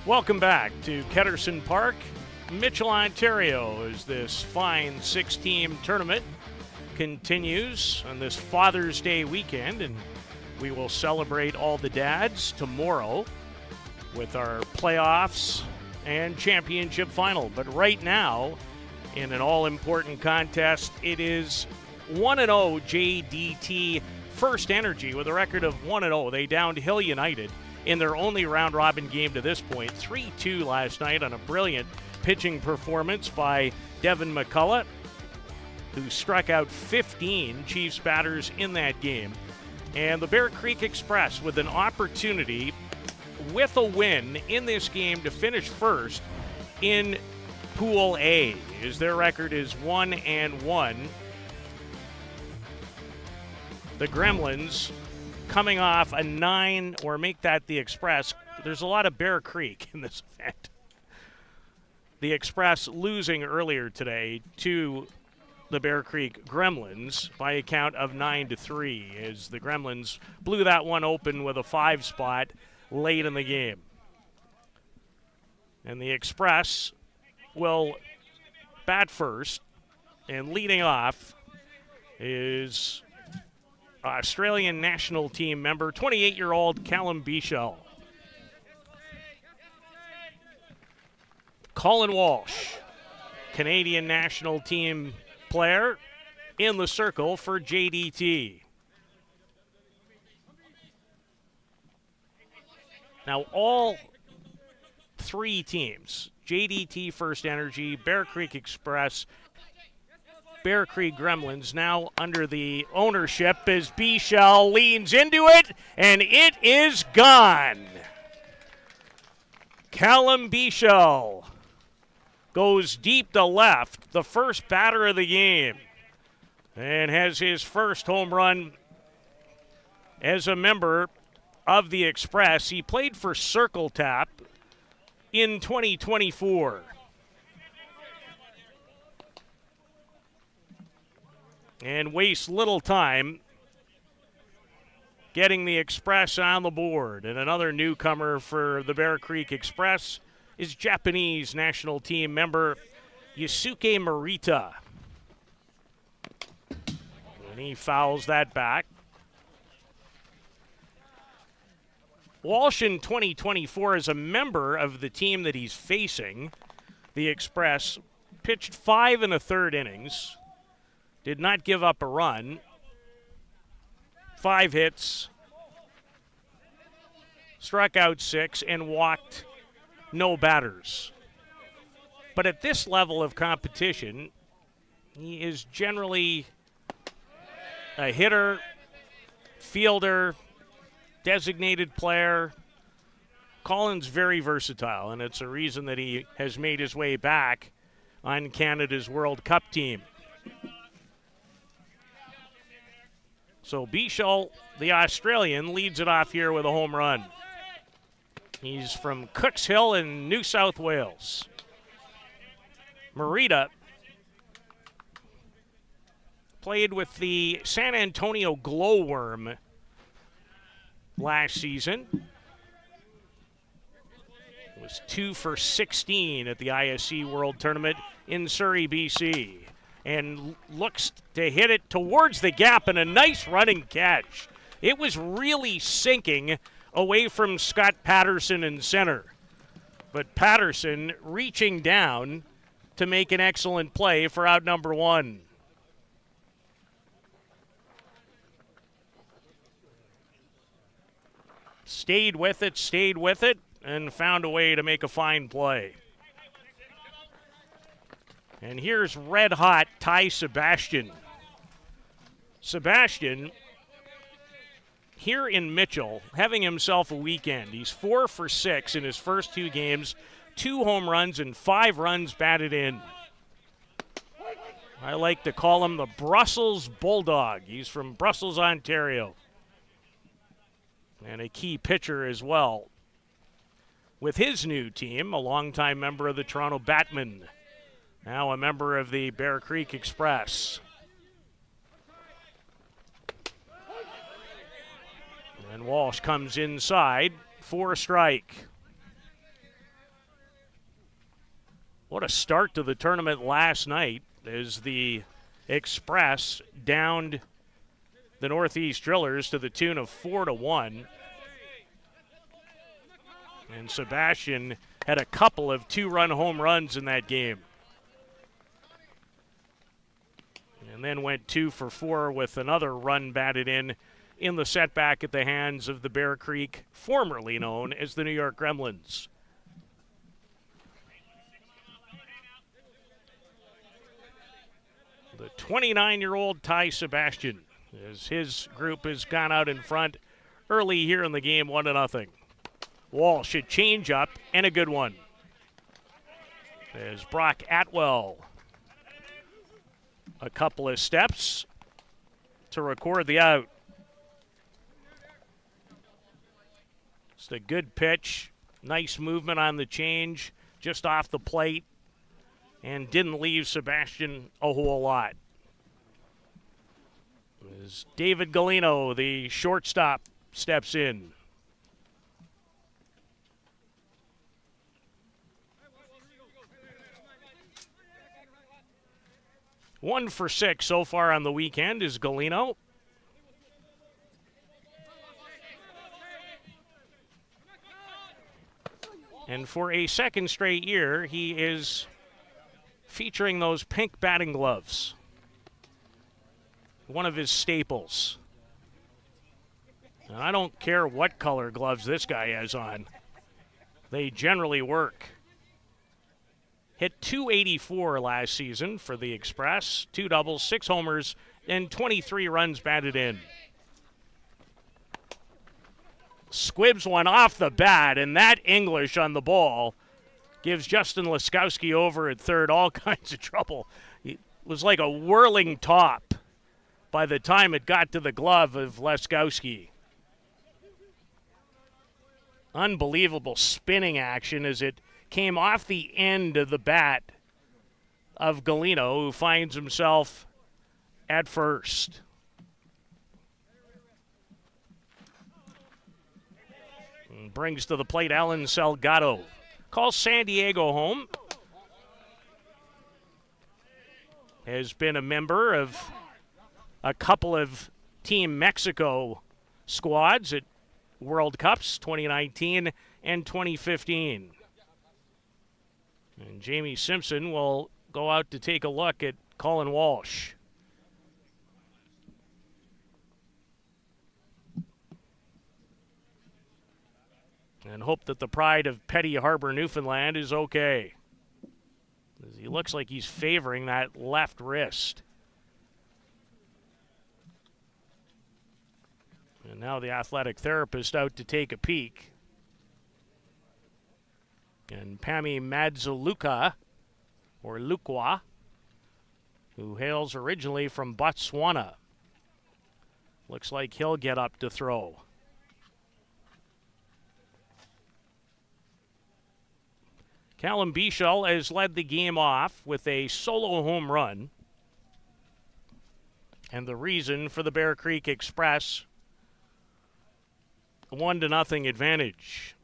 Welcome back to Ketterson Park, Mitchell, Ontario, as this fine six-team tournament continues on this Father's Day weekend, and we will celebrate all the dads tomorrow with our playoffs and championship final. But right now, in an all-important contest, it is 1-0 JDT First Energy with a record of 1-0. They downed Hill United in their only round-robin game to this point, 3-2 last night on a brilliant pitching performance by Devin McCullough, who struck out 15 Chiefs batters in that game. And the Bear Creek Express with an opportunity with a win in this game to finish first in Pool A, as their record is 1-1. The Gremlins coming off a 9, or make that the Express. There's a lot of Bear Creek in this event. The Express losing earlier today to the Bear Creek Gremlins by a count of 9-3, as the Gremlins blew that one open with a 5 spot late in the game. And the Express will bat first, and leading off is Australian national team member, 28-year-old Callum Bichel. Colin Walsh, Canadian national team player, in the circle for JDT. Now, all three teams, JDT First Energy, Bear Creek Express, Bear Creek Gremlins, now under the ownership as Bichel leans into it, and it is gone. Callum Bichel goes deep to left, the first batter of the game, and has his first home run as a member of the Express. He played for Circle Tap in 2024. And wastes little time getting the Express on the board. And another newcomer for the Bear Creek Express is Japanese national team member Yusuke Morita. And he fouls that back. Walsh in 2024 is a member of the team that he's facing, the Express, pitched 5 1/3 innings. Did not give up a run. 5 hits. Struck out 6 and walked no batters. But at this level of competition, he is generally a hitter, fielder, designated player. Colin's very versatile, and it's a reason that he has made his way back on Canada's World Cup team. So Bichel, the Australian, leads it off here with a home run. He's from Cooks Hill in New South Wales. Morita played with the San Antonio Glowworm last season. Was 2 for 16 at the ISC World Tournament in Surrey, BC. And looks to hit it towards the gap, and a nice running catch. It was really sinking away from Scott Patterson in center. But Patterson reaching down to make an excellent play for out number 1. Stayed with it, and found a way to make a fine play. And here's red-hot Ty Sebastian. Sebastian, here in Mitchell, having himself a weekend. He's 4 for 6 in his first 2 games, 2 home runs and 5 runs batted in. I like to call him the Brussels Bulldog. He's from Brussels, Ontario. And a key pitcher as well. With his new team, a longtime member of the Toronto Batmen. Now a member of the Bear Creek Express. And Walsh comes inside for a strike. What a start to the tournament last night as the Express downed the Northeast Drillers to the tune of 4-1. And Sebastian had a couple of two-run home runs in that game. And then went 2 for 4 with another run batted in the setback at the hands of the Bear Creek, formerly known as the New York Gremlins. The 29-year-old Ty Sebastian, as his group has gone out in front early here in the game, 1-0. Walsh should change up, and a good one. As Brock Atwell, a couple of steps to record the out. Just a good pitch, nice movement on the change, just off the plate, and didn't leave Sebastian a whole lot. As David Galino, the shortstop, steps in. One for 6 so far on the weekend is Galino. And for a second straight year, he is featuring those pink batting gloves. One of his staples. And I don't care what color gloves this guy has on. They generally work. Hit .284 last season for the Express. 2 doubles, 6 homers, and 23 runs batted in. Squibs one off the bat, and that English on the ball gives Justin Laskowski over at third all kinds of trouble. It was like a whirling top by the time it got to the glove of Laskowski. Unbelievable spinning action as it came off the end of the bat of Galino, who finds himself at first. And brings to the plate Alan Salgado. Calls San Diego home. Has been a member of a couple of Team Mexico squads at World Cups 2019 and 2015. And Jamie Simpson will go out to take a look at Colin Walsh. And hope that the pride of Petty Harbor, Newfoundland is okay. He looks like he's favoring that left wrist. And now the athletic therapist out to take a peek. And Pami Madzaluka, or Lukwa, who hails originally from Botswana. Looks like he'll get up to throw. Callum Bichel has led the game off with a solo home run. And the reason for the Bear Creek Express, a 1-0 advantage.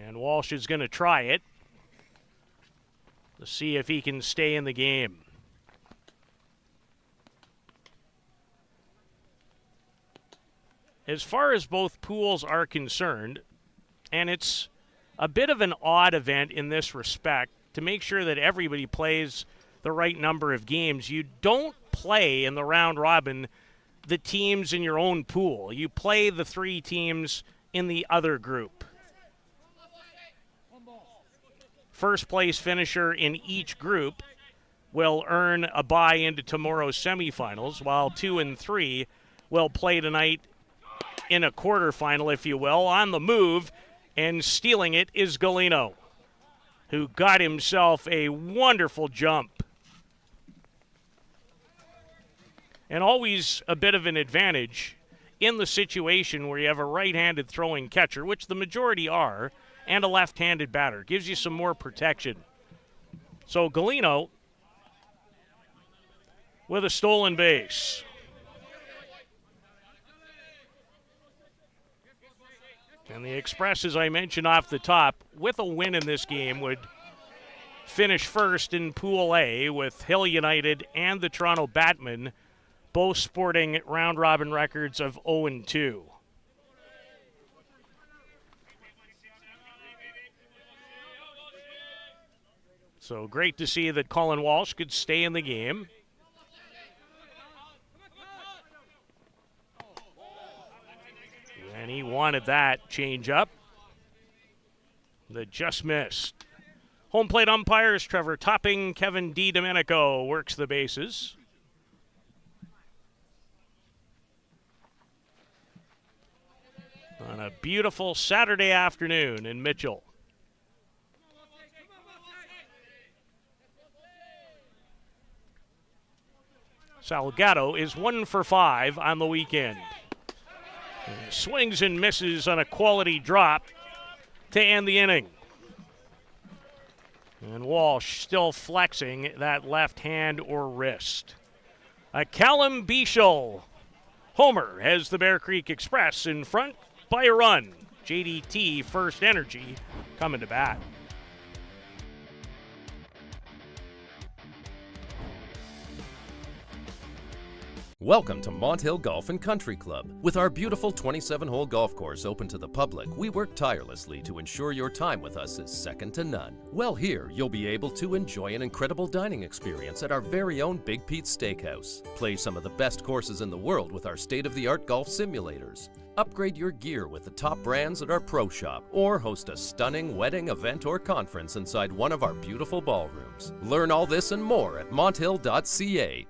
And Walsh is going to try it to see if he can stay in the game. As far as both pools are concerned, and it's a bit of an odd event in this respect, to make sure that everybody plays the right number of games, you don't play in the round robin the teams in your own pool. You play the 3 teams in the other group. First place finisher in each group will earn a bye into tomorrow's semifinals, while 2 and 3 will play tonight in a quarterfinal, if you will. On the move and stealing it is Galino, who got himself a wonderful jump. And always a bit of an advantage in the situation where you have a right-handed throwing catcher, which the majority are, and a left-handed batter. Gives you some more protection. So Galino with a stolen base. And the Express, as I mentioned off the top, with a win in this game would finish first in Pool A with Hill United and the Toronto Batmen both sporting round-robin records of 0-2. So great to see that Colin Walsh could stay in the game. And he wanted that change up that just missed. Home plate umpires Trevor Topping, Kevin DiDomenico works the bases. On a beautiful Saturday afternoon in Mitchell. Salgado is 1 for 5 on the weekend. And swings and misses on a quality drop to end the inning. And Walsh still flexing that left hand or wrist. A Callum Bichel homer has the Bear Creek Express in front by a run. JDT First Energy coming to bat. Welcome to Mont Hill Golf and Country Club. With our beautiful 27-hole golf course open to the public, we work tirelessly to ensure your time with us is second to none. Well, here you'll be able to enjoy an incredible dining experience at our very own Big Pete's Steakhouse. Play some of the best courses in the world with our state-of-the-art golf simulators. Upgrade your gear with the top brands at our pro shop, or host a stunning wedding, event, or conference inside one of our beautiful ballrooms. Learn all this and more at monthill.ca.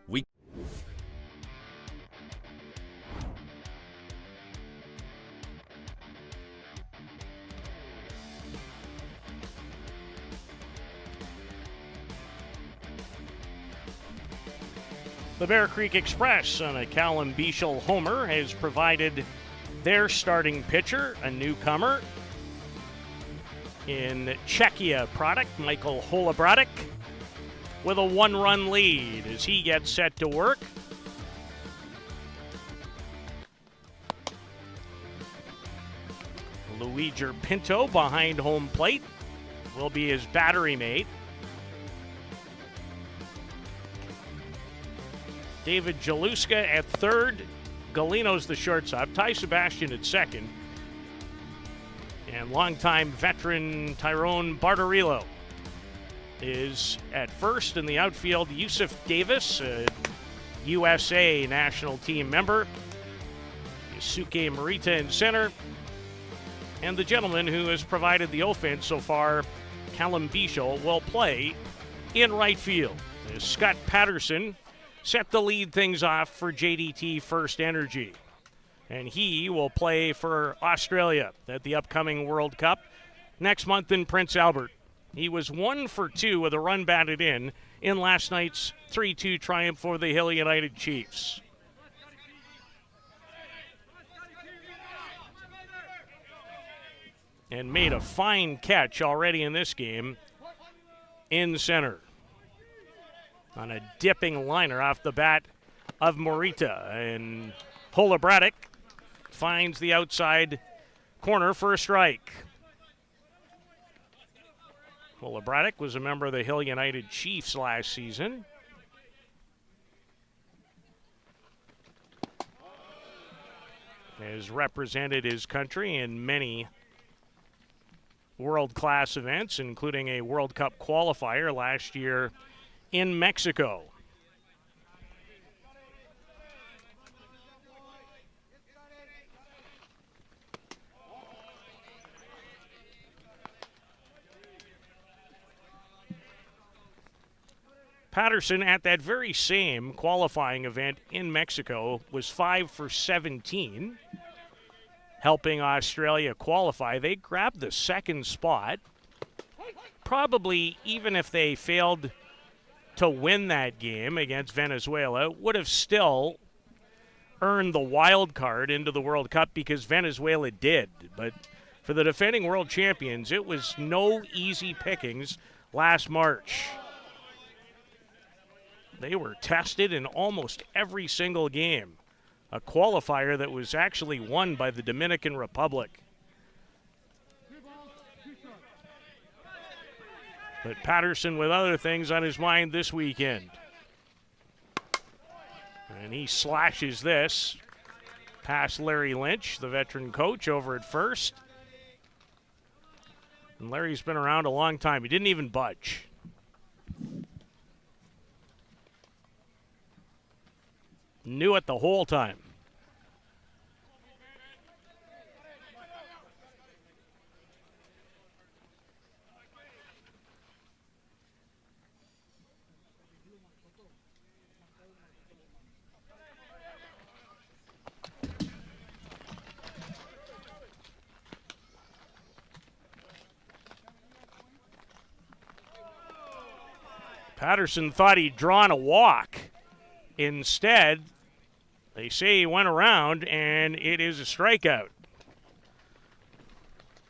The Bear Creek Express on a Callum Bichel homer has provided their starting pitcher, a newcomer in Czechia product, Michael Holobratic, with a 1-run lead as he gets set to work. Luigi Pinto behind home plate will be his battery mate. David Jaluska at third. Galino's the shortstop. Ty Sebastian at second. And longtime veteran Tyrone Bartarillo is at first. In the outfield, Yusuf Davis, a USA national team member. Yusuke Morita in center. And the gentleman who has provided the offense so far, Callum Bichel, will play in right field. As Scott Patterson set to lead things off for JDT First Energy. And he will play for Australia at the upcoming World Cup next month in Prince Albert. He was 1 for 2 with a run batted in last night's 3-2 triumph for the Hill United Chiefs. And made a fine catch already in this game in center on a dipping liner off the bat of Morita. And Holobratic finds the outside corner for a strike. Holobratic was a member of the Hill United Chiefs last season. Has represented his country in many world-class events, including a World Cup qualifier last year in Mexico. Patterson, at that very same qualifying event in Mexico, was 5 for 17, helping Australia qualify. They grabbed the second spot. Probably, even if they failed to win that game against Venezuela, would have still earned the wild card into the World Cup because Venezuela did. But for the defending world champions, it was no easy pickings last March. They were tested in almost every single game. A qualifier that was actually won by the Dominican Republic. But Patterson with other things on his mind this weekend. And he slashes this past Larry Lynch, the veteran coach over at first. And Larry's been around a long time. He didn't even budge. Knew it the whole time. Patterson thought he'd drawn a walk. Instead, they say he went around, and it is a strikeout.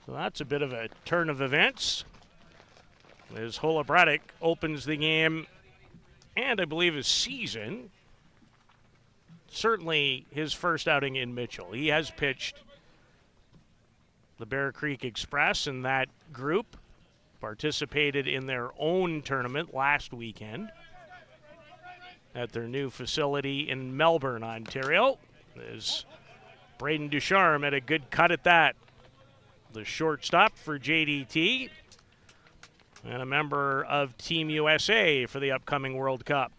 So that's a bit of a turn of events as Holobratic opens the game, and I believe his season. Certainly his first outing in Mitchell. He has pitched the Bear Creek Express in that group. Participated in their own tournament last weekend at their new facility in Melbourne, Ontario. As Braden Ducharme had a good cut at that. The shortstop for JDT and a member of Team USA for the upcoming World Cup.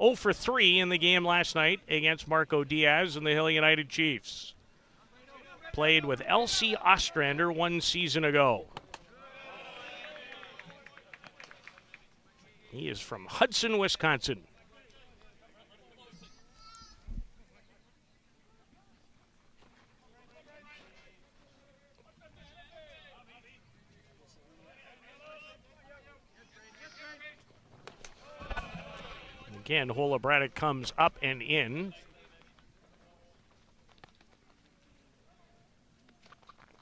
0 for 3 in the game last night against Marco Diaz and the Hill United Chiefs. Played with LC Ostrander 1 season ago. He is from Hudson, Wisconsin. Again, Holobratic comes up and in.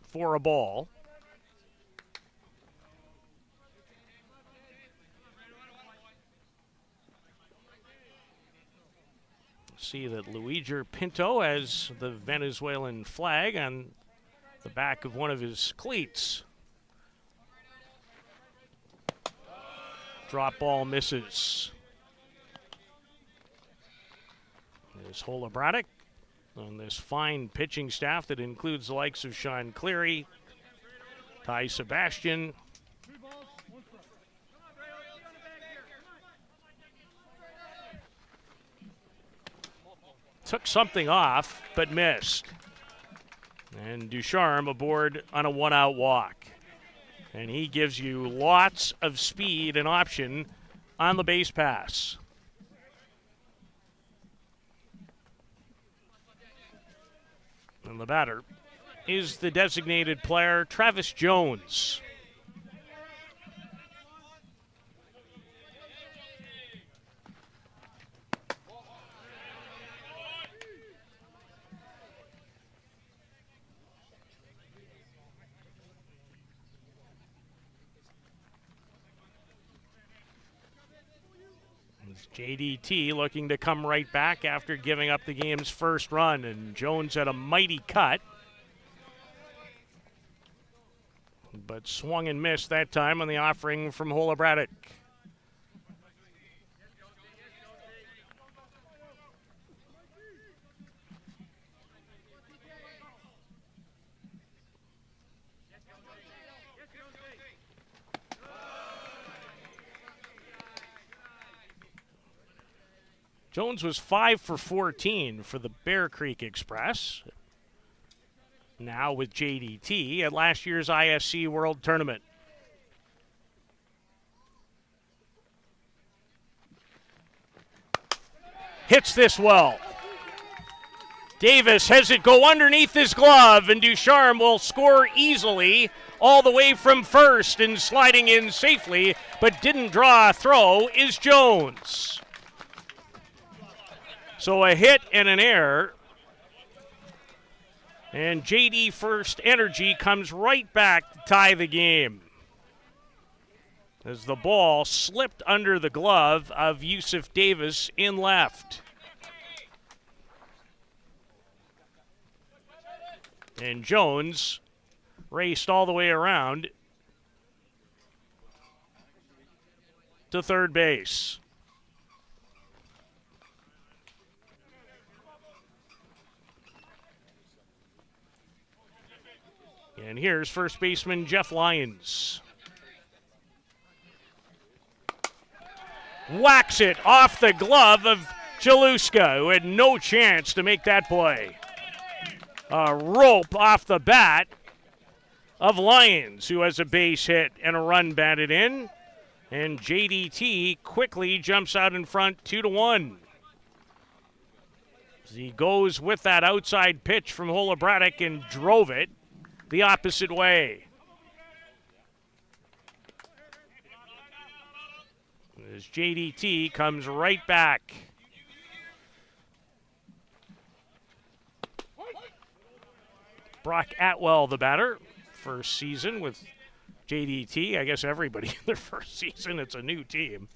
For a ball. See that Luigi Pinto has the Venezuelan flag on the back of one of his cleats. Drop ball misses. There's Holobratic on this fine pitching staff that includes the likes of Sean Cleary, Ty Sebastian. Took something off, but missed. And Ducharme aboard on a one-out walk. And he gives you lots of speed and option on the base pass. And the batter is the designated player, Travis Jones. JDT looking to come right back after giving up the game's first run, and Jones had a mighty cut, but swung and missed that time on the offering from Holobratic. Jones was 5 for 14 for the Bear Creek Express. Now with JDT at last year's ISC World Tournament. Hits this well. Davis has it go underneath his glove, and Ducharme will score easily all the way from first, and sliding in safely, but didn't draw a throw, is Jones. So a hit and an error. And JD First Energy comes right back to tie the game, as the ball slipped under the glove of Yusuf Davis in left. And Jones raced all the way around to third base. And here's first baseman Jeff Lyons. Whacks it off the glove of Jaluska, who had no chance to make that play. A rope off the bat of Lyons, who has a base hit and a run batted in. And JDT quickly jumps out in front 2-1. As he goes with that outside pitch from Holobratic and drove it the opposite way. As JDT comes right back. Brock Atwell, the batter, first season with JDT. I guess everybody in their first season, it's a new team.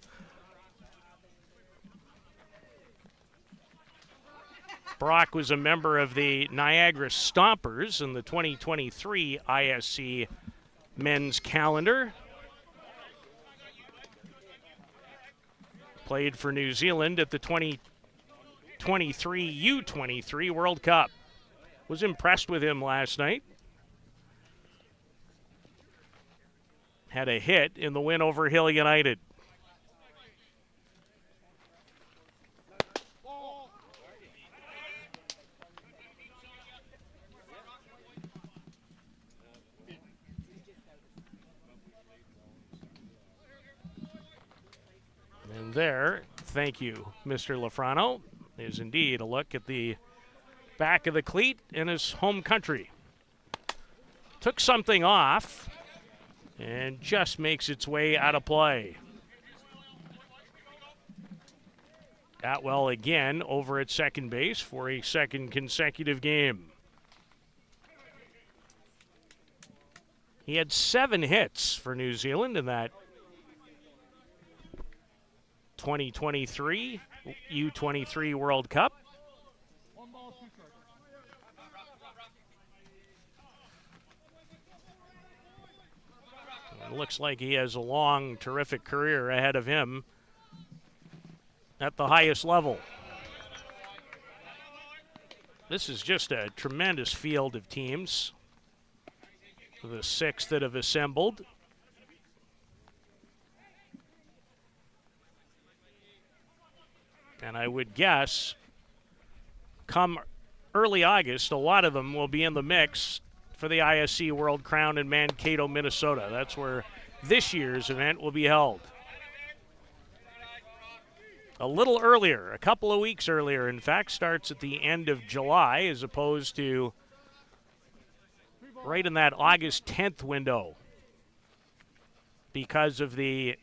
Brock was a member of the Niagara Stompers in the 2023 ISC men's calendar. Played for New Zealand at the 2023 U23 World Cup. Was impressed with him last night. Had a hit in the win over Hill United. And there, thank you, Mr. Lafrano, is indeed a look at the back of the cleat in his home country. Took something off and just makes its way out of play. Atwell again over at second base for a second consecutive game. He had 7 hits for New Zealand in that 2023 U23 World Cup. It looks like he has a long, terrific career ahead of him at the highest level. This is just a tremendous field of teams. The 6 that have assembled. And I would guess come early August, a lot of them will be in the mix for the ISC World Crown in Mankato, Minnesota. That's where this year's event will be held. A little earlier, a couple of weeks earlier, in fact, starts at the end of July as opposed to right in that August 10th window because of the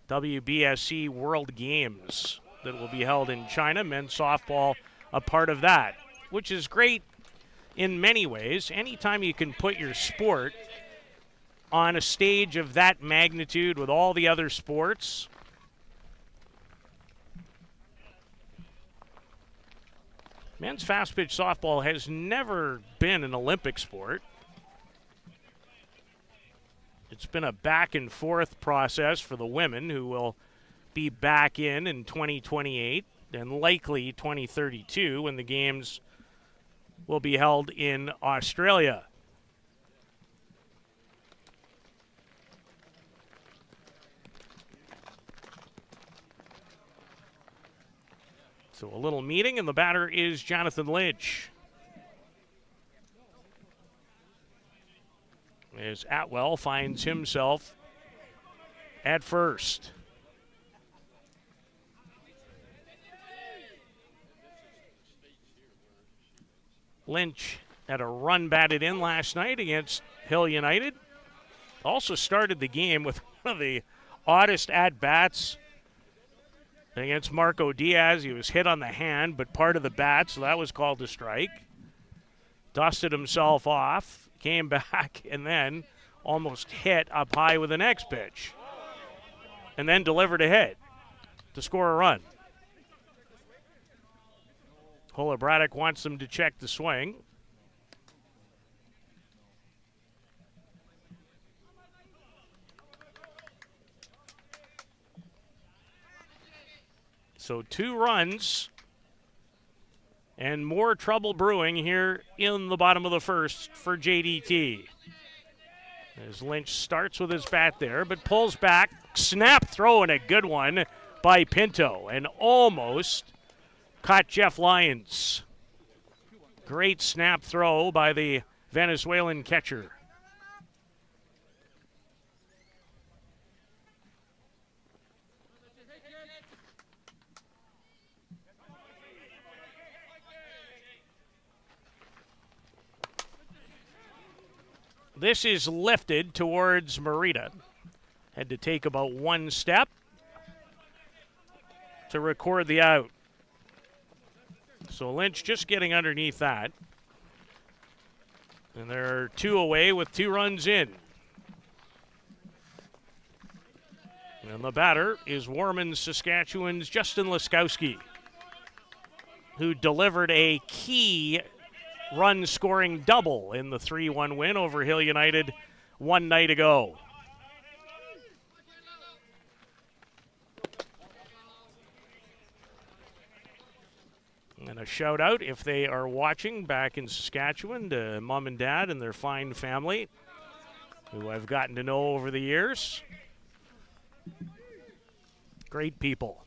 WBSC World Games that will be held in China. Men's softball a part of that, which is great in many ways. Anytime you can put your sport on a stage of that magnitude with all the other sports, men's fast pitch softball has never been an Olympic sport. It's been a back and forth process for the women, who will be back in 2028 and likely 2032 when the games will be held in Australia. So a little meeting, and the batter is Jonathan Lynch. As Atwell finds himself at first. Lynch had a run batted in last night against Hill United. Also started the game with one of the oddest at-bats against Marco Diaz. He was hit on the hand, but part of the bat, so that was called a strike. Dusted himself off, came back, and then almost hit up high with the next pitch. And then delivered a hit to score a run. Holobratic wants them to check the swing. So 2 runs and more trouble brewing here in the bottom of the first for JDT. As Lynch starts with his bat there, but pulls back. Snap throw, and a good one by Pinto, and almost caught Jeff Lyons. Great snap throw by the Venezuelan catcher. This is lifted towards Morita. Had to take about 1 step to record the out. So Lynch just getting underneath that. And they're 2 away with 2 runs in. And the batter is Warman, Saskatchewan's Justin Laskowski, who delivered a key run-scoring double in the 3-1 win over Hill United one night ago. And a shout out, if they are watching back in Saskatchewan, to mom and dad and their fine family, who I've gotten to know over the years. Great people.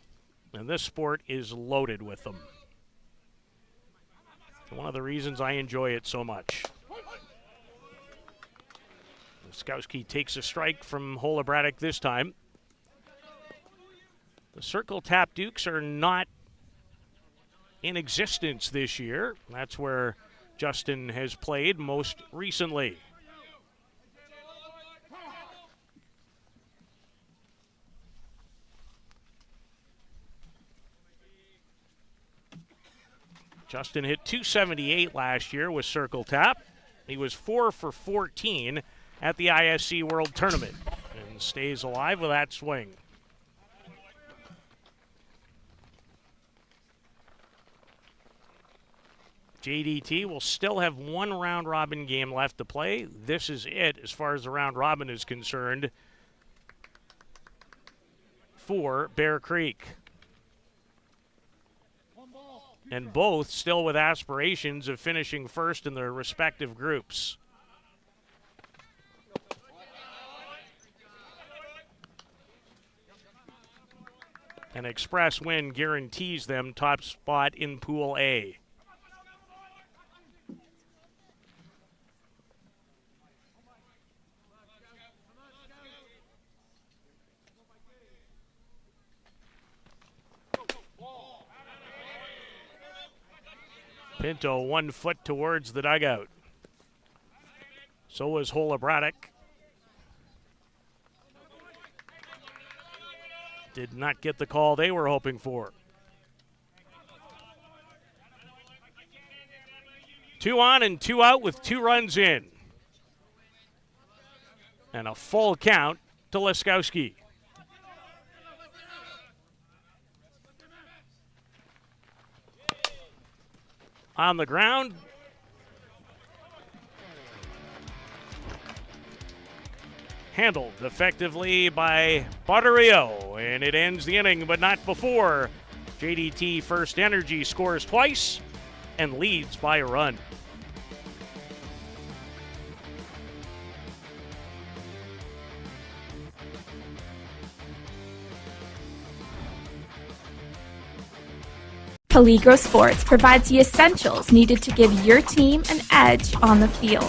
And this sport is loaded with them. One of the reasons I enjoy it so much. Skowski takes a strike from Holobratic this time. The Circle Tap Dukes are not in existence this year. That's where Justin has played most recently. Justin hit .278 last year with Circle Tap. He was 4 for 14 at the ISC World Tournament and stays alive with that swing. JDT will still have 1 round-robin game left to play. This is it as far as the round-robin is concerned for Bear Creek. And both still with aspirations of finishing first in their respective groups. An express win guarantees them top spot in Pool A. Pinto 1 foot towards the dugout. So was Holobratic. Did not get the call they were hoping for. 2 on and 2 out with 2 runs in. And a full count to Laskowski. On the ground. Handled effectively by Barrio, and it ends the inning, but not before. JDT First Energy scores twice and leads by a run. Peligro Sports provides the essentials needed to give your team an edge on the field.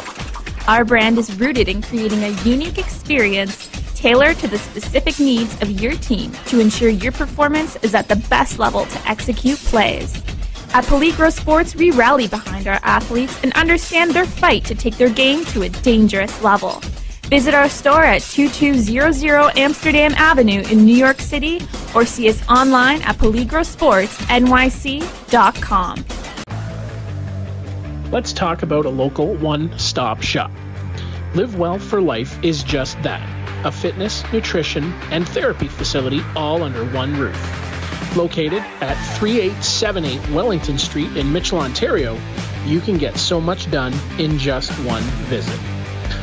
Our brand is rooted in creating a unique experience tailored to the specific needs of your team to ensure your performance is at the best level to execute plays. At Peligro Sports, we rally behind our athletes and understand their fight to take their game to a dangerous level. Visit our store at 2200 Amsterdam Avenue in New York City or see us online at peligrosportsnyc.com. Let's talk about a local one-stop shop. Live Well for Life is just that, a fitness, nutrition, and therapy facility all under one roof. Located at 3878 Wellington Street in Mitchell, Ontario, you can get so much done in just one visit.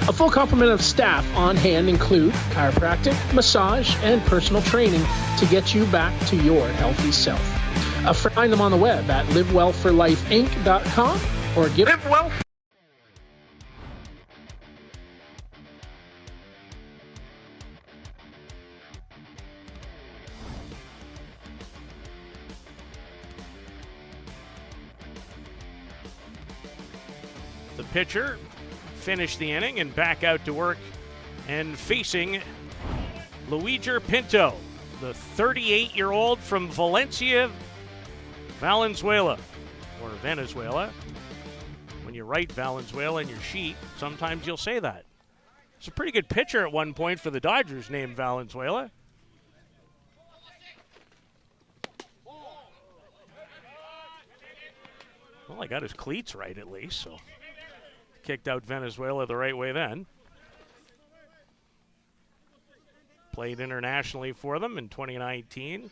A full complement of staff on hand include chiropractic, massage, and personal training to get you back to your healthy self. Find them on the web at livewellforlifeinc.com or give Live Well. The pitcher finished the inning and back out to work and facing Luigi Pinto, the 38-year-old from Valencia, Valenzuela, or Venezuela. When you write Valenzuela in your sheet, sometimes you'll say that. It's a pretty good pitcher at one point for the Dodgers named Valenzuela. Well, I got his cleats right at least, so kicked out Venezuela the right way then. Played internationally for them in 2019,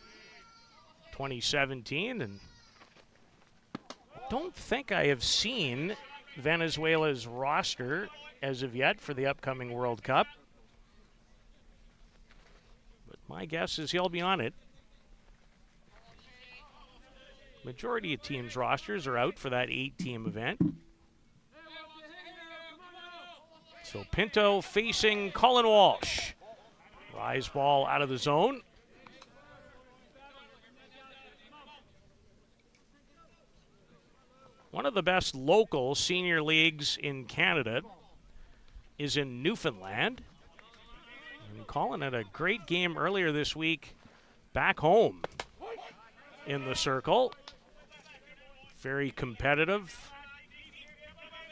2017, and don't think I have seen Venezuela's roster as of yet for the upcoming World Cup. But my guess is he'll be on it. Majority of teams' rosters are out for that 8-team event. So Pinto facing Colin Walsh. Rise ball out of the zone. One of the best local senior leagues in Canada is in Newfoundland. And Colin had a great game earlier this week back home in the Circle. Very competitive.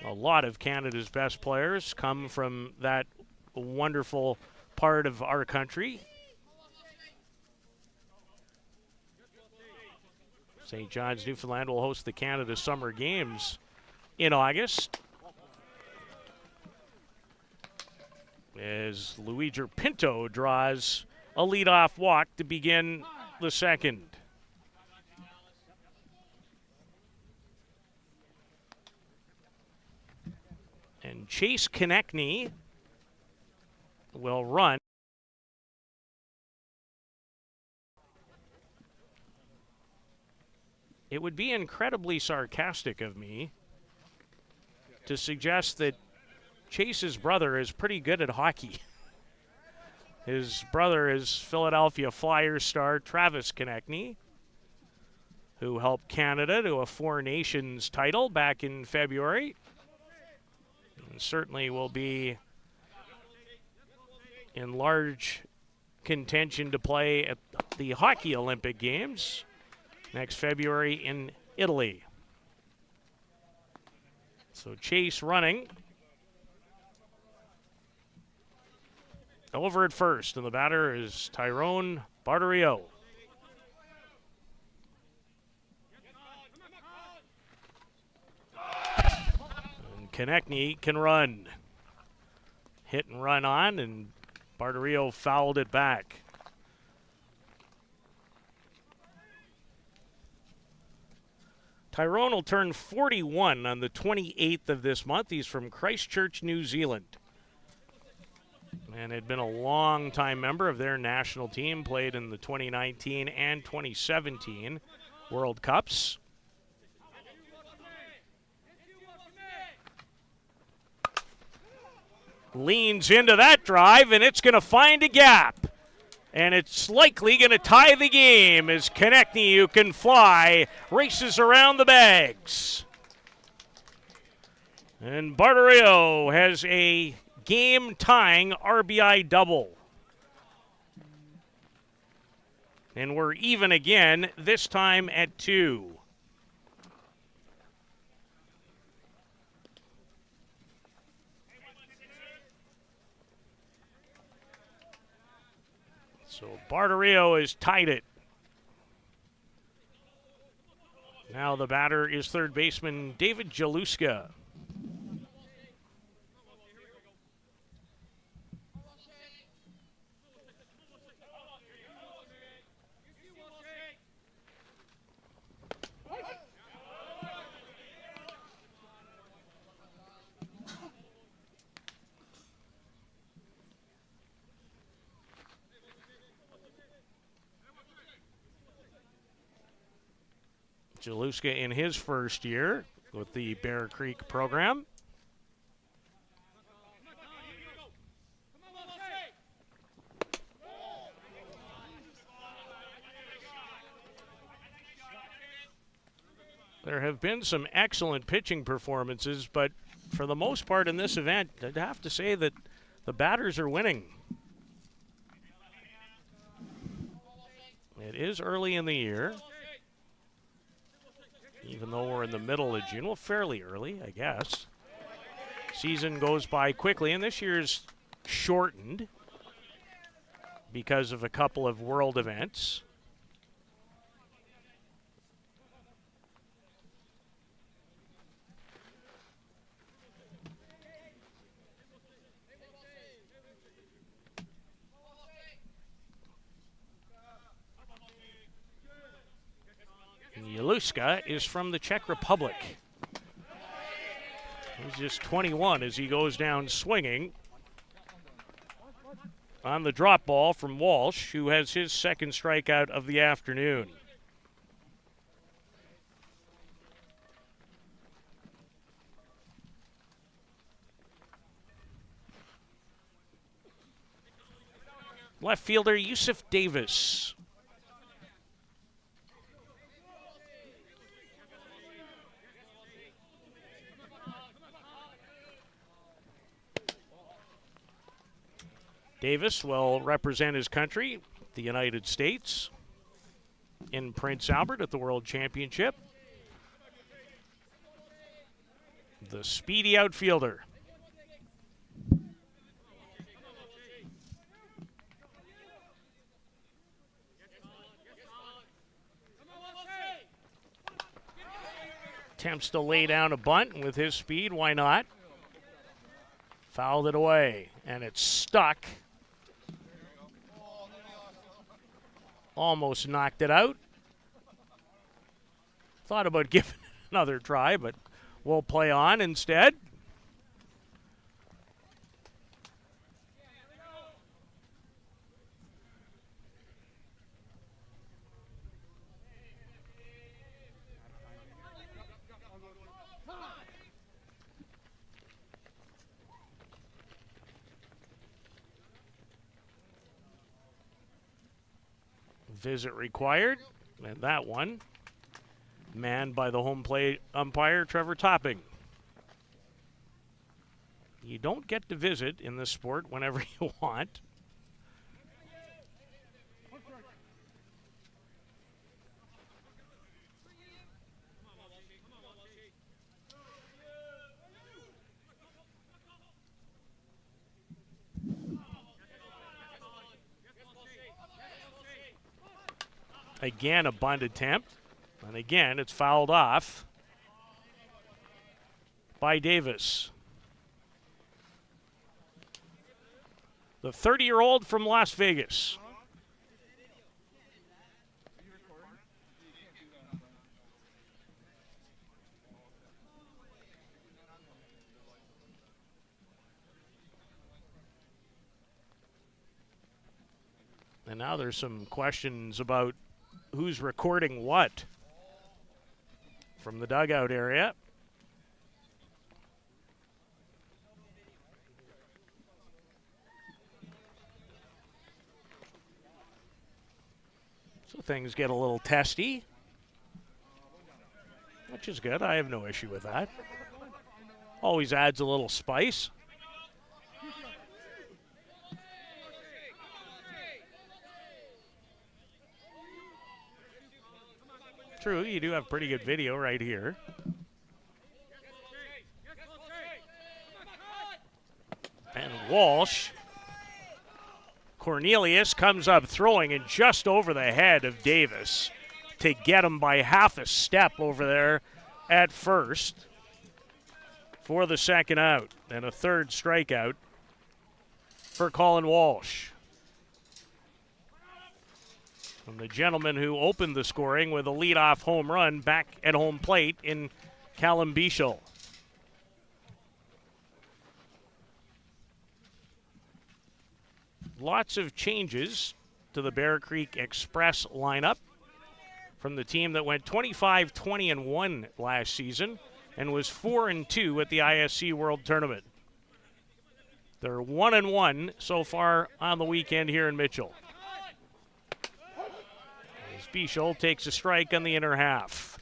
A lot of Canada's best players come from that wonderful part of our country. St. John's, Newfoundland will host the Canada Summer Games in August, as Luigi Pinto draws a leadoff walk to begin the second. And Chase Konechny will run. It would be incredibly sarcastic of me to suggest that Chase's brother is pretty good at hockey. His brother is Philadelphia Flyers star Travis Konechny, who helped Canada to a Four Nations title back in February. And certainly will be in large contention to play at the Hockey Olympic Games next February in Italy. So Chase running. Over at first, and the batter is Tyrone Barterio. And Konechny can run. Hit and run on, and Barterio fouled it back. Tyrone will turn 41 on the 28th of this month. He's from Christchurch, New Zealand, and had been a long-time member of their national team, played in the 2019 and 2017 World Cups. Leans into that drive, and it's going to find a gap. And it's likely going to tie the game as Konechny, who can fly, races around the bags. And Barterio has a game-tying RBI double. And we're even again, this time at 2. So Barterio has tied it. Now the batter is third baseman David Jaluska. Jaluska in his first year with the Bear Creek program. There have been some excellent pitching performances, but for the most part in this event, I'd have to say that the batters are winning. It is early in the year, even though we're in the middle of June. Well, fairly early, I guess. Season goes by quickly, and this year's shortened because of a couple of world events. Jaluska is from the Czech Republic. He's just 21 as he goes down swinging on the drop ball from Walsh, who has his second strikeout of the afternoon. Left fielder Yusuf Davis. Davis will represent his country, the United States, in Prince Albert at the World Championship. The speedy outfielder. Attempts to lay down a bunt, and with his speed, why not? Fouled it away, and it's stuck. Almost knocked it out. Thought about giving it another try, but we'll play on instead. Visit required, and that one manned by the home plate umpire, Trevor Topping. You don't get to visit in this sport whenever you want. Again, a bunt attempt, and again, it's fouled off by Davis. The 30-year-old from Las Vegas. And now there's some questions about who's recording what from the dugout area. So things get a little testy, which is good. I have no issue with that. Always adds a little spice. True, you do have pretty good video right here. And Walsh, Cornelius comes up throwing and just over the head of Davis to get him by half a step over there at first for the second out, and a third strikeout for Colin Walsh. And the gentleman who opened the scoring with a leadoff home run back at home plate in Callum Bichel. Lots of changes to the Bear Creek Express lineup from the team that went 25-20-1 last season and was 4-2 at the ISC World Tournament. They're 1-1 so far on the weekend here in Mitchell. As Bichel takes a strike on the inner half.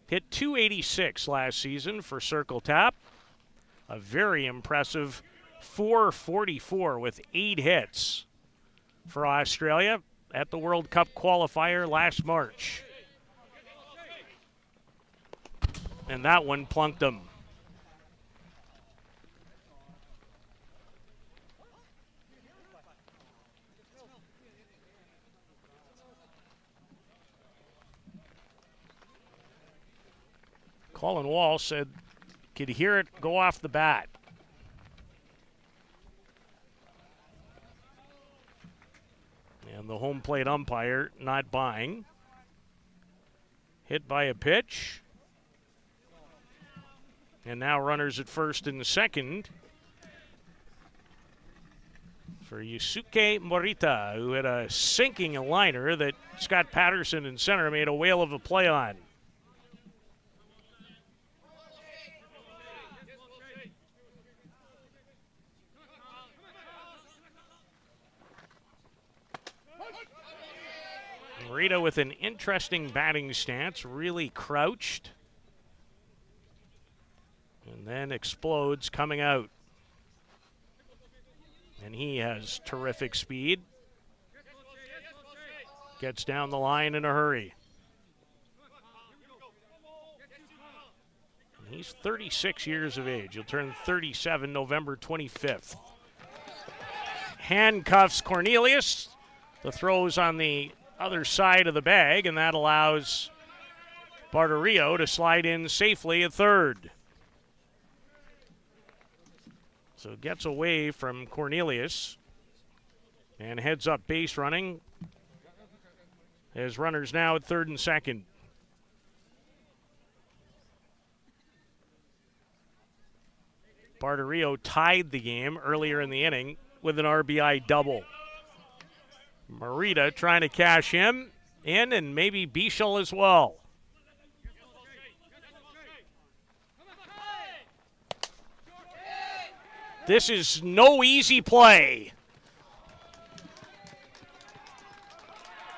Hit .286 last season for Circle Tap. A very impressive .444 with 8 hits for Australia at the World Cup qualifier last March. And that one plunked him. Colin Wall said could hear it go off the bat. And the home plate umpire not buying. Hit by a pitch. And now runners at first and second for Yusuke Morita, who had a sinking liner that Scott Patterson in center made a whale of a play on. Morita with an interesting batting stance, really crouched. And then explodes coming out. And he has terrific speed. Gets down the line in a hurry. And he's 36 years of age. He'll turn 37 November 25th. Handcuffs Cornelius. The throw's on the other side of the bag, and that allows Barterio to slide in safely at third. So gets away from Cornelius and heads up base running as runners now at third and second. Barterio tied the game earlier in the inning with an RBI double. Morita trying to cash him in, and maybe Bichel as well. This is no easy play.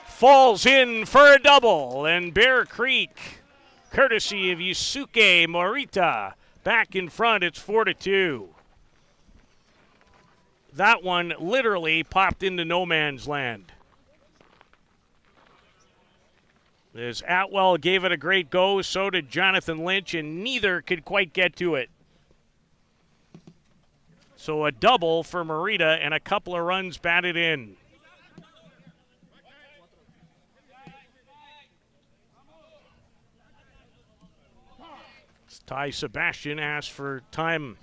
Falls in for a double, and Bear Creek, courtesy of Yusuke Morita, back in front. It's 4-2. That one literally popped into no man's land. As Atwell gave it a great go, so did Jonathan Lynch, and neither could quite get to it. So a double for Morita and a couple of runs batted in. Ty Sebastian asked for time.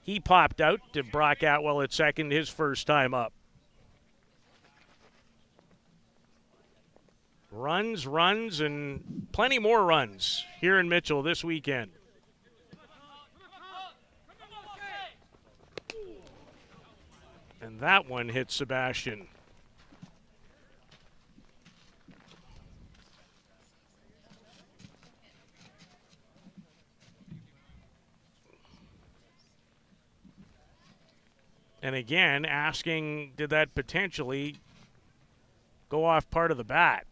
He popped out to Brock Atwell at second, his first time up. Runs, and plenty more runs here in Mitchell this weekend. And that one hit Sebastian. And again, asking, did that potentially go off part of the bat?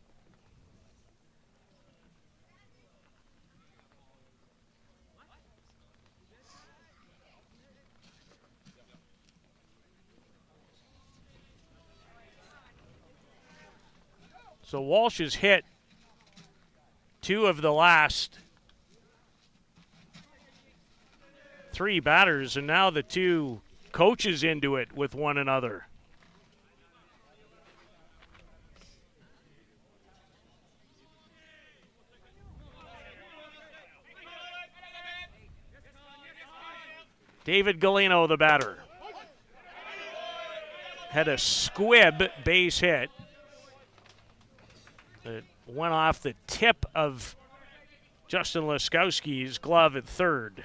So Walsh has hit 2 of the last 3 batters, and now the 2 coaches into it with one another. David Galeno, the batter, had a squib base hit. It went off the tip of Justin Laskowski's glove at third.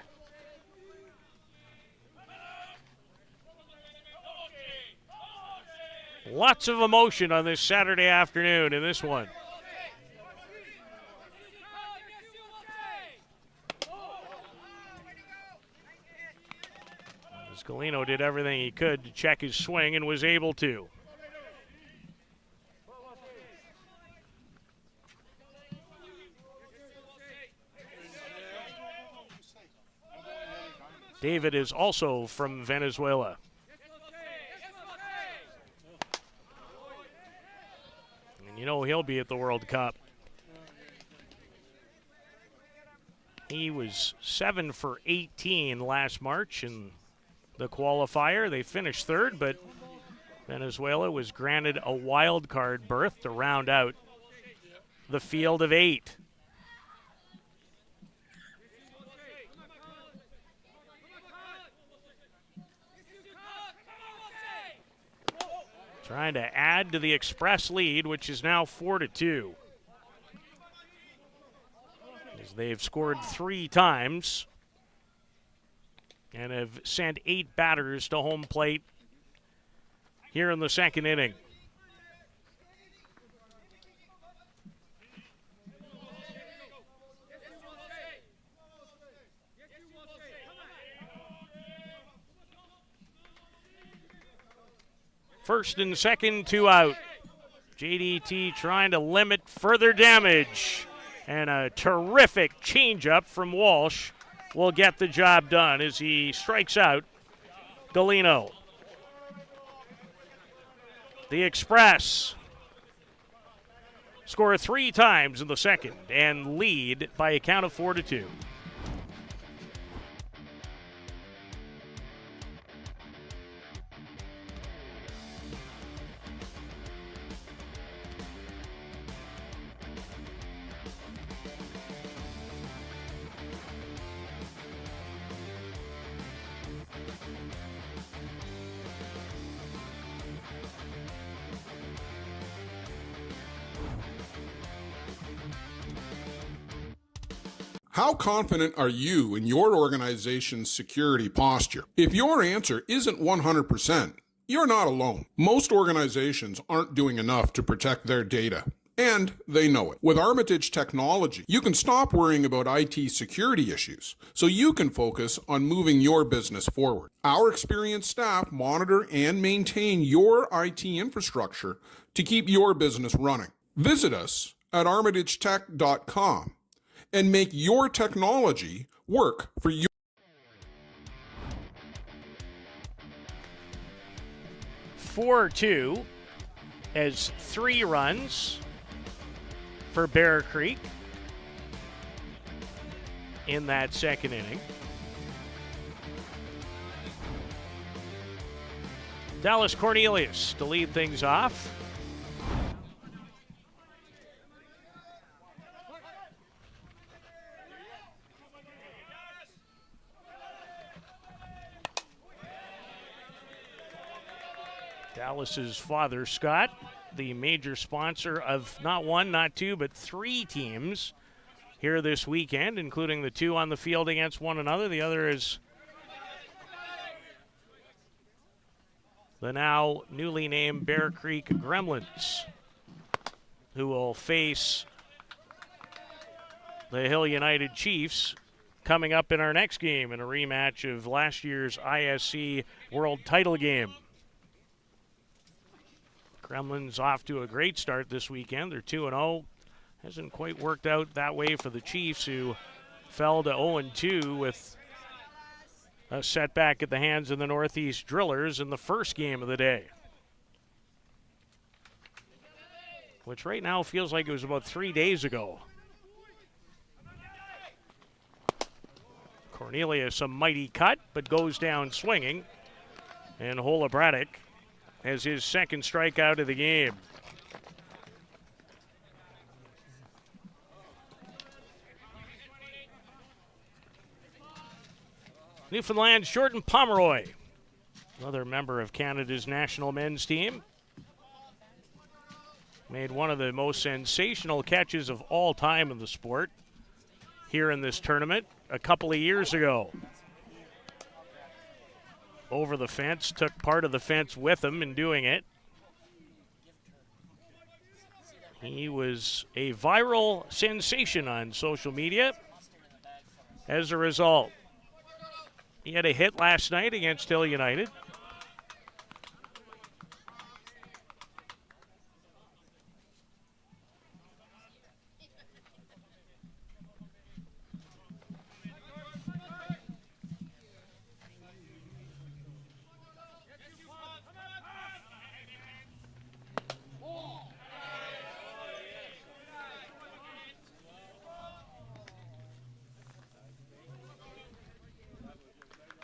Lots of emotion on this Saturday afternoon in this one. Galino did everything he could to check his swing and was able to. David is also from Venezuela. And you know he'll be at the World Cup. He was 7 for 18 last March in the qualifier. They finished third, but Venezuela was granted a wild card berth to round out the field of 8. Trying to add to the Express lead, which is now 4-2. As they've scored 3 times and have sent 8 batters to home plate here in the second inning. First and second, 2 out. JDT trying to limit further damage. And a terrific changeup from Walsh will get the job done as he strikes out Galino. The Express score 3 times in the second and lead by a count of 4-2. How confident are you in your organization's security posture? If your answer isn't 100%, you're not alone. Most organizations aren't doing enough to protect their data, and they know it. With Armitage technology, you can stop worrying about IT security issues so you can focus on moving your business forward. Our experienced staff monitor and maintain your IT infrastructure to keep your business running. Visit us at armitagetech.com and make your technology work for you. Four two as 3 runs for Bear Creek in that second inning. Dallas Cornelius to lead things off. Dallas's father, Scott, the major sponsor of not 1, not 2, but 3 teams here this weekend, including the 2 on the field against one another. The other is the now newly named Bear Creek Gremlins, who will face the Hill United Chiefs coming up in our next game in a rematch of last year's ISC World Title game. Gremlins off to a great start this weekend. They're 2-0. Hasn't quite worked out that way for the Chiefs, who fell to 0-2 with a setback at the hands of the Northeast Drillers in the first game of the day, which right now feels like it was about 3 days ago. Cornelius, a mighty cut, but goes down swinging. And Holobratic has his second strikeout of the game. Newfoundland's Jordan Pomeroy, another member of Canada's national men's team, made one of the most sensational catches of all time in the sport here in this tournament a couple of years ago. Over the fence, took part of the fence with him in doing it. He was a viral sensation on social media as a result. He had a hit last night against Hill United.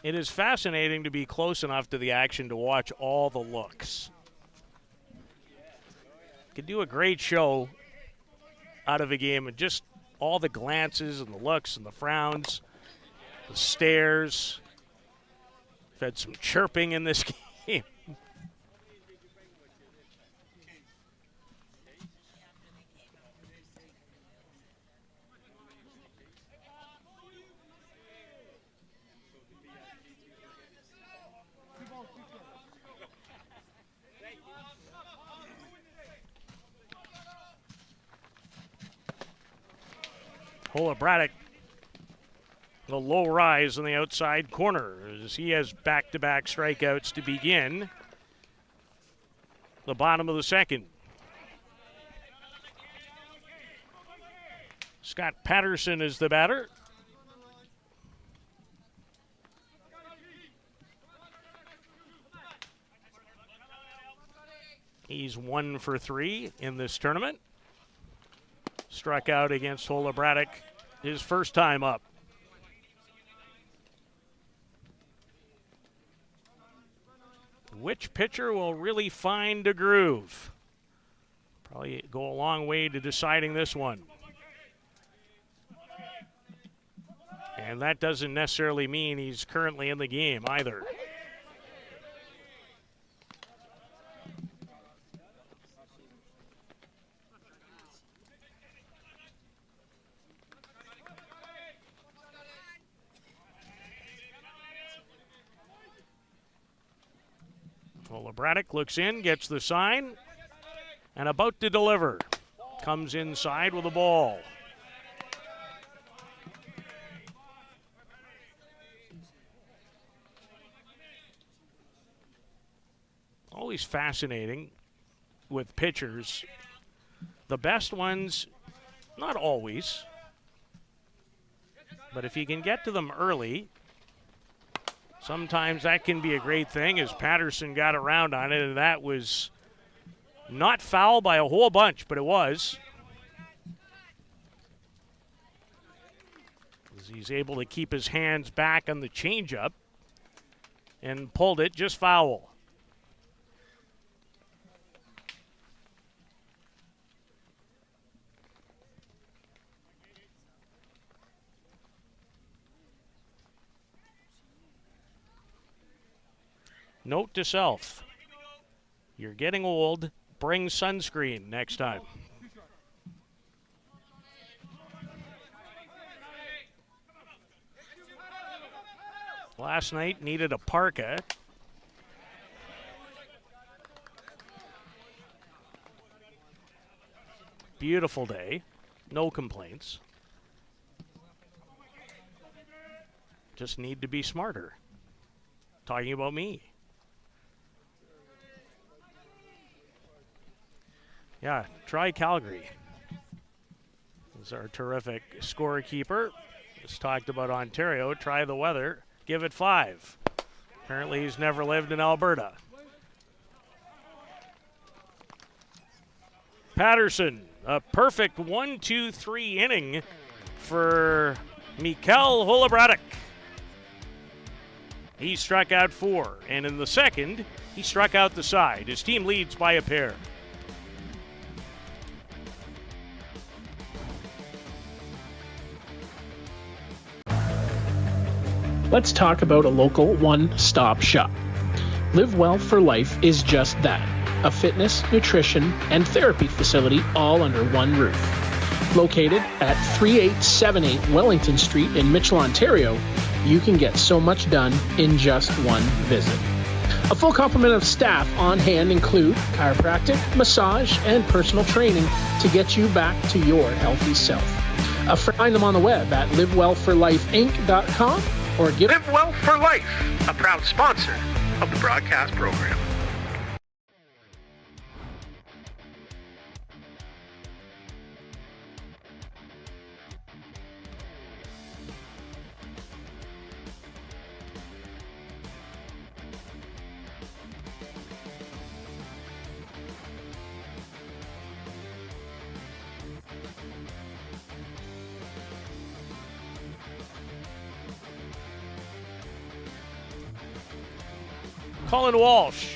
It is fascinating to be close enough to the action to watch all the looks. Could do a great show out of a game and just all the glances and the looks and the frowns, the stares. We've had some chirping in this game. Braddock, the low rise on the outside corner as he has back-to-back strikeouts to begin the bottom of the second. Scott Patterson is the batter. He's 1 for 3 in this tournament. Struck out against Hola Braddock his first time up. Which pitcher will really find a groove? Probably go a long way to deciding this one. And that doesn't necessarily mean he's currently in the game either. Braddock looks in, gets the sign, and about to deliver. Comes inside with a ball. Always fascinating with pitchers. The best ones, not always, but if you can get to them early, sometimes that can be a great thing, as Patterson got around on it, and that was not foul by a whole bunch, but it was. As he's able to keep his hands back on the changeup and pulled it just foul. Note to self, you're getting old, bring sunscreen next time. Last night needed a parka. Beautiful day, no complaints. Just need to be smarter. Talking about me. Yeah, try Calgary. This is our terrific scorekeeper. Just talked about Ontario. Try the weather. Give it 5. Apparently he's never lived in Alberta. Patterson, a perfect 1-2-3 inning for Mikael Holobradek. He struck out 4, and in the second, he struck out the side. His team leads by a pair. Let's talk about a local one-stop shop. Live Well for Life is just that, a fitness, nutrition, and therapy facility all under one roof. Located at 3878 Wellington Street in Mitchell, Ontario, you can get so much done in just one visit. A full complement of staff on hand include chiropractic, massage, and personal training to get you back to your healthy self. Find them on the web at livewellforlifeinc.com or give Live Well for Life, a proud sponsor of the broadcast program. Colin Walsh,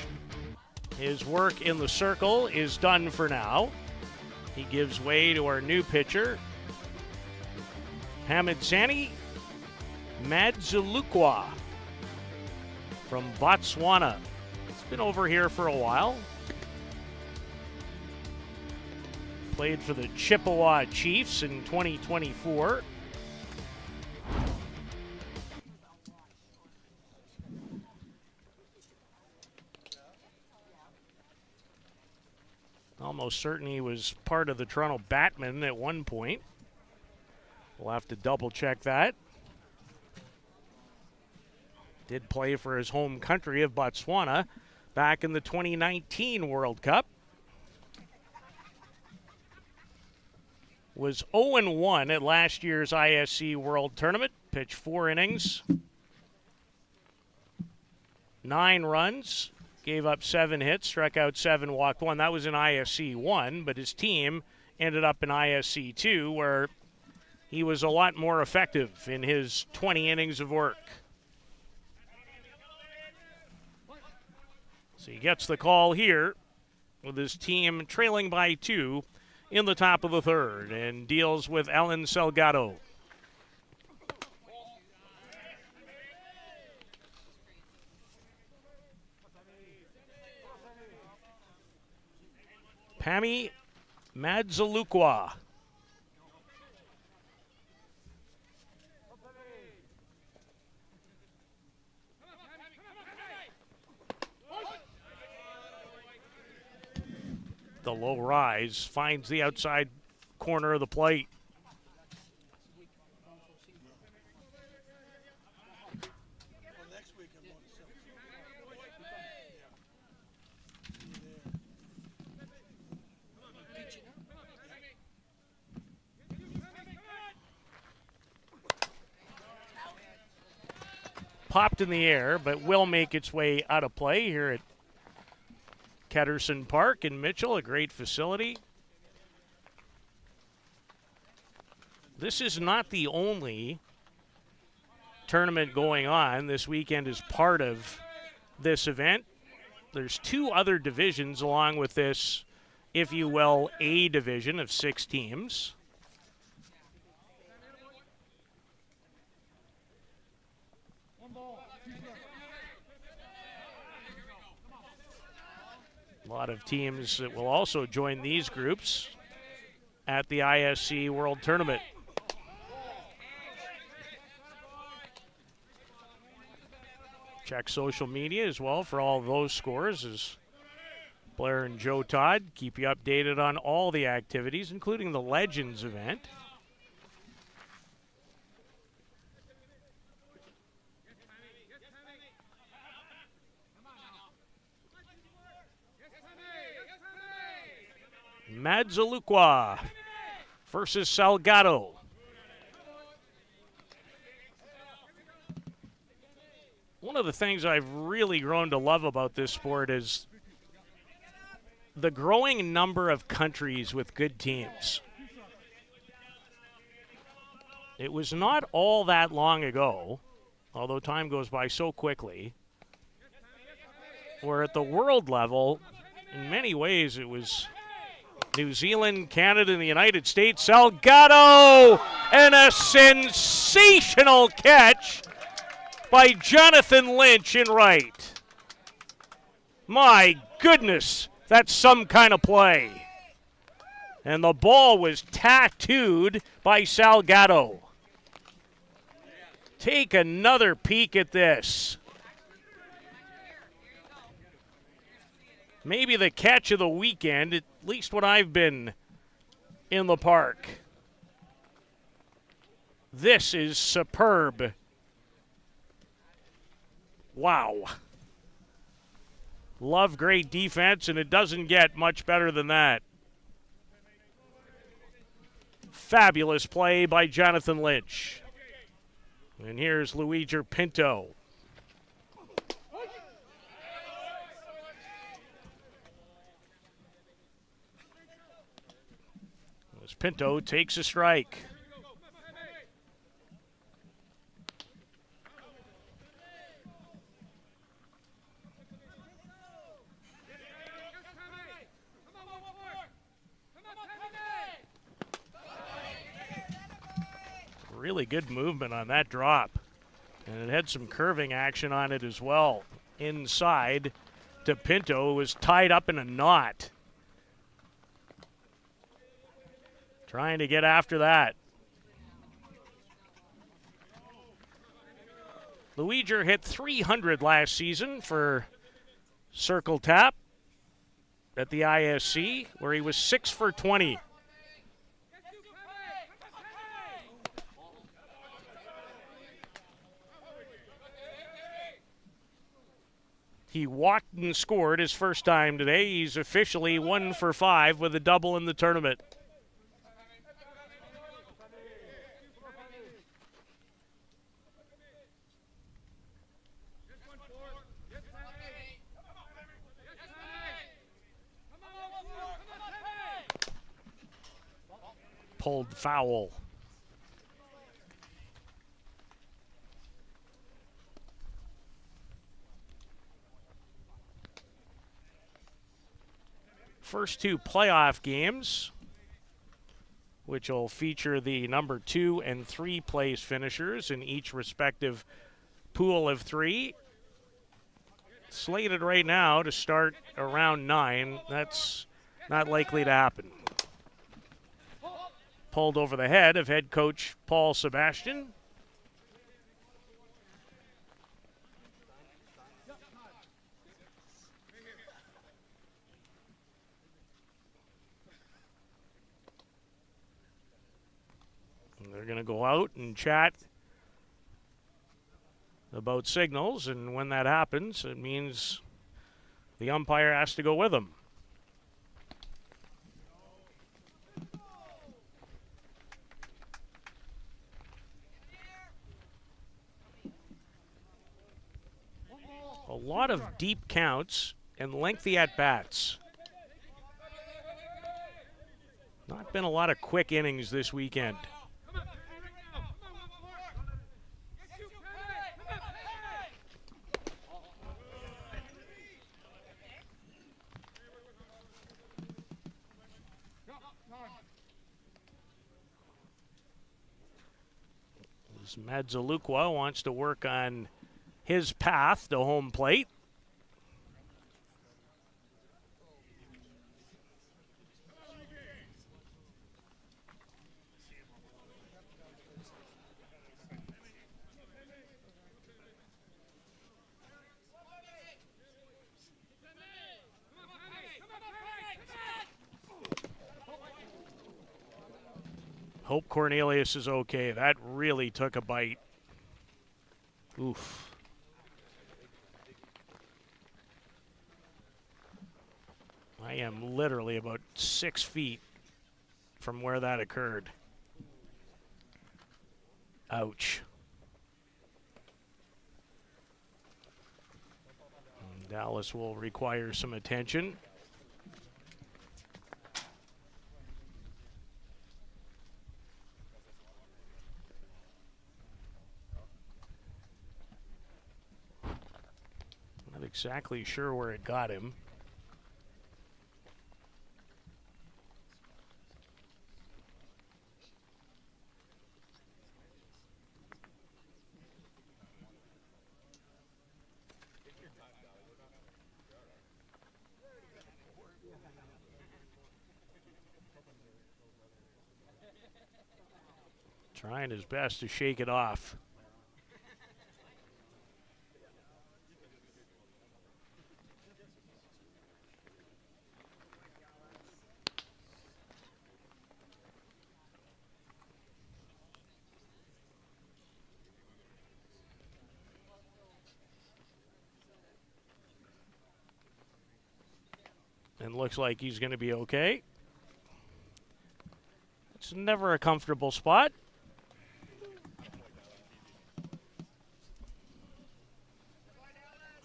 his work in the circle is done for now. He gives way to our new pitcher, Hamedzani Madzalukwa from Botswana. He's been over here for a while. Played for the Chippewa Chiefs in 2024. Almost certain he was part of the Toronto Batmen at one point. We'll have to double check that. Did play for his home country of Botswana back in the 2019 World Cup. Was 0-1 at last year's ISC World Tournament. Pitched 4 innings, 9 runs. Gave up 7 hits, struck out 7, walked 1. That was in ISC 1, but his team ended up in ISC 2, where he was a lot more effective in his 20 innings of work. So he gets the call here with his team trailing by 2 in the top of the third and deals with Alan Salgado. Pami Madzalukwa. The low rise finds the outside corner of the plate. Popped in the air, but will make its way out of play here at Ketterson Park in Mitchell, a great facility. This is not the only tournament going on. This weekend is part of this event. There's 2 other divisions along with this, if you will, A division of 6 teams. A lot of teams that will also join these groups at the ISC World Tournament. Check social media as well for all of those scores as Blair and Joe Todd keep you updated on all the activities, including the Legends event. Madzalukwa versus Salgado. One of the things I've really grown to love about this sport is the growing number of countries with good teams. It was not all that long ago, although time goes by so quickly, where at the world level, in many ways, it was New Zealand, Canada, and the United States. Salgado, and a sensational catch by Jonathan Lynch in right. My goodness, that's some kind of play. And the ball was tattooed by Salgado. Take another peek at this. maybe the catch of the weekend, at least when I've been in the park. This is superb. Wow. Love great defense, and it doesn't get much better than that. Fabulous play by Jonathan Lynch. And here's Luigi Pinto. As Pinto takes a strike. Really good movement on that drop. And it had some curving action on it as well. Inside to Pinto, who was tied up in a knot. Trying to get after that. Luigi hit 300 last season for Circle Tap at the ISC, where he was 6 for 20. He walked and scored his first time today. He's officially 1 for 5 with a double in the tournament. Pulled foul. First two playoff games, which will feature the number 2 and 3 place finishers in each respective pool of 3. Slated right now to start around 9. That's not likely to happen. Pulled over the head of head coach Paul Sebastian. They're going to go out and chat about signals, and when that happens, it means the umpire has to go with them. A lot of deep counts and lengthy at-bats. Not been a lot of quick innings this weekend. Madzalukwa wants to work on his path to home plate. Hope Cornelius is okay. That really took a bite. Oof. I am literally about 6 feet from where that occurred. Ouch. And Dallas will require some attention. Exactly sure where it got him. Trying his best to shake it off. one looks like he's going to be okay. It's never a comfortable spot.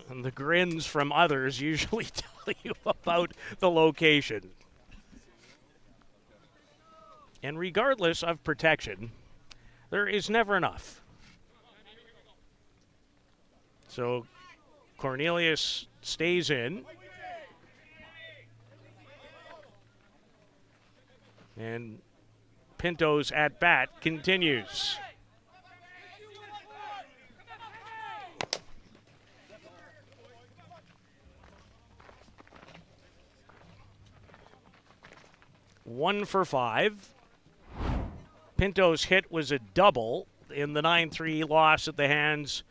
And the grins from others usually tell you about the location. And regardless of protection, there is never enough. So Cornelius stays in. And Pinto's at bat continues. One for 5. Pinto's hit was a double in the 9-3 loss at the hands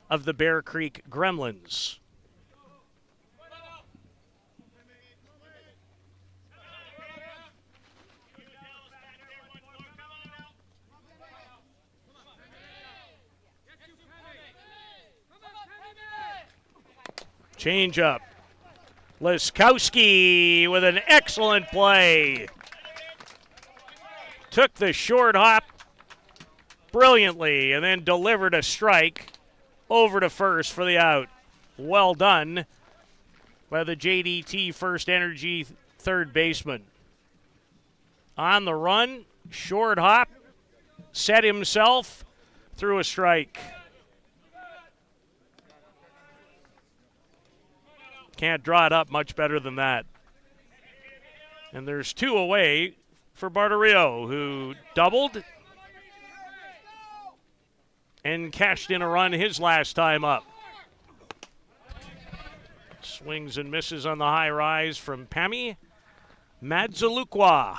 of the Bear Creek Gremlins. Change up. Liskowski with an excellent play. Took the short hop brilliantly and then delivered a strike over to first for the out. Well done by the JDT First Energy third baseman. On the run, short hop, set himself, threw a strike. Can't draw it up much better than that. And there's 2 away for Barterio, who doubled and cashed in a run his last time up. Swings and misses on the high rise from Pami Madzalukwa.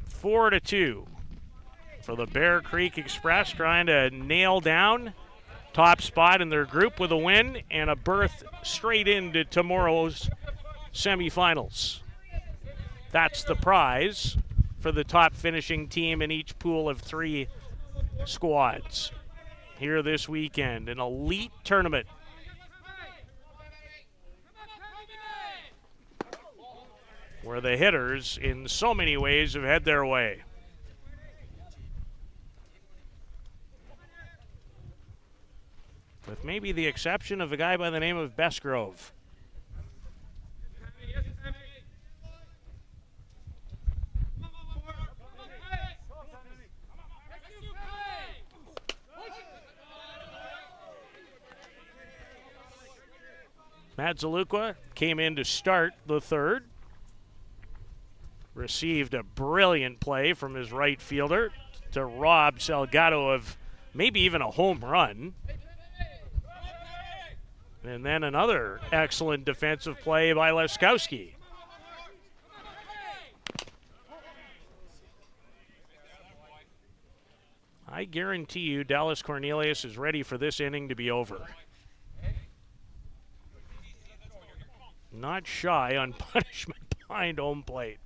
Four to 2 for the Bear Creek Express, trying to nail down top spot in their group with a win and a berth straight into tomorrow's semifinals. That's the prize for the top finishing team in each pool of 3 squads here this weekend. An elite tournament. Where the hitters, in so many ways, have had their way. With maybe the exception of a guy by the name of Bestgrove. Madzalukwa came in to start the third. Received a brilliant play from his right fielder to rob Salgado of maybe even a home run. And then another excellent defensive play by Liskowski. I guarantee you Dallas Cornelius is ready for this inning to be over. Not shy on punishment behind home plate.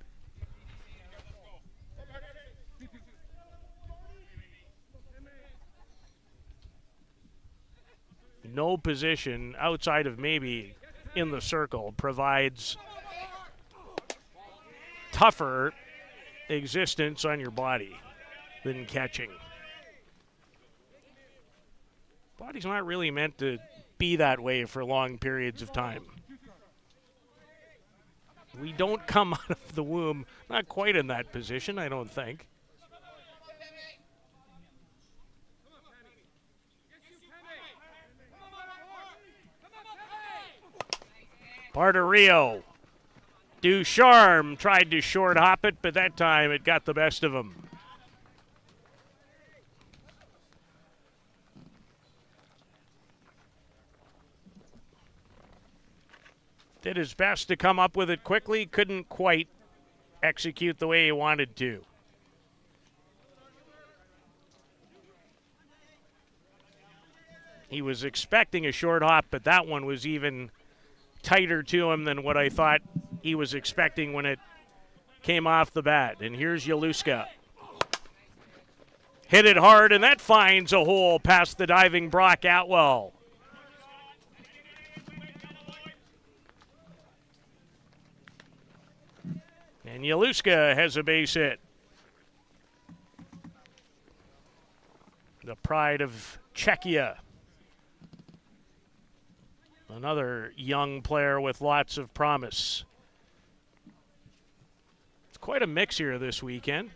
No position outside of maybe in the circle provides tougher existence on your body than catching. Body's not really meant to be that way for long periods of time. We don't come out of the womb not quite in that position, I don't think. Barterio. Ducharme tried to short hop it, but that time it got the best of him. Did his best to come up with it quickly, couldn't quite execute the way he wanted to. He was expecting a short hop, but that one was even tighter to him than what I thought he was expecting when it came off the bat. And here's Yaluska. Hit it hard, and that finds a hole past the diving Brock Atwell. And Yaluska has a base hit. The pride of Czechia. Another young player with lots of promise. It's quite a mix here this weekend.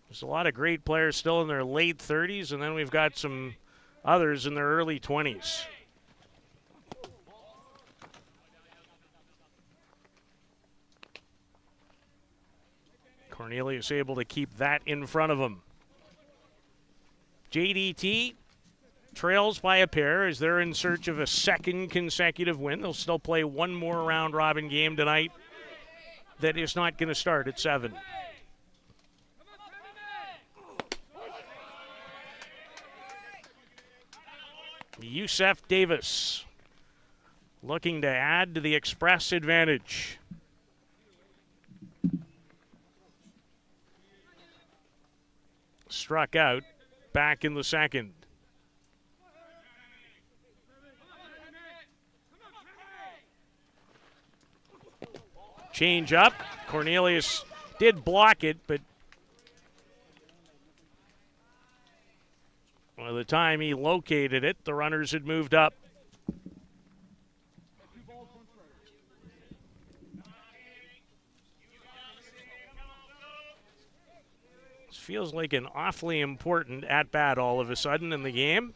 There's a lot of great players still in their late 30s, and then we've got some others in their early 20s. Cornelius able to keep that in front of him. JDT trails by a pair as they're in search of a second consecutive win. They'll still play one more round-robin game tonight that is not going to start at 7. Yusef Davis looking to add to the Express advantage. Struck out back in the second. Change up. Cornelius did block it, but by the time he located it, the runners had moved up. This feels like an awfully important at-bat all of a sudden in the game.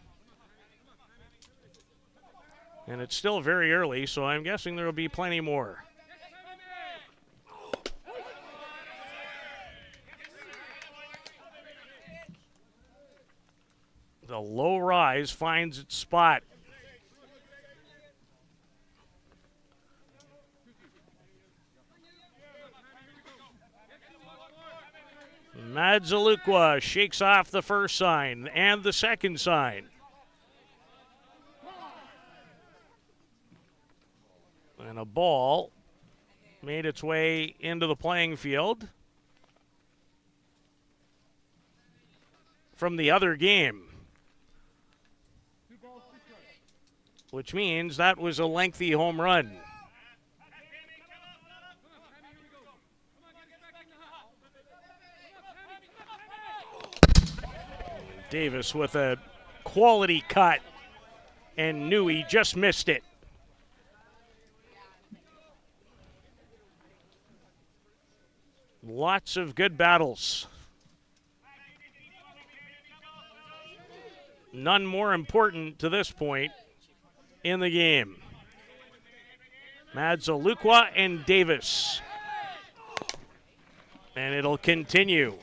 And it's still very early, so I'm guessing there will be plenty more. The low rise finds its spot. Madzalukwa shakes off the first sign and the second sign. And a ball made its way into the playing field from the other game, which means that was a lengthy home run. Davis with a quality cut and knew he just missed it. Lots of good battles. None more important to this point in the game. Madzalukwa and Davis. And it'll continue.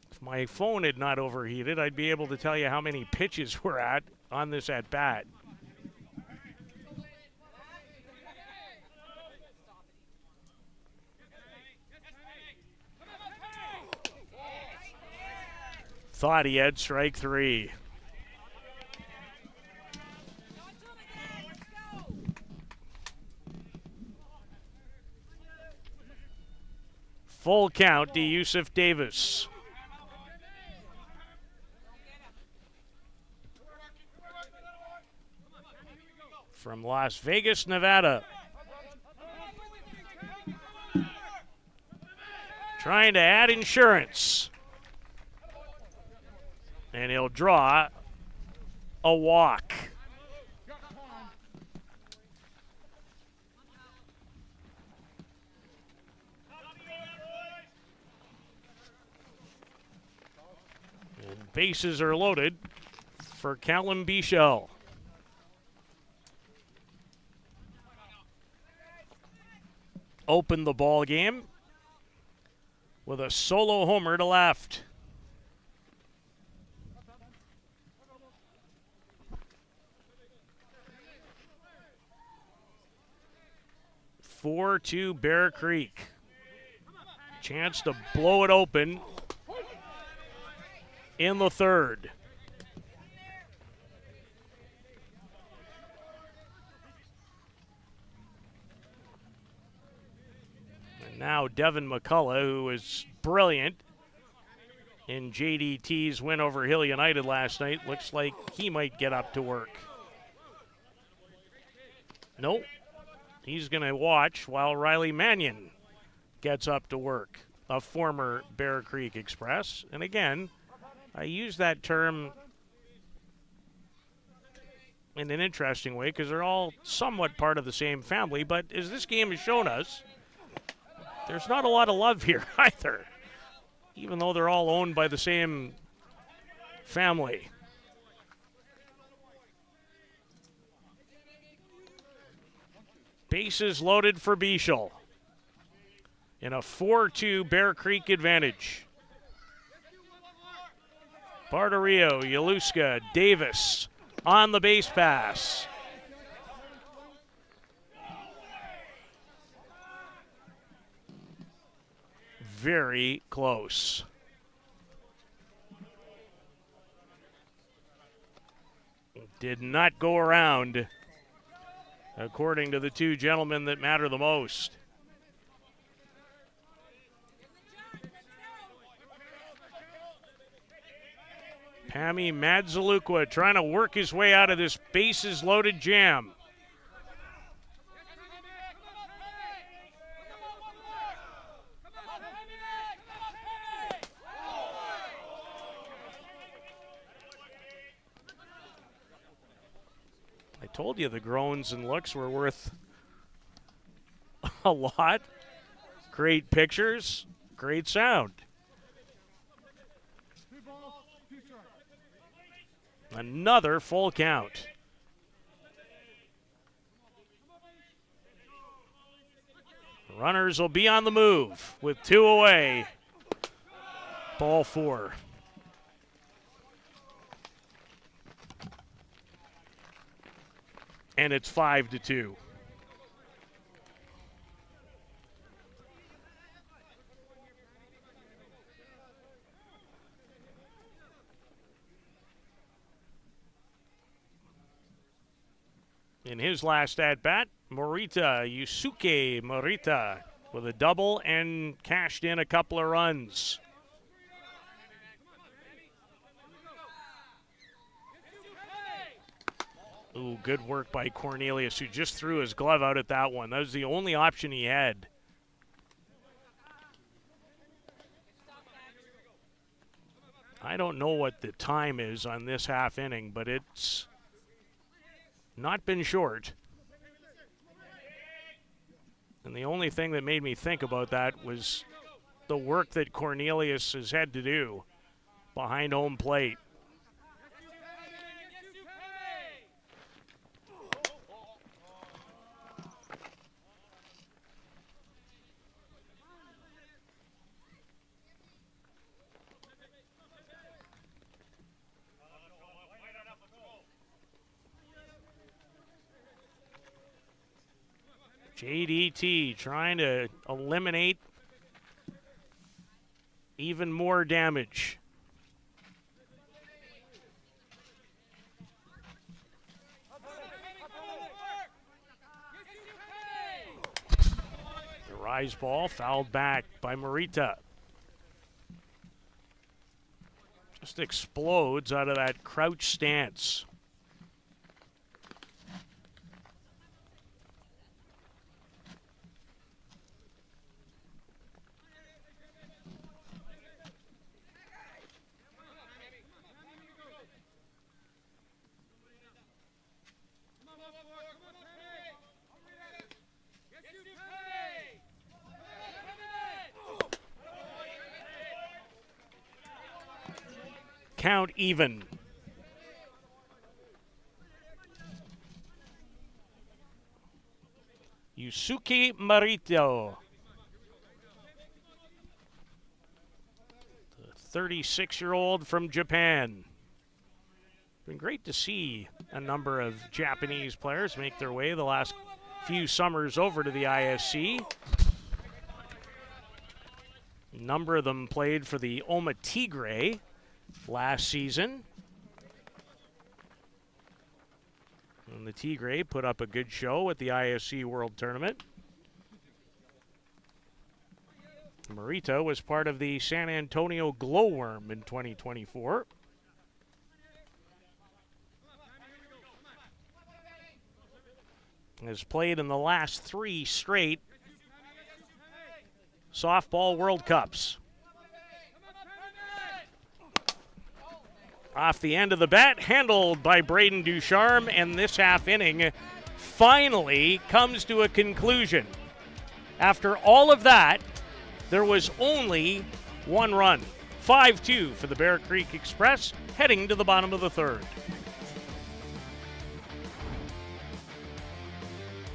If my phone had not overheated, I'd be able to tell you how many pitches we're at on this at-bat. Thought he had strike 3. Full count to Yusef Davis. From Las Vegas, Nevada. Trying to add insurance. And he'll draw a walk. And bases are loaded for Callum Bichel. Opened the ball game with a solo homer to left. 4-2 Bear Creek. Chance to blow it open in the third. And now Devin McCullough, who was brilliant in JDT's win over Hill United last night, looks like he might get up to work. Nope. He's going to watch while Riley Mannion gets up to work, a former Bear Creek Express. And again, I use that term in an interesting way because they're all somewhat part of the same family. But as this game has shown us, there's not a lot of love here either, even though they're all owned by the same family. Bases loaded for Bichel in a 4-2 Bear Creek advantage. Bardario, Yaluska, Davis on the base pass. Very close. Did not go around, according to the two gentlemen that matter the most. Pami Madzalukwa trying to work his way out of this bases loaded jam. I told you the groans and looks were worth a lot. Great pictures, great sound. Another full count. Runners will be on the move with 2 away. Ball 4. And it's 5-2. In his last at-bat, Yusuke Morita with a double and cashed in a couple of runs. Ooh, good work by Cornelius, who just threw his glove out at that one. That was the only option he had. I don't know what the time is on this half inning, but it's not been short. And the only thing that made me think about that was the work that Cornelius has had to do behind home plate. JDT trying to eliminate even more damage. The rise ball fouled back by Morita. Just explodes out of that crouch stance. Count even. Yusuke Morita, the 36-year-old from Japan. Been great to see a number of Japanese players make their way the last few summers over to the ISC. A number of them played for the Oma Tigre last season. And the Tigre put up a good show at the ISC World Tournament. Marita was part of the San Antonio Glowworm in 2024. Has played in the last 3 straight softball World Cups. Off the end of the bat, handled by Braden Ducharme, and this half inning finally comes to a conclusion. After all of that, there was only 1 run. 5-2 for the Bear Creek Express, heading to the bottom of the 3rd.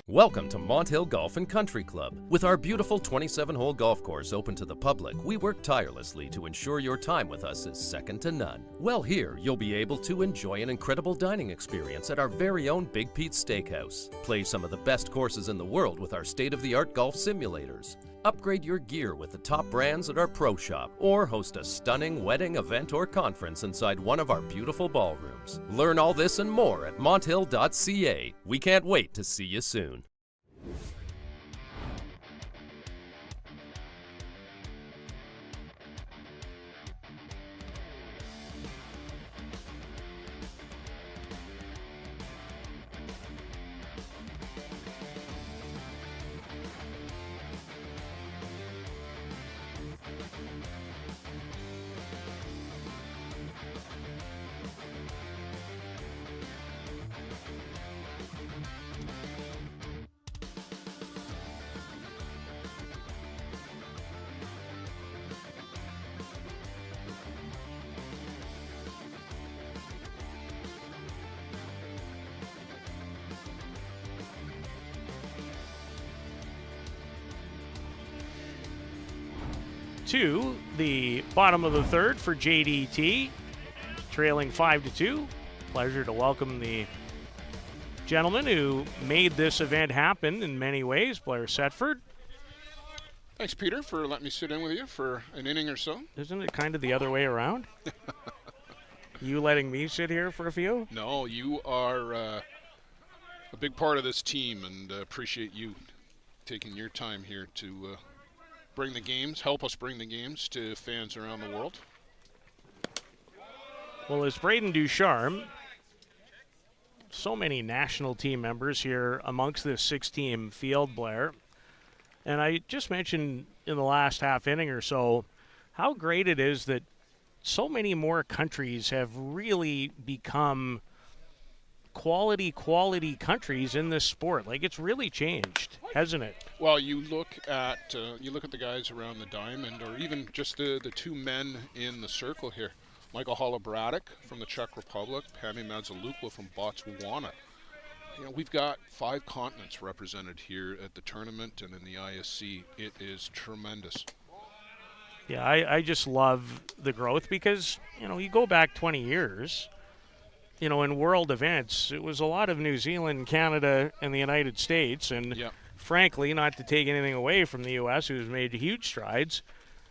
Welcome to Monthill Golf and Country Club. With our beautiful 27-hole golf course open to the public, we work tirelessly to ensure your time with us is second to none. Well, here you'll be able to enjoy an incredible dining experience at our very own Big Pete's Steakhouse. Play some of the best courses in the world with our state-of-the-art golf simulators. Upgrade your gear with the top brands at our pro shop, or host a stunning wedding, event, or conference inside one of our beautiful ballrooms. Learn all this and more at monthill.ca. We can't wait to see you soon. To the bottom of the 3rd for JDT, trailing 5-2. Pleasure to welcome the gentleman who made this event happen in many ways, Blair Setford. Thanks, Peter, for letting me sit in with you for an inning or so. Isn't it kind of the other way around? You letting me sit here for a few? No, you are a big part of this team, and appreciate you taking your time here to bring the games, help us bring the games to fans around the world. Well, as Braden Ducharme, so many national team members here amongst this 6-team field, Blair. And I just mentioned in the last half inning or so how great it is that so many more countries have really become quality countries in this sport. Like, it's really changed, hasn't it? Well, you look at the guys around the diamond, or even just the 2 men in the circle here. Michael Holobratic from the Czech Republic, Pami Mazalukwa from Botswana. You know, we've got 5 continents represented here at the tournament and in the ISC. It is tremendous. Yeah, I just love the growth because, you know, you go back 20 years, you know, in world events, it was a lot of New Zealand, Canada, and the United States. And frankly, not to take anything away from the U.S., who's made huge strides,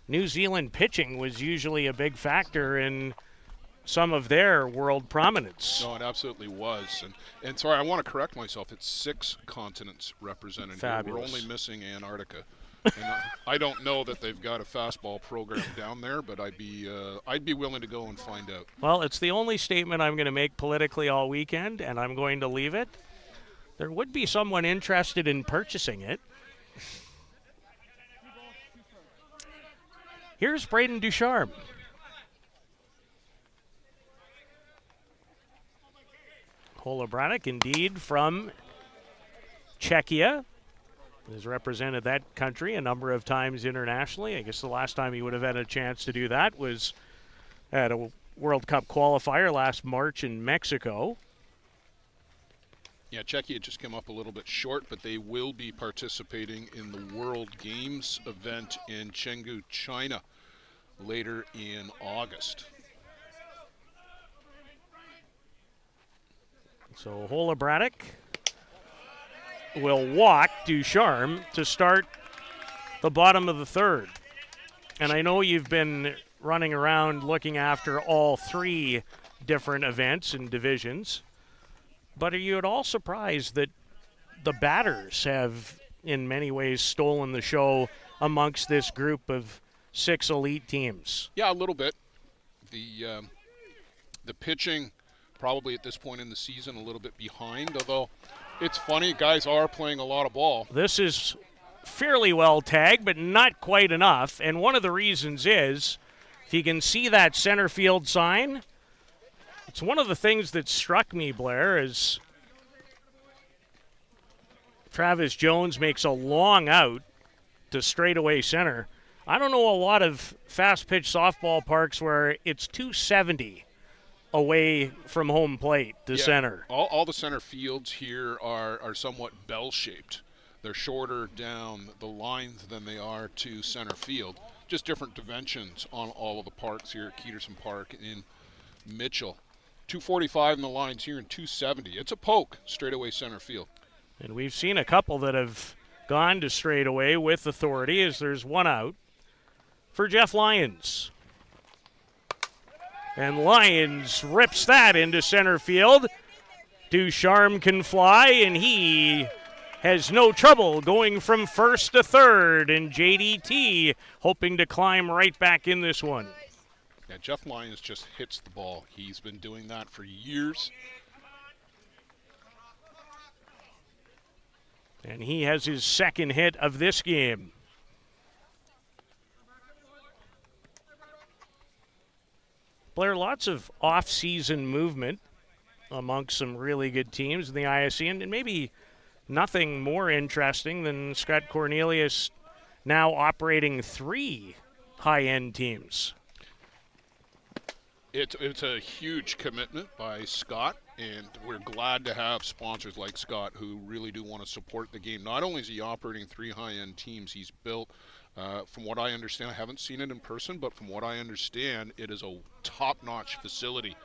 New Zealand pitching was usually a big factor in some of their world prominence. No, it absolutely was. And sorry, I want to correct myself. It's 6 continents represented here. We're only missing Antarctica. And I don't know that they've got a fastball program down there, but I'd be willing to go and find out. Well, it's the only statement I'm going to make politically all weekend, and I'm going to leave it. There would be someone interested in purchasing it. Here's Braden Ducharme. Holobratic, indeed, from Czechia. Has represented that country a number of times internationally. I guess the last time he would have had a chance to do that was at a World Cup qualifier last March in Mexico. Yeah, Czechia just came up a little bit short, but they will be participating in the World Games event in Chengdu, China, later in August. So Holobratic will walk Ducharme to start the bottom of the third. And I know you've been running around looking after all three different events and divisions, but are you at all surprised that the batters have in many ways stolen the show amongst this group of 6 elite teams? Yeah, a little bit. The pitching probably at this point in the season a little bit behind, although it's funny, guys are playing a lot of ball. This is fairly well tagged, but not quite enough. And one of the reasons is, if you can see that center field sign, it's one of the things that struck me, Blair, is Travis Jones makes a long out to straightaway center. I don't know a lot of fast-pitch softball parks where it's 270 away from home plate to center. All the center fields here are somewhat bell-shaped. They're shorter down the lines than they are to center field. Just different dimensions on all of the parks here at Keterson Park in Mitchell. 245 in the lines here and 270. It's a poke straightaway center field. And we've seen a couple that have gone to straightaway with authority as there's one out for Jeff Lyons. And Lyons rips that into center field. Ducharme can fly, and he has no trouble going from first to third. And JDT hoping to climb right back in this one. Yeah, Jeff Lyons just hits the ball. He's been doing that for years. And he has his second hit of this game. Blair, lots of off-season movement amongst some really good teams in the ISC, and maybe nothing more interesting than Scott Cornelius now operating 3 high-end teams. It's a huge commitment by Scott, and we're glad to have sponsors like Scott who really do want to support the game. Not only is he operating 3 high-end teams, he's built, from what I understand, I haven't seen it in person, but from what I understand, it is a top-notch facility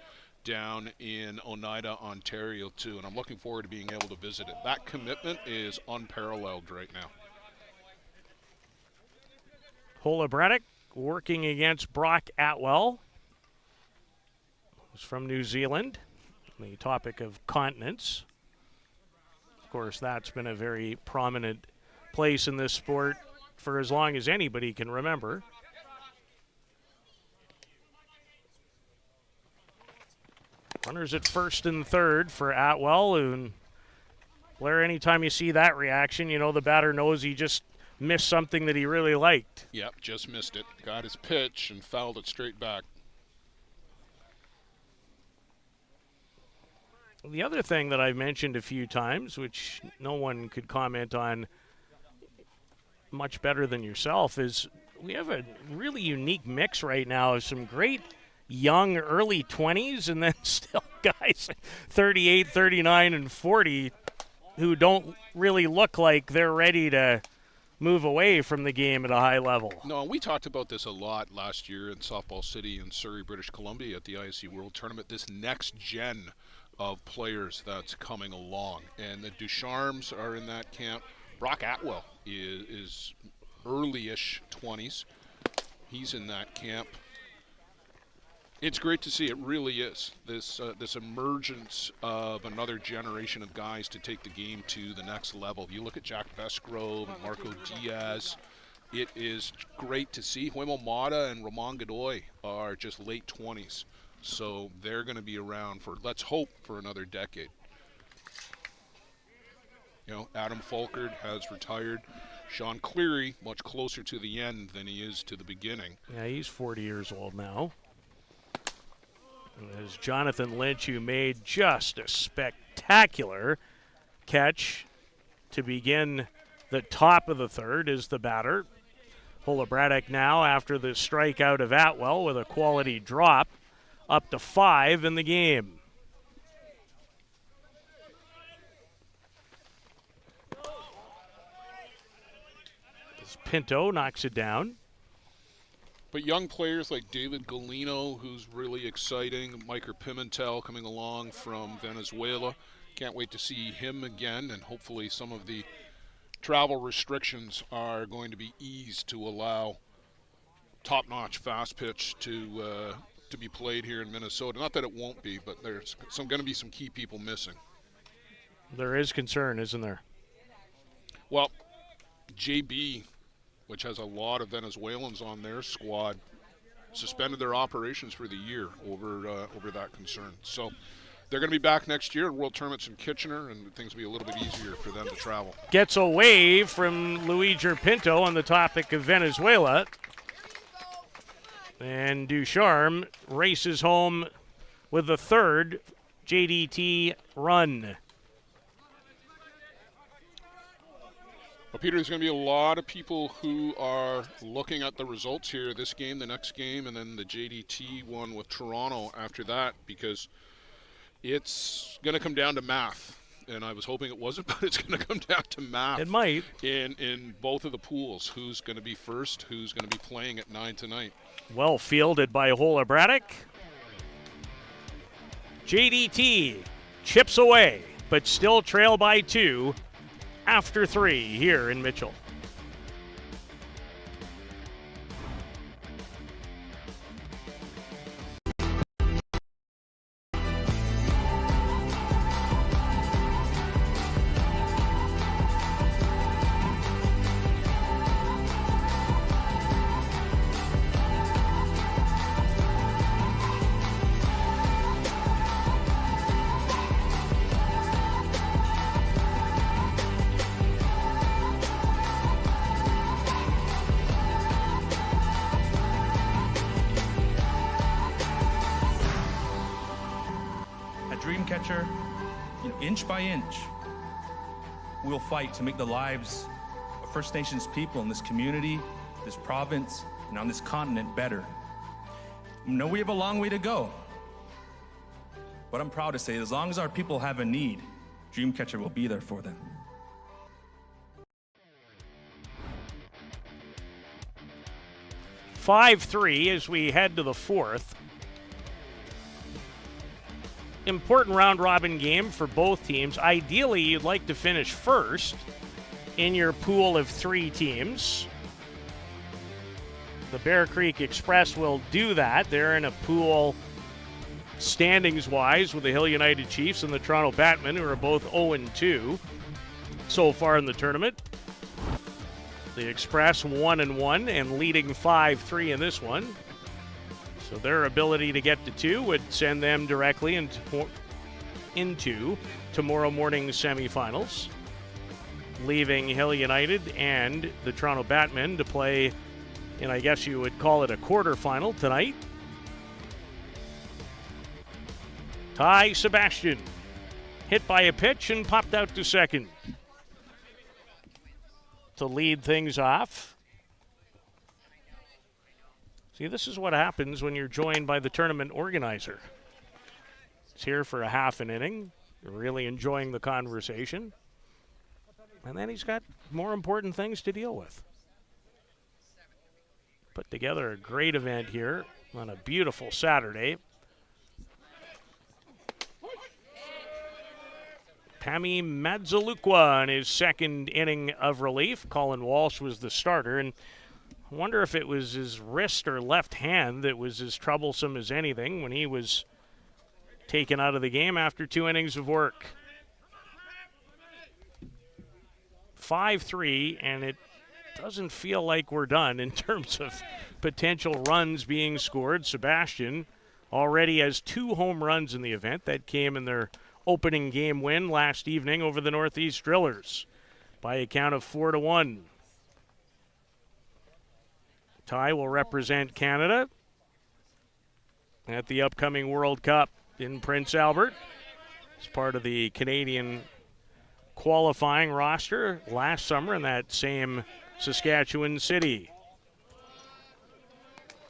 down in Oneida, Ontario, too, and I'm looking forward to being able to visit it. That commitment is unparalleled right now. Holobradic working against Brock Atwell. He's from New Zealand. The topic of continents. Of course, that's been a very prominent place in this sport for as long as anybody can remember. Runners at first and third for Atwell. And Blair, anytime you see that reaction, you know the batter knows he just missed something that he really liked. Yep, just missed it. Got his pitch and fouled it straight back. The other thing that I've mentioned a few times, which no one could comment on much better than yourself, is we have a really unique mix right now of some great young early 20s and then still guys 38, 39, and 40 who don't really look like they're ready to move away from the game at a high level. No, we talked about this a lot last year in Softball City in Surrey, British Columbia at the ISC World Tournament. This next gen of players that's coming along, and the Ducharmes are in that camp. Brock Atwell is early-ish 20s. He's in that camp. It's great to see. It really is. This emergence of another generation of guys to take the game to the next level. You look at Jack Besgrove and Marco Diaz. It is great to see. Huemo Mata and Ramon Godoy are just late 20s. So they're going to be around for, let's hope, for another decade. You know, Adam Folkard has retired. Sean Cleary, much closer to the end than he is to the beginning. Yeah, he's 40 years old now. And there's Jonathan Lynch, who made just a spectacular catch to begin the top of the third, is the batter. Holobradic now, after the strikeout of Atwell with a quality drop, up to 5 in the game. As Pinto knocks it down. But young players like David Galino, who's really exciting, Micah Pimentel coming along from Venezuela, can't wait to see him again, and hopefully some of the travel restrictions are going to be eased to allow top-notch fast pitch to be played here in Minnesota. Not that it won't be, but there's going to be some key people missing. There is concern, isn't there? Well, JB, which has a lot of Venezuelans on their squad, suspended their operations for the year over that concern. So they're going to be back next year. World Tournament's in Kitchener, and things will be a little bit easier for them to travel. Gets away from Luis Pinto on the topic of Venezuela. And Ducharme races home with the third JDT run. Well, Peter, there's going to be a lot of people who are looking at the results here, this game, the next game, and then the JDT one with Toronto after that, because it's going to come down to math. And I was hoping it wasn't, but it's going to come down to math. It might. In both of the pools, who's going to be first, who's going to be playing at 9 tonight. Well fielded by Hola Braddock. JDT chips away, but still trail by 2 after 3 here in Mitchell. Dreamcatcher, inch by inch, we'll fight to make the lives of First Nations people in this community, this province, and on this continent better. I know we have a long way to go, but I'm proud to say as long as our people have a need, Dreamcatcher will be there for them. (5-3) as we head to the 4th. Important round-robin game for both teams. Ideally, you'd like to finish first in your pool of 3 teams. The Bear Creek Express will do that. They're in a pool standings-wise with the Hill United Chiefs and the Toronto Batmen, who are both 0-2 so far in the tournament. The Express 1-1 and leading 5-3 in this one. So their ability to get to 2 would send them directly into tomorrow morning's semifinals, leaving Hill United and the Toronto Batmen to play in, I guess you would call it a quarterfinal tonight. Ty Sebastian hit by a pitch and popped out to second to lead things off. See, this is what happens when you're joined by the tournament organizer. He's here for a half an inning, really enjoying the conversation. And then he's got more important things to deal with. Put together a great event here on a beautiful Saturday. Pami Madzalukwa in his second inning of relief. Colin Walsh was the starter, and I wonder if it was his wrist or left hand that was as troublesome as anything when he was taken out of the game after 2 innings of work. 5-3, and it doesn't feel like we're done in terms of potential runs being scored. Sebastian already has 2 home runs in the event. That came in their opening game win last evening over the Northeast Drillers by a count of 4-1. Ty will represent Canada at the upcoming World Cup in Prince Albert. As part of the Canadian qualifying roster last summer in that same Saskatchewan city.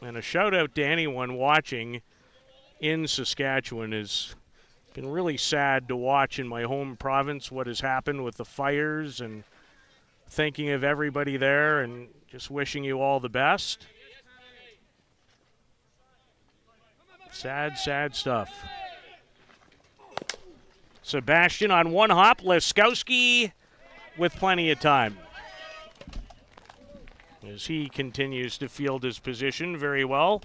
And a shout out to anyone watching in Saskatchewan. Has been really sad to watch in my home province what has happened with the fires, and thinking of everybody there and just wishing you all the best. Sad, sad stuff. Sebastian on one hop. Leskowski with plenty of time, as he continues to field his position very well.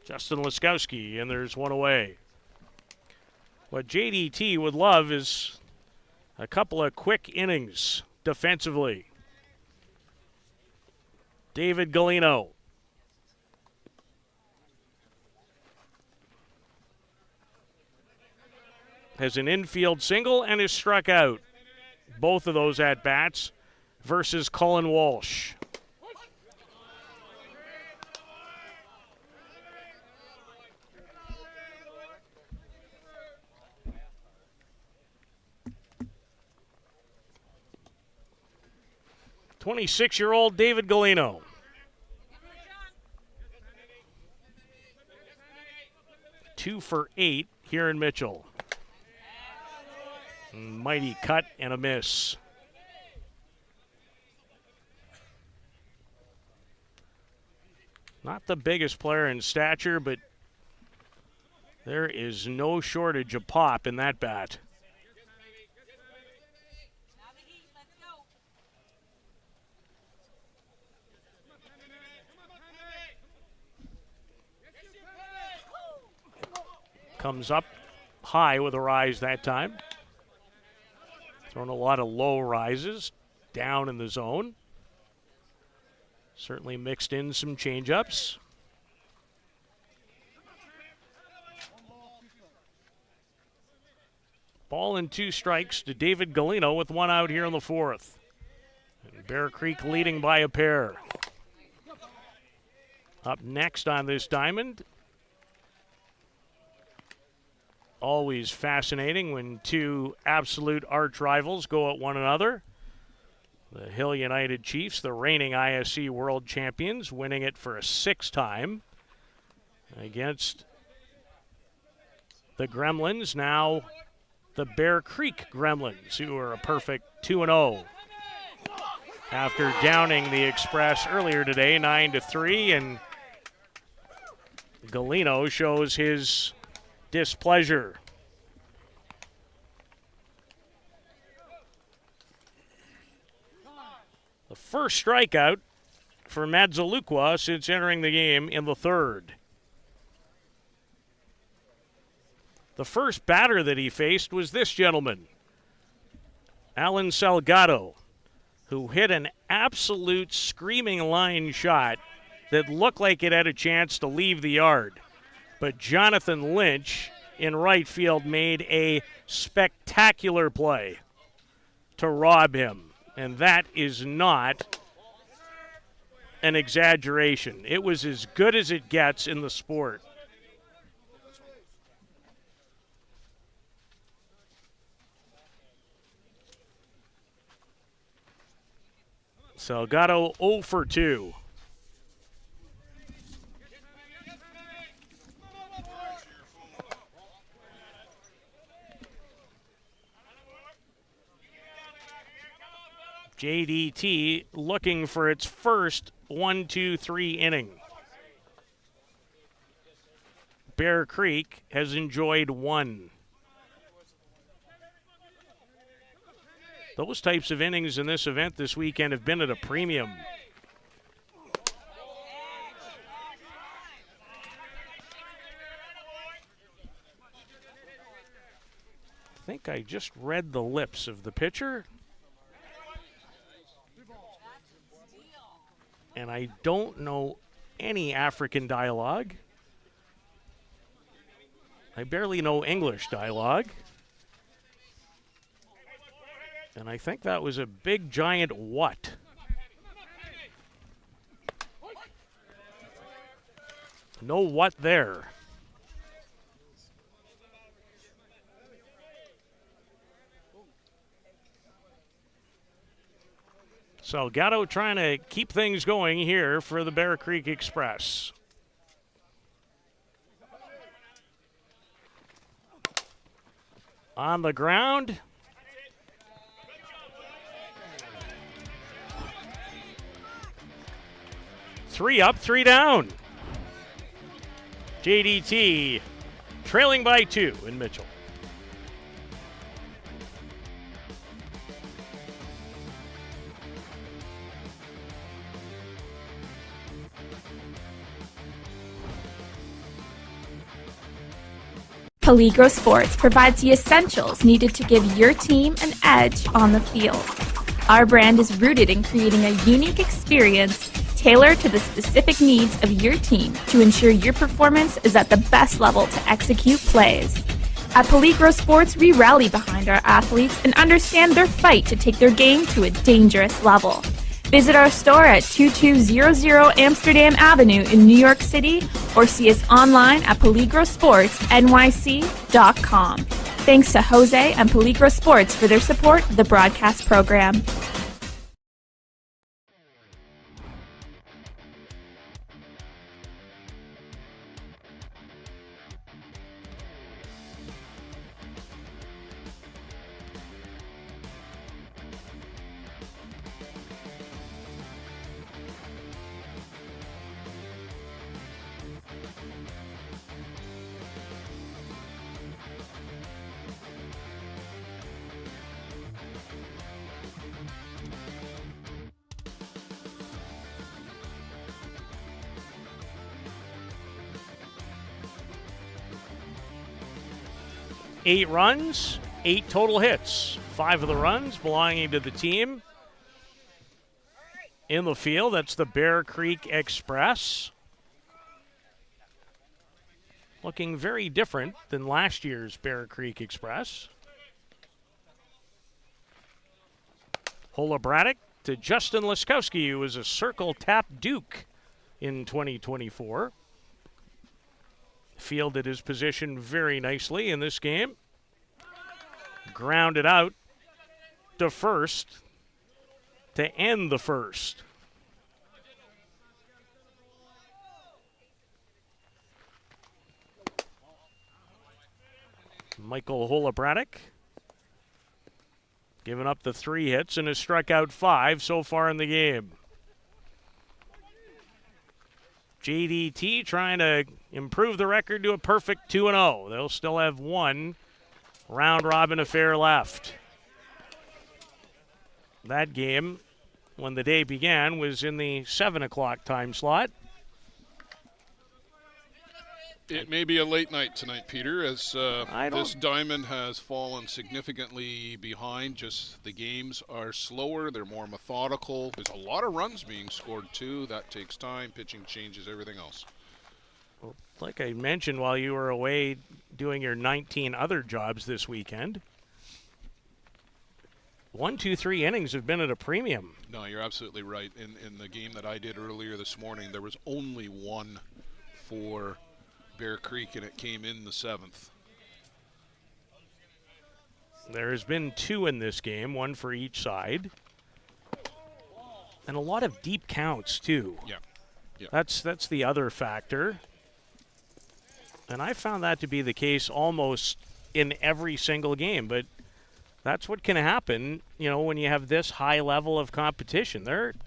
Justin Leskowski, and there's one away. What JDT would love is a couple of quick innings defensively. David Galino. Has an infield single and is struck out. Both of those at-bats versus Cullen Walsh. "26-year-old David Galino. Two for 8 here in Mitchell. Mighty cut and a miss. Not the biggest player in stature, but there is no shortage of pop in that bat. Comes up high with a rise that time. Thrown a lot of low rises down in the zone. Certainly mixed in some changeups. Ball and 2 strikes to David Galino with 1 out here in the 4th. And Bear Creek leading by a pair. Up next on this diamond. Always fascinating when 2 absolute arch rivals go at one another. The Hill United Chiefs, the reigning ISC world champions, winning it for a 6th time against the Gremlins, now the Bear Creek Gremlins, who are a perfect 2-0 after downing the Express earlier today, 9-3, and Galino shows his displeasure. The first strikeout for Madzalukwa since entering the game in the 3rd. The first batter that he faced was this gentleman, Alan Salgado, who hit an absolute screaming line shot that looked like it had a chance to leave the yard. But Jonathan Lynch in right field made a spectacular play to rob him. And that is not an exaggeration. It was as good as it gets in the sport. Salgado 0 for 2. JDT looking for its first 1-2-3 inning. Bear Creek has enjoyed 1. Those types of innings in this event this weekend have been at a premium. I think I just read the lips of the pitcher. And I don't know any African dialogue. I barely know English dialogue. And I think that was a big giant what. No what there. Salgado trying to keep things going here for the Bear Creek Express. On the ground. Three up, 3 down. JDT trailing by 2 in Mitchell. Peligro Sports provides the essentials needed to give your team an edge on the field. Our brand is rooted in creating a unique experience tailored to the specific needs of your team to ensure your performance is at the best level to execute plays. At Peligro Sports, we rally behind our athletes and understand their fight to take their game to a dangerous level. Visit our store at 2200 Amsterdam Avenue in New York City or see us online at peligrosportsnyc.com. Thanks to Jose and Peligro Sports for their support of the broadcast program. Eight runs, 8 total hits. 5 of the runs belonging to the team. In the field, that's the Bear Creek Express. Looking very different than last year's Bear Creek Express. Holobratic to Justin Laskowski, who was a circle tap Duke in 2024. Fielded his position very nicely in this game. Grounded out to first to end the first. Michael Holobratic giving up the 3 hits and has struck out 5 so far in the game. JDT trying to improve the record to a perfect 2-0. They'll still have 1 round-robin affair left. That game, when the day began, was in the 7 o'clock time slot. It may be a late night tonight, Peter, as this diamond has fallen significantly behind. Just the games are slower. They're more methodical. There's a lot of runs being scored, too. That takes time. Pitching changes everything else. Well, like I mentioned while you were away doing your 19 other jobs this weekend, 1, 2, 3 innings have been at a premium. No, you're absolutely right. In the game that I did earlier this morning, there was only 1 for Bear Creek, and it came in the 7th. There has been 2 in this game, 1 for each side. And a lot of deep counts, too. Yeah. That's the other factor. And I found that to be the case almost in every single game. But that's what can happen, when you have this high level of competition. There's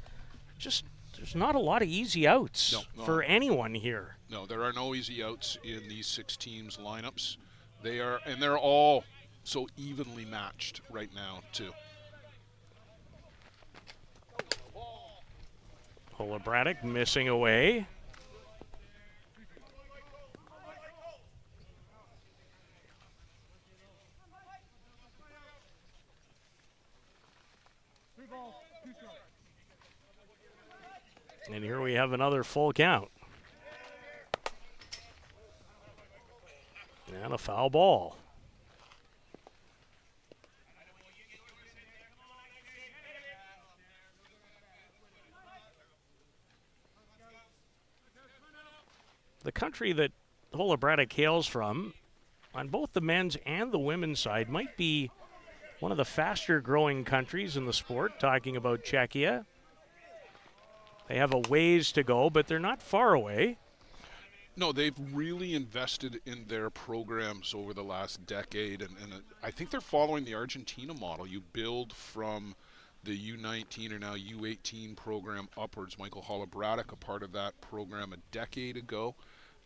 not a lot of easy outs for anyone here. No, there are no easy outs in these 6 teams' lineups. They're all so evenly matched right now, too. Holobratic missing away. And here we have another full count. And a foul ball. The country that Holobratic hails from, on both the men's and the women's side, might be one of the faster growing countries in the sport, talking about Czechia. They have a ways to go, but they're not far away. No, they've really invested in their programs over the last decade, and I think they're following the Argentina model. You build from the U19 or now U18 program upwards. Michael Holobratic, a part of that program a decade ago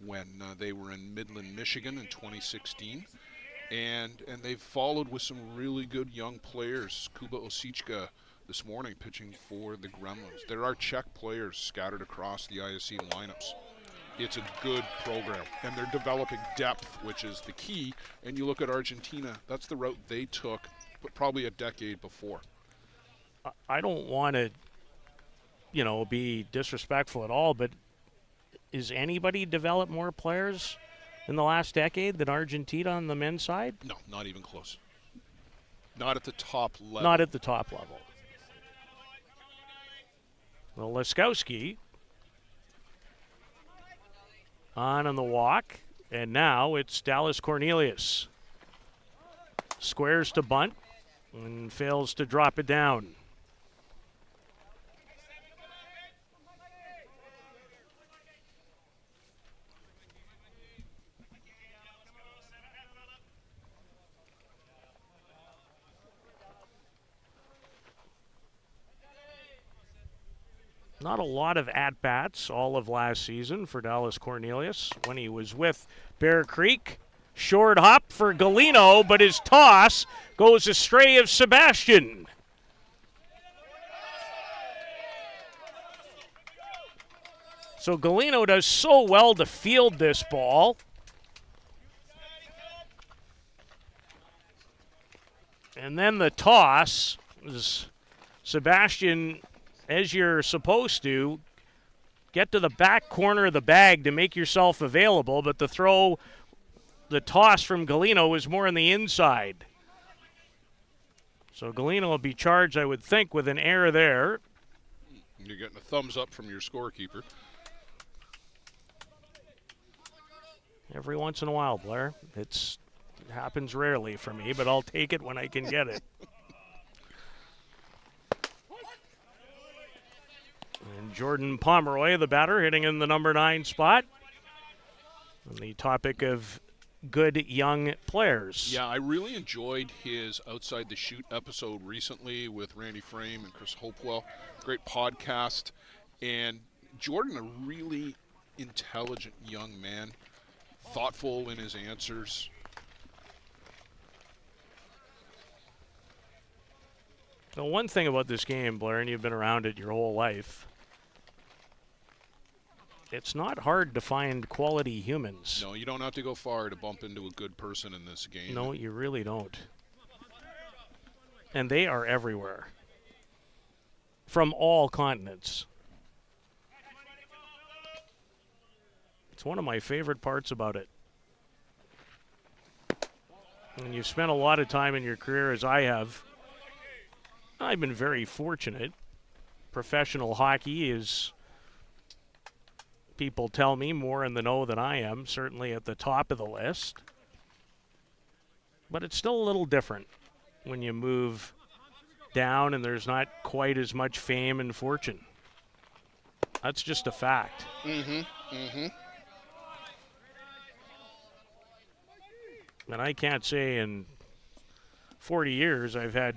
when they were in Midland, Michigan in 2016. And they've followed with some really good young players. Kuba Osichka this morning pitching for the Gremlins. There are Czech players scattered across the ISC lineups. it's a good program, and they're developing depth, which is the key. And you look at Argentina, that's the route they took, but probably a decade before. I don't want to, be disrespectful at all, but is anybody developed more players in the last decade than Argentina on the men's side? No, not even close. Not at the top level. Not at the top level. Well, Leskowski on the walk, and now it's Dallas Cornelius. Squares to bunt and fails to drop it down. Not a lot of at-bats all of last season for Dallas Cornelius when he was with Bear Creek. Short hop for Galino, but his toss goes astray of Sebastian. So Galino does so well to field this ball. And then the toss is Sebastian, as you're supposed to, get to the back corner of the bag to make yourself available, but the toss from Galino was more on the inside. So Galino will be charged, I would think, with an error there. You're getting a thumbs up from your scorekeeper. Every once in a while, Blair. It happens rarely for me, but I'll take it when I can get it. And Jordan Pomeroy, the batter, hitting in the number 9 spot. On the topic of good young players. Yeah, I really enjoyed his Outside the Chute episode recently with Randy Frame and Chris Hopewell. Great podcast. And Jordan, a really intelligent young man, thoughtful in his answers. Now, one thing about this game, Blair, and you've been around it your whole life, it's not hard to find quality humans. No, you don't have to go far to bump into a good person in this game. No, you really don't. And they are everywhere. From all continents. It's one of my favorite parts about it. And you've spent a lot of time in your career, as I have. I've been very fortunate. Professional hockey is, people tell me, more in the know than I am, certainly at the top of the list. But it's still a little different when you move down and there's not quite as much fame and fortune. That's just a fact. And I can't say in 40 years I've had,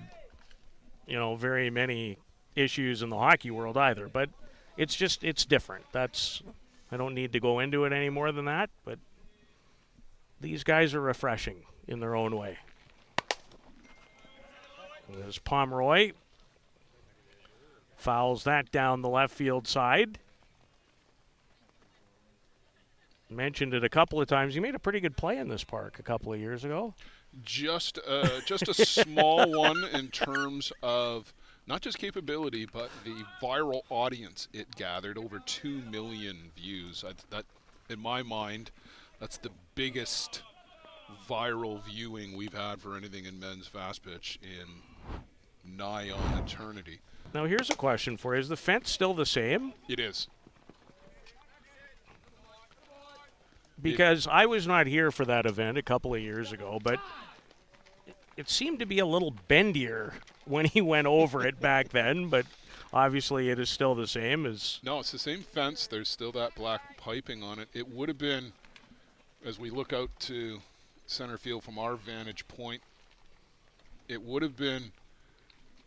very many issues in the hockey world either. But it's different. I don't need to go into it any more than that, but these guys are refreshing in their own way. There's Pomeroy. Fouls that down the left field side. Mentioned it a couple of times. He made a pretty good play in this park a couple of years ago. Just a small one in terms of not just capability, but the viral audience it gathered. Over 2 million views. That, in my mind, that's the biggest viral viewing we've had for anything in men's fast pitch in nigh on eternity. Now here's a question for you. Is the fence still the same? It is. Because I was not here for that event a couple of years ago, but it seemed to be a little bendier when he went over it back then, but obviously it is still the same as... No, it's the same fence. There's still that black piping on it. It would have been, as we look out to center field from our vantage point, it would have been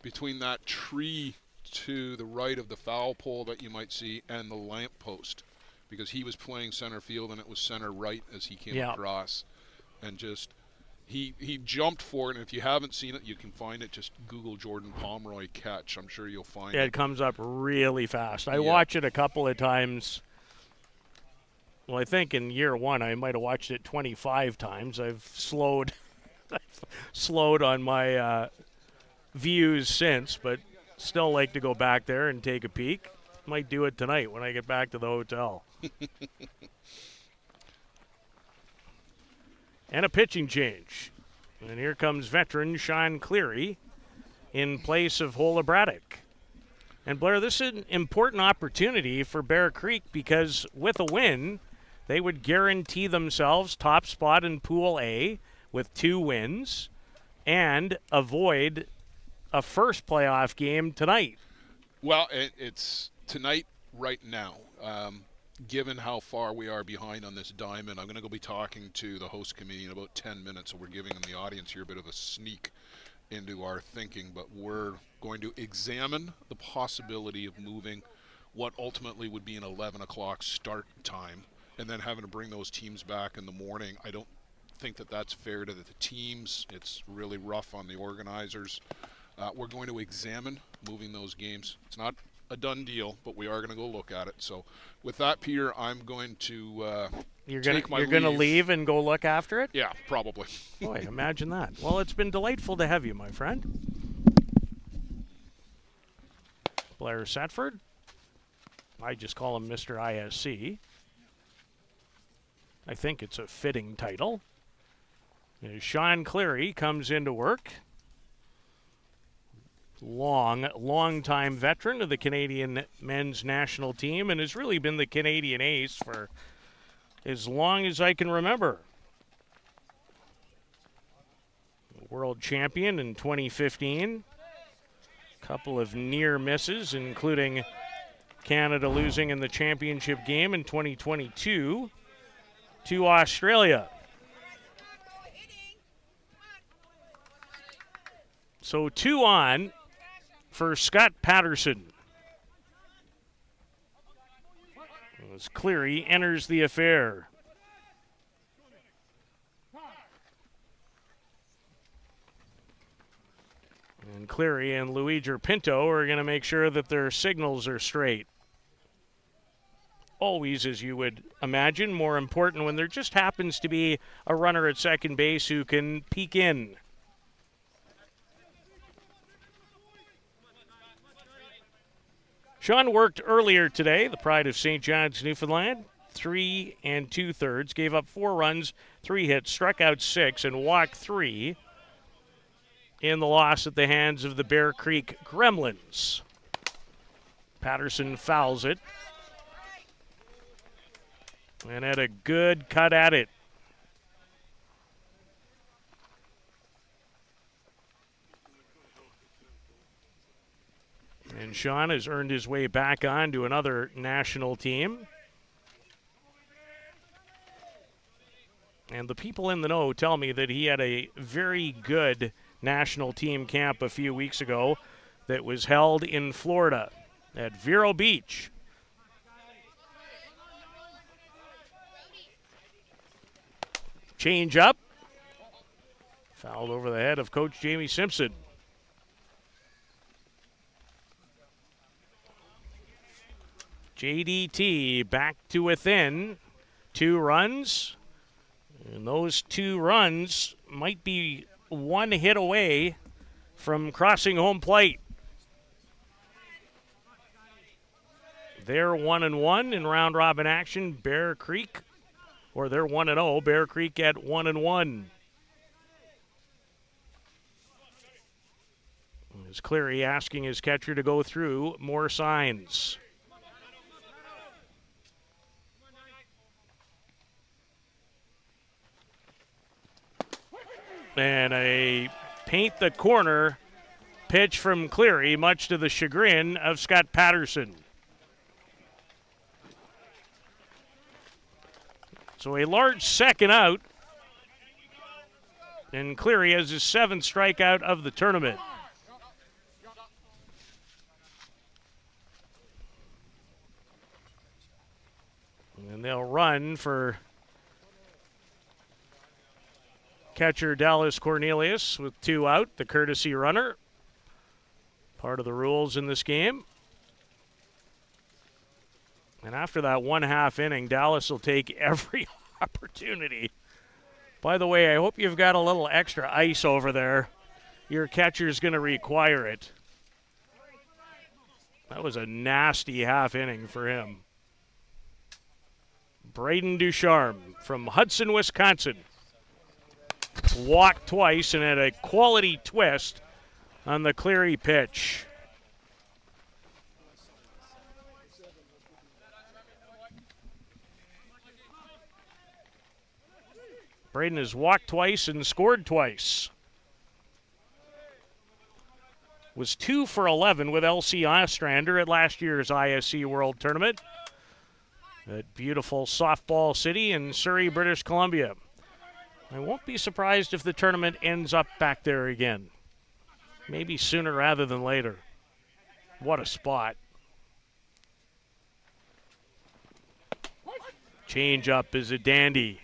between that tree to the right of the foul pole that you might see and the lamp post, because he was playing center field and it was center right as he came across. And just... He jumped for it, and if you haven't seen it, you can find it. Just Google Jordan Pomeroy catch. I'm sure you'll find it. It comes up really fast. I watch it a couple of times Well, I think in year one I might have watched it 25 times. I've slowed on my views since, but still like to go back there and take a peek. Might do it tonight when I get back to the hotel. And a pitching change. And here comes veteran Sean Cleary in place of Hola Braddock. And Blair, this is an important opportunity for Bear Creek because with a win, they would guarantee themselves top spot in Pool A with 2 wins and avoid a first playoff game tonight. Well, it's tonight right now. Given how far we are behind on this diamond, I'm going to go be talking to the host committee in about 10 minutes, so we're giving the audience here a bit of a sneak into our thinking, but we're going to examine the possibility of moving what ultimately would be an 11 o'clock start time and then having to bring those teams back in the morning. I don't think that that's fair to the teams. It's really rough on the organizers. We're going to examine moving those games. It's not a done deal, but we are going to go look at it. So with that, Peter, I'm going to You're going to leave and go look after it? Yeah, probably. Boy, imagine that. Well, it's been delightful to have you, my friend. Blair Setford. I just call him Mr. ISC. I think it's a fitting title. Sean Cleary comes into work. Long-time veteran of the Canadian men's national team and has really been the Canadian ace for as long as I can remember. World champion in 2015. Couple of near misses, including Canada losing in the championship game in 2022 to Australia. So 2 on for Scott Patterson as Cleary enters the affair. And Cleary and Luigi Pinto are going to make sure that their signals are straight. Always, as you would imagine, more important when there just happens to be a runner at second base who can peek in. Sean worked earlier today, the pride of St. John's, Newfoundland, 3 2/3, gave up 4 runs, 3 hits, struck out 6, and walked 3 in the loss at the hands of the Bear Creek Gremlins. Patterson fouls it and had a good cut at it. And Sean has earned his way back on to another national team. And the people in the know tell me that he had a very good national team camp a few weeks ago that was held in Florida at Vero Beach. Change up. Fouled over the head of Coach Jamie Simpson. JDT back to within 2 runs. And those 2 runs might be 1 hit away from crossing home plate. They're 1-1 in round robin action. Bear Creek, or they're 1-0. Bear Creek at 1-1. As Cleary asking his catcher to go through more signs. And a paint the corner pitch from Cleary, much to the chagrin of Scott Patterson. So a large second out, and Cleary has his 7th strikeout of the tournament. And they'll run for catcher Dallas Cornelius with 2 out, the courtesy runner. Part of the rules in this game. And after that 1/2 inning, Dallas will take every opportunity. By the way, I hope you've got a little extra ice over there. Your catcher's going to require it. That was a nasty 1/2 inning for him. Braden Ducharme from Hudson, Wisconsin. Walked twice and had a quality twist on the Cleary pitch. Braden has walked twice and scored twice. Was 2 for 11 with LC Ostrander at last year's ISC World Tournament at beautiful softball city in Surrey, British Columbia. I won't be surprised if the tournament ends up back there again. Maybe sooner rather than later. What a spot. Change up is a dandy.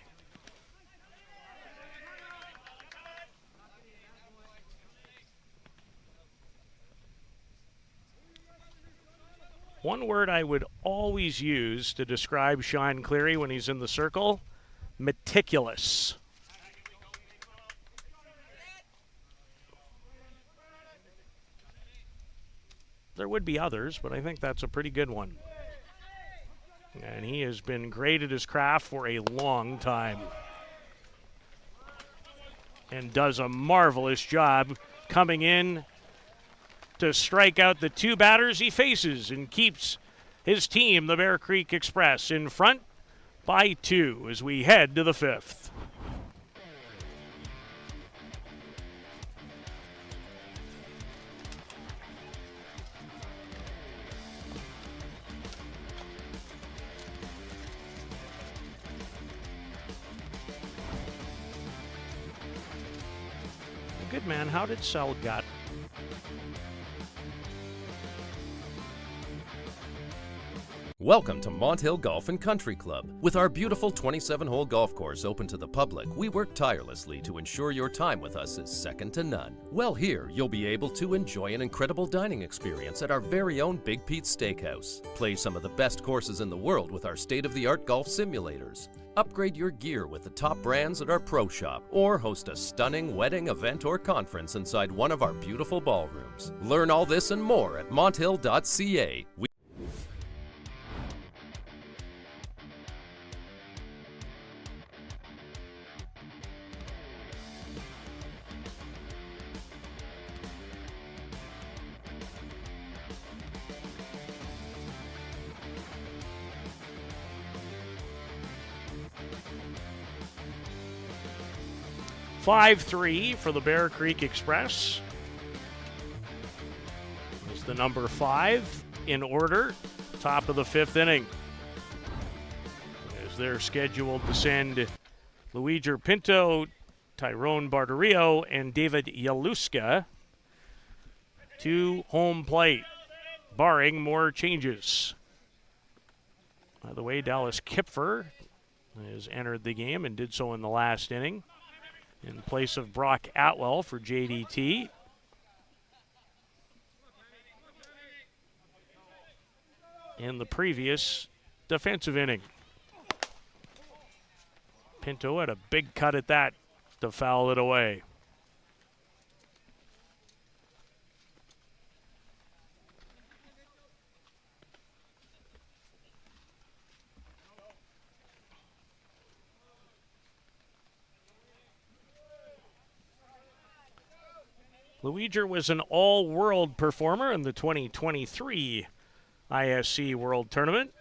One word I would always use to describe Sean Cleary when he's in the circle, meticulous. There would be others, but I think that's a pretty good one. And he has been great at his craft for a long time. And does a marvelous job coming in to strike out the 2 batters he faces and keeps his team, the Bear Creek Express, in front by 2 as we head to the 5th. Good man, how did Sell gut? Welcome to Monthill Golf and Country Club. With our beautiful 27-hole golf course open to the public, we work tirelessly to ensure your time with us is second to none. Well, here you'll be able to enjoy an incredible dining experience at our very own Big Pete's Steakhouse. Play some of the best courses in the world with our state-of-the-art golf simulators. Upgrade your gear with the top brands at our pro shop, or host a stunning wedding, event, or conference inside one of our beautiful ballrooms. Learn all this and more at monthill.ca. (5-3) for the Bear Creek Express. Is the number 5 in order, top of the 5th inning. As they're scheduled to send Luigi Pinto, Tyrone Barterio, and David Yaluska to home plate, barring more changes. By the way, Dallas Kipfer has entered the game and did so in the last inning in place of Brock Atwell for JDT. In the previous defensive inning. Pinto had a big cut at that to foul it away. Luigi was an all-world performer in the 2023 ISC World Tournament.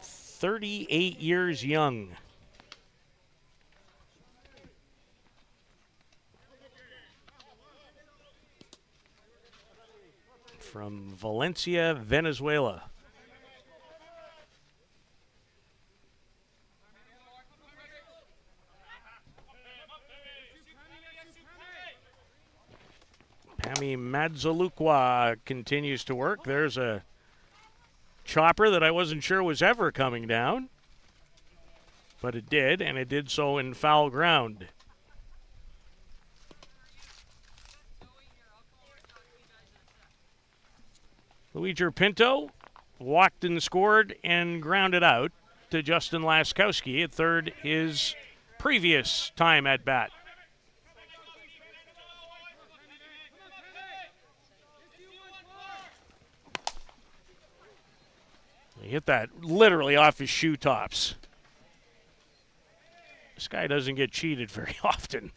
"38 years young." From Valencia, Venezuela. Pami Madzalukwa continues to work. There's a chopper that I wasn't sure was ever coming down, but it did, and it did so in foul ground. Luigi Pinto walked and scored and grounded out to Justin Laskowski at third his previous time at bat. He hit that literally off his shoe tops. This guy doesn't get cheated very often.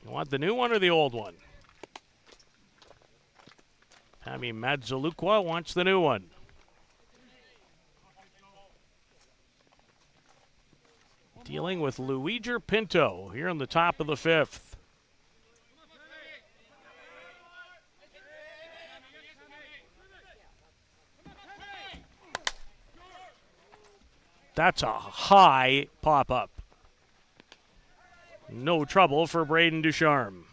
You want the new one or the old one? Tommy Madzalukwa wants the new one. Dealing with Luigi Pinto here in the top of the fifth. That's a high pop-up. No trouble for Braden Ducharme.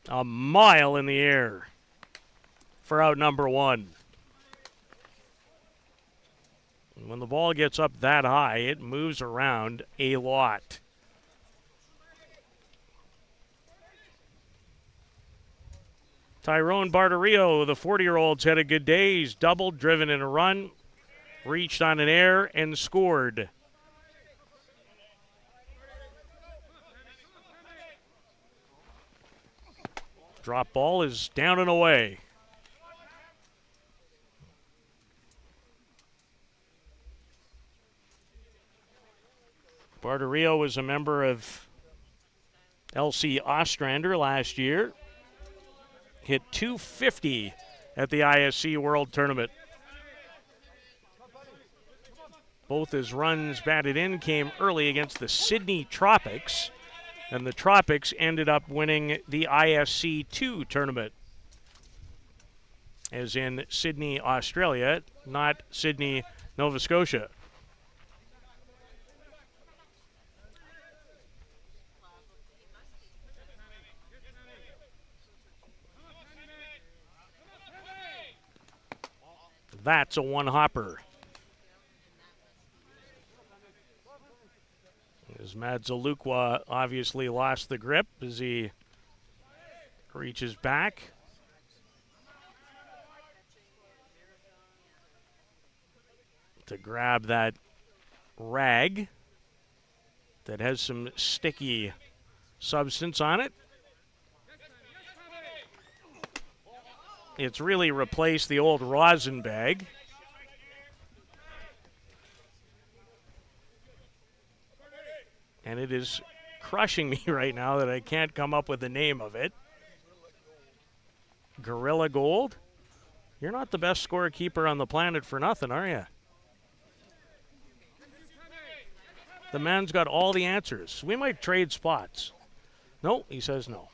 A mile in the air for out number one. And when the ball gets up that high, it moves around a lot. Tyrone Barterio, the 40-year-old's had a good day. He's doubled, driven in a run, reached on an air, and scored. Drop ball is down and away. Barterio was a member of LC Ostrander last year. Hit .250 at the ISC World Tournament. Both his runs batted in came early against the Sydney Tropics, and the Tropics ended up winning the ISC 2 tournament, as in Sydney, Australia, not Sydney, Nova Scotia. That's a one-hopper. As Madzalukwa obviously lost the grip as he reaches back. To grab that rag that has some sticky substance on it. It's really replaced the old rosin bag. And it is crushing me right now that I can't come up with the name of it. Gorilla Gold? You're not the best scorekeeper on the planet for nothing, are you? The man's got all the answers. We might trade spots. No, he says no.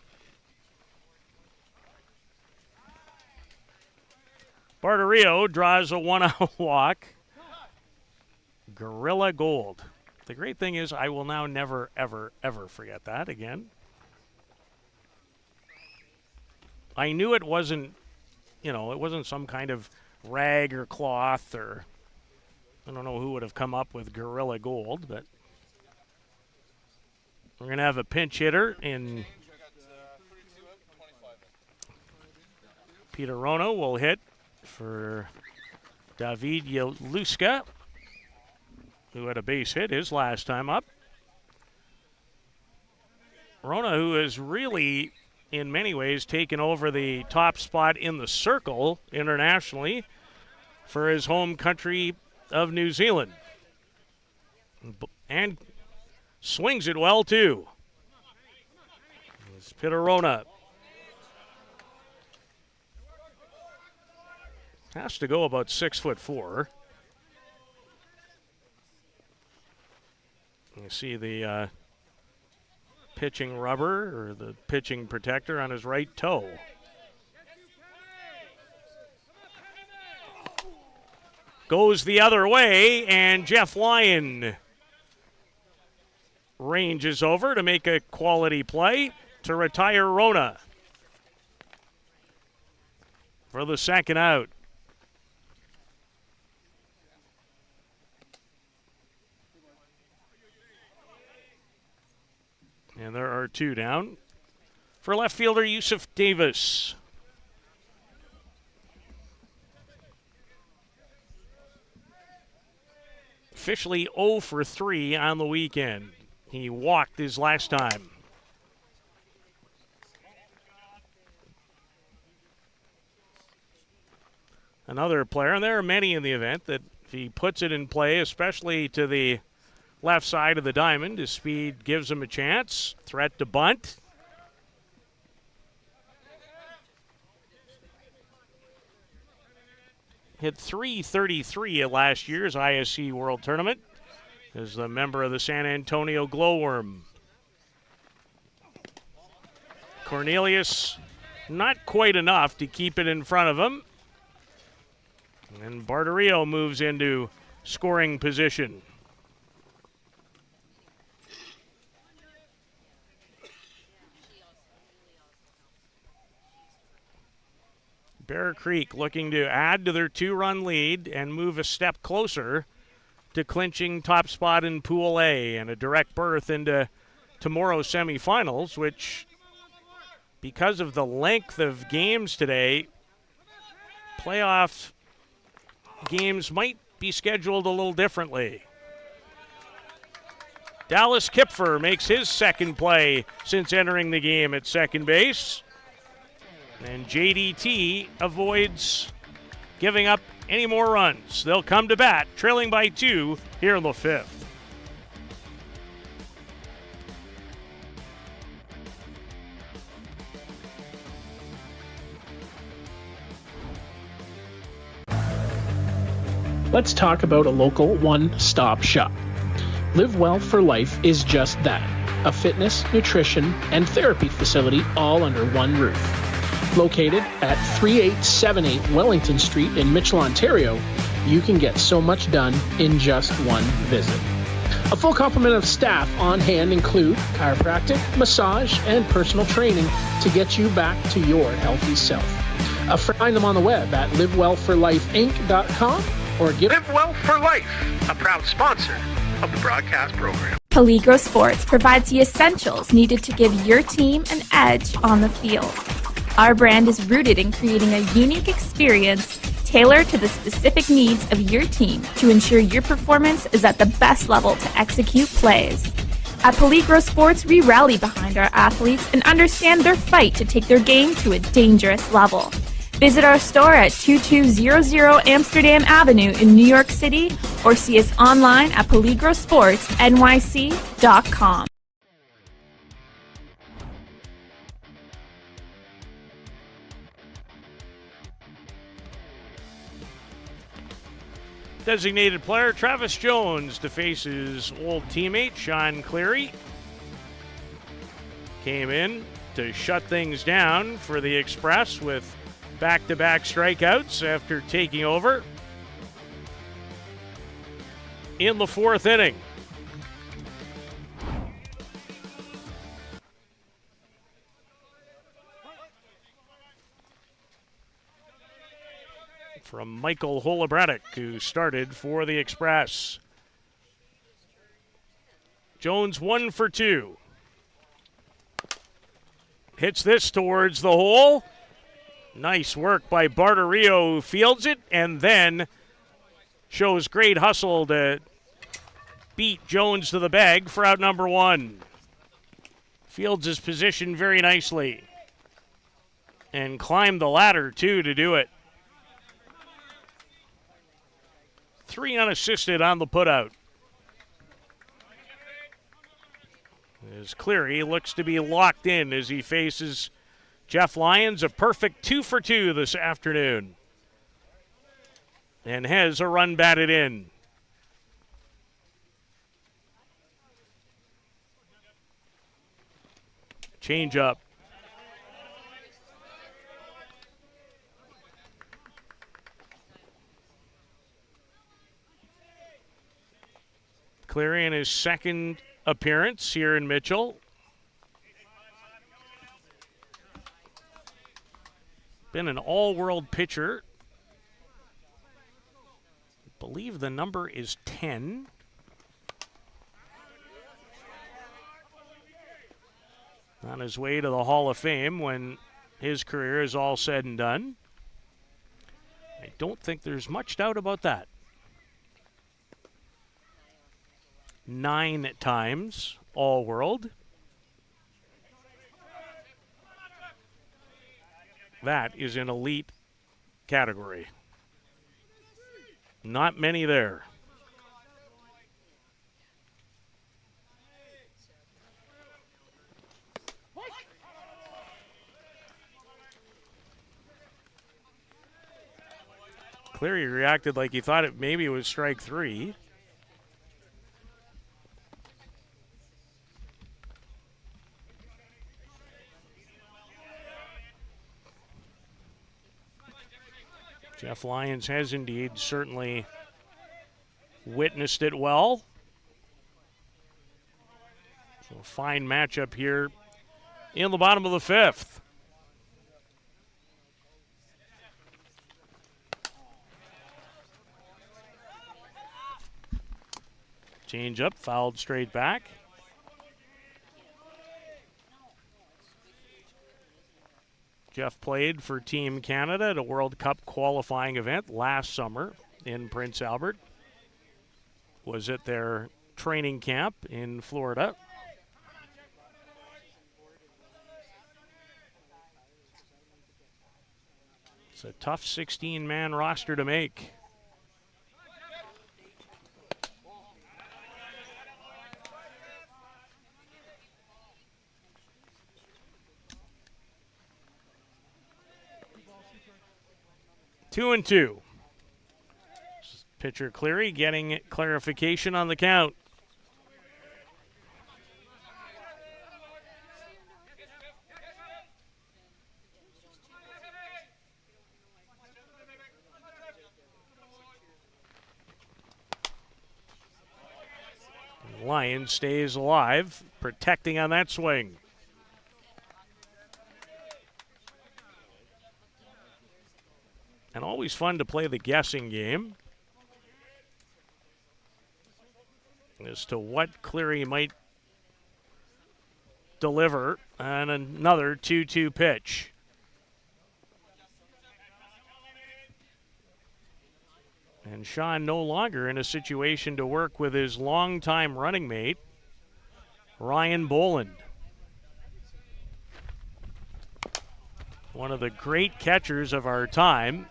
Barterio draws a one-out walk. Gorilla Gold. The great thing is I will now never, ever, ever forget that again. I knew it wasn't, it wasn't some kind of rag or cloth or I don't know who would have come up with Gorilla Gold, but we're going to have a pinch hitter in Peter Rono will hit for David Yaluska, who had a base hit his last time up. Rona, who has really, in many ways, taken over the top spot in the circle internationally for his home country of New Zealand. And swings it well, too. It's Peter Rona. Has to go about 6'4". You see the pitching rubber or the pitching protector on his right toe. Goes the other way, and Jeff Lyon ranges over to make a quality play to retire Rona for the second out. And there 2 down for left fielder Yusuf Davis. Officially 0 for 3 on the weekend. He walked his last time. Another player, and there are many in the event, that if he puts it in play, especially to the left side of the diamond, his speed gives him a chance. Threat to bunt. Hit .333 at last year's ISC World Tournament as a member of the San Antonio Glowworm. Cornelius, not quite enough to keep it in front of him. And Barterio moves into scoring position. Bear Creek looking to add to their 2-run lead and move a step closer to clinching top spot in Pool A and a direct berth into tomorrow's semifinals, which, because of the length of games today, playoff games might be scheduled a little differently. Dallas Kipfer makes his second play since entering the game at second base. And JDT avoids giving up any more runs. They'll come to bat, trailing by 2 here in the 5th. Let's talk about a local one-stop shop. Live Well for Life is just that, a fitness, nutrition, and therapy facility all under one roof. Located at 3878 Wellington Street in Mitchell, Ontario, you can get so much done in just one visit. A full complement of staff on hand include chiropractic, massage, and personal training to get you back to your healthy self. Find them on the web at livewellforlifeinc.com or give Live Well for Life, a proud sponsor of the broadcast program. Peligro Sports provides the essentials needed to give your team an edge on the field. Our brand is rooted in creating a unique experience tailored to the specific needs of your team to ensure your performance is at the best level to execute plays. At Peligro Sports, we rally behind our athletes and understand their fight to take their game to a dangerous level. Visit our store at 2200 Amsterdam Avenue in New York City or see us online at peligrosportsnyc.com. Designated player Travis Jones to face his old teammate Sean Cleary. Came in to shut things down for the Express with back-to-back strikeouts after taking over in the 4th inning. From Michael Holobratic, who started for the Express. Jones 1 for 2. Hits this towards the hole. Nice work by Barterio, who fields it and then shows great hustle to beat Jones to the bag for out number 1. Fields his position very nicely and climbed the ladder, too, to do it. 3 unassisted on the putout. As Cleary looks to be locked in as he faces Jeff Lyons, a perfect 2 for 2 this afternoon. And has a run batted in. Change up. Cleary in his second appearance here in Mitchell. Been an all-world pitcher. I believe the number is 10. on his way to the Hall of Fame when his career is all said and done. I don't think there's much doubt about that. 9 times All-World. That is an elite category. Not many there. Cleary reacted like he thought maybe it was strike 3. Jeff Lyons has indeed certainly witnessed it well. So a fine matchup here in the bottom of the 5th. Change up, fouled straight back. Jeff played for Team Canada at a World Cup qualifying event last summer in Prince Albert. Was at their training camp in Florida. It's a tough 16-man roster to make. Two and two. Pitcher Cleary getting clarification on the count. Lion stays alive, protecting on that swing. And always fun to play the guessing game as to what Cleary might deliver on another 2-2 pitch. And Sean no longer in a situation to work with his longtime running mate, Ryan Boland. One of the great catchers of our time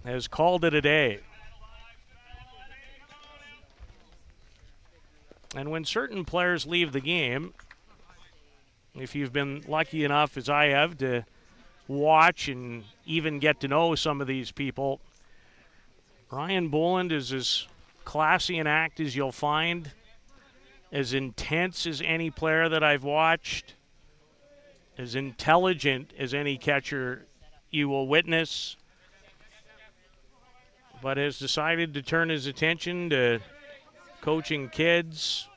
has called it a day. And when certain players leave the game, if you've been lucky enough, as I have, to watch and even get to know some of these people, Ryan Boland is as classy an act as you'll find, as intense as any player that I've watched, as intelligent as any catcher you will witness, but has decided to turn his attention to coaching kids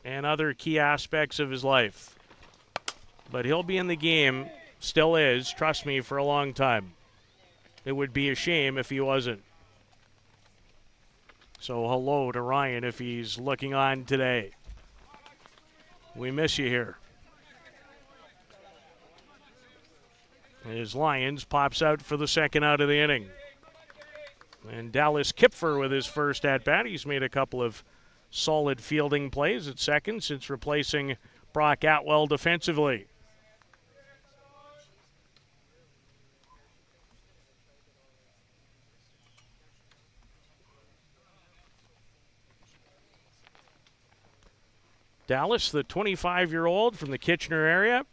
and other key aspects of his life. But he'll be in the game, still is, trust me, for a long time. It would be a shame if he wasn't. So hello to Ryan if he's looking on today. We miss you here. His Lions pops out for the second out of the inning. And Dallas Kipfer with his first at-bat. He's made a couple of solid fielding plays at second since replacing Brock Atwell defensively. Dallas, the 25-year-old from the Kitchener area,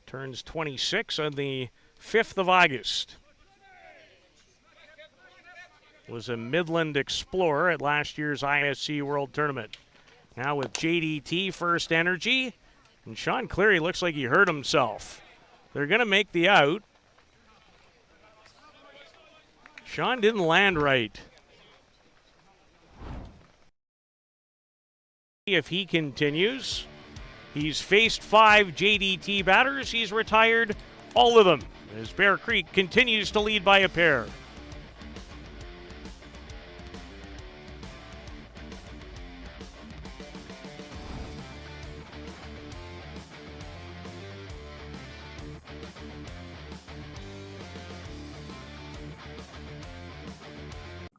turns 26 on the 5th of August. Was a Midland Explorer at last year's ISC World Tournament. Now with JDT first energy, and Sean Cleary looks like he hurt himself. They're going to make the out. Sean didn't land right. If he continues, he's faced 5 JDT batters. He's retired all of them as Bear Creek continues to lead by a pair.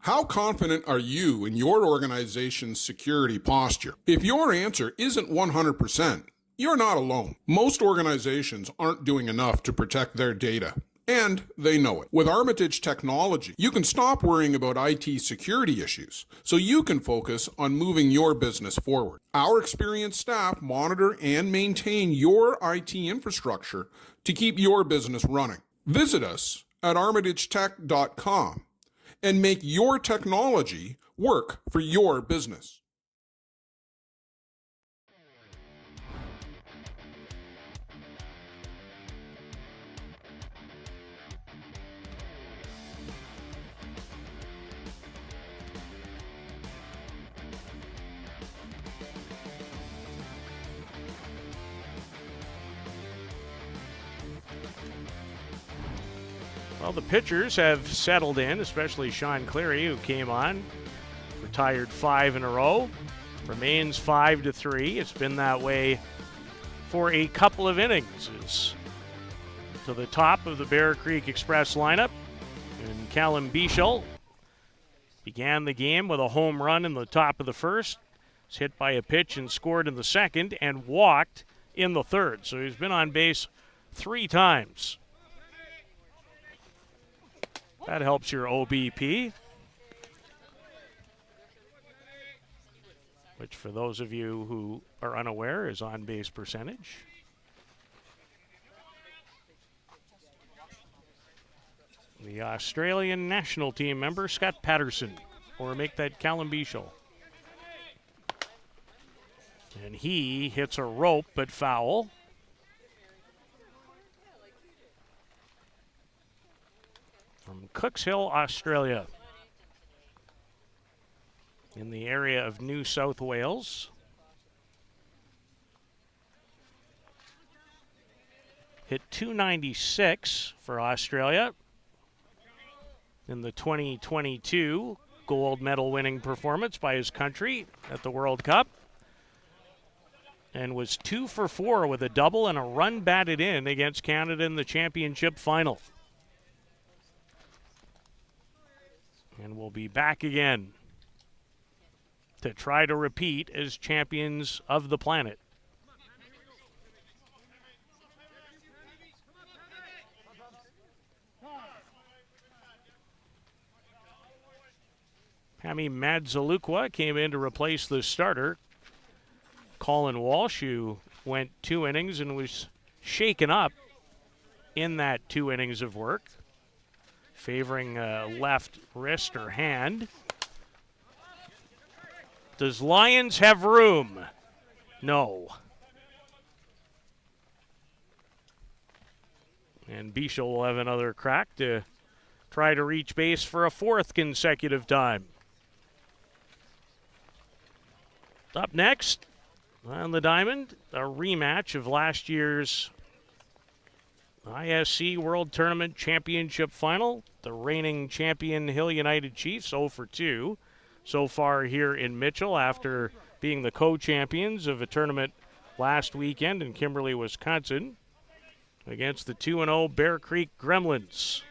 How confident are you in your organization's security posture? If your answer isn't 100%, you're not alone. Most organizations aren't doing enough to protect their data, and they know it. With Armitage technology, you can stop worrying about IT security issues so you can focus on moving your business forward. Our experienced staff monitor and maintain your IT infrastructure to keep your business running. Visit us at armitagetech.com and make your technology work for your business. Well, the pitchers have settled in, especially Sean Cleary, who came on, retired 5 in a row, remains 5-3. It's been that way for a couple of innings. It's to the top of the Bear Creek Express lineup, and Callum Bichel began the game with a home run in the top of the first. Was hit by a pitch and scored in the second, and walked in the third. So he's been on base 3 times. That helps your OBP, which for those of you who are unaware is on-base percentage. The Australian national team member, Scott Patterson, or make that Callum Bichel. And he hits a rope but foul. From Cookshill, Australia, in the area of New South Wales. Hit .296 for Australia in the 2022 gold medal winning performance by his country at the World Cup. And was 2 for 4 with a double and a run batted in against Canada in the championship final. And we'll be back again to try to repeat as champions of the planet. Pami Madzalukwa came in to replace the starter, Colin Walsh, who went 2 innings and was shaken up in that 2 innings of work, favoring left wrist or hand. Does Lions have room? No. And Bichel will have another crack to try to reach base for a 4th consecutive time. Up next on the diamond, a rematch of last year's ISC World Tournament Championship Final. The reigning champion Hill United Chiefs 0 for 2 so far here in Mitchell after being the co-champions of a tournament last weekend in Kimberley, Wisconsin, against the 2-0 Bear Creek Gremlins.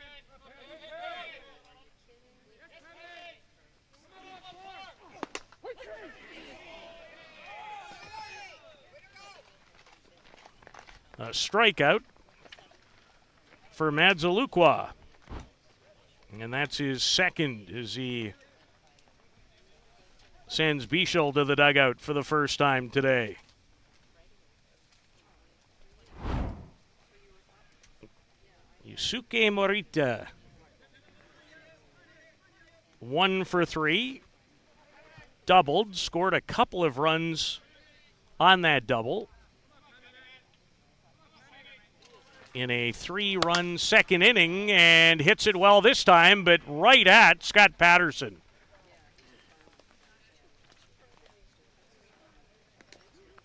A strikeout for Madzalukwa. And that's his second as he sends Bichel to the dugout for the first time today. Yusuke Morita, 1 for 3, doubled, scored a couple of runs on that double in a 3-run second inning, and hits it well this time, but right at Scott Patterson.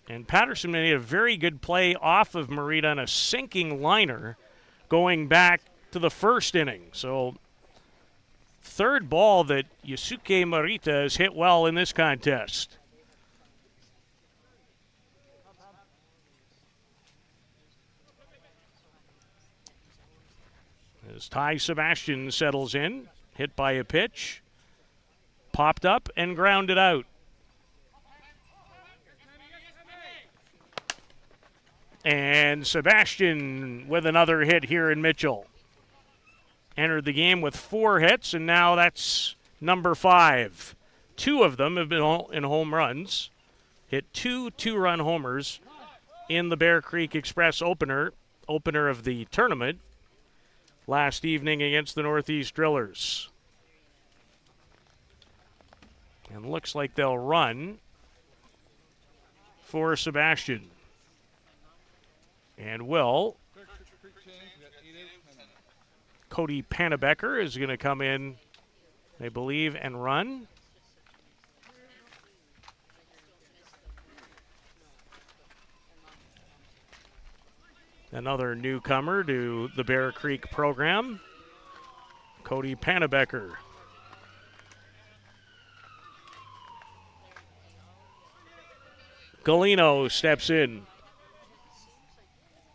And Patterson made a very good play off of Morita on a sinking liner going back to the first inning. So, third ball that Yusuke Morita has hit well in this contest. As Ty Sebastian settles in, hit by a pitch. Popped up and grounded out. And Sebastian with another hit here in Mitchell. Entered the game with 4 hits, and now that's number 5. 2 of them have been in home runs. Hit 2 two-run homers in the Bear Creek Express opener of the tournament last evening against the Northeast Drillers. And looks like they'll run for Sebastian. And will. Cody Pannebecker is going to come in, I believe, and run. Another newcomer to the Bear Creek program, Cody Pannebecker. Galino steps in.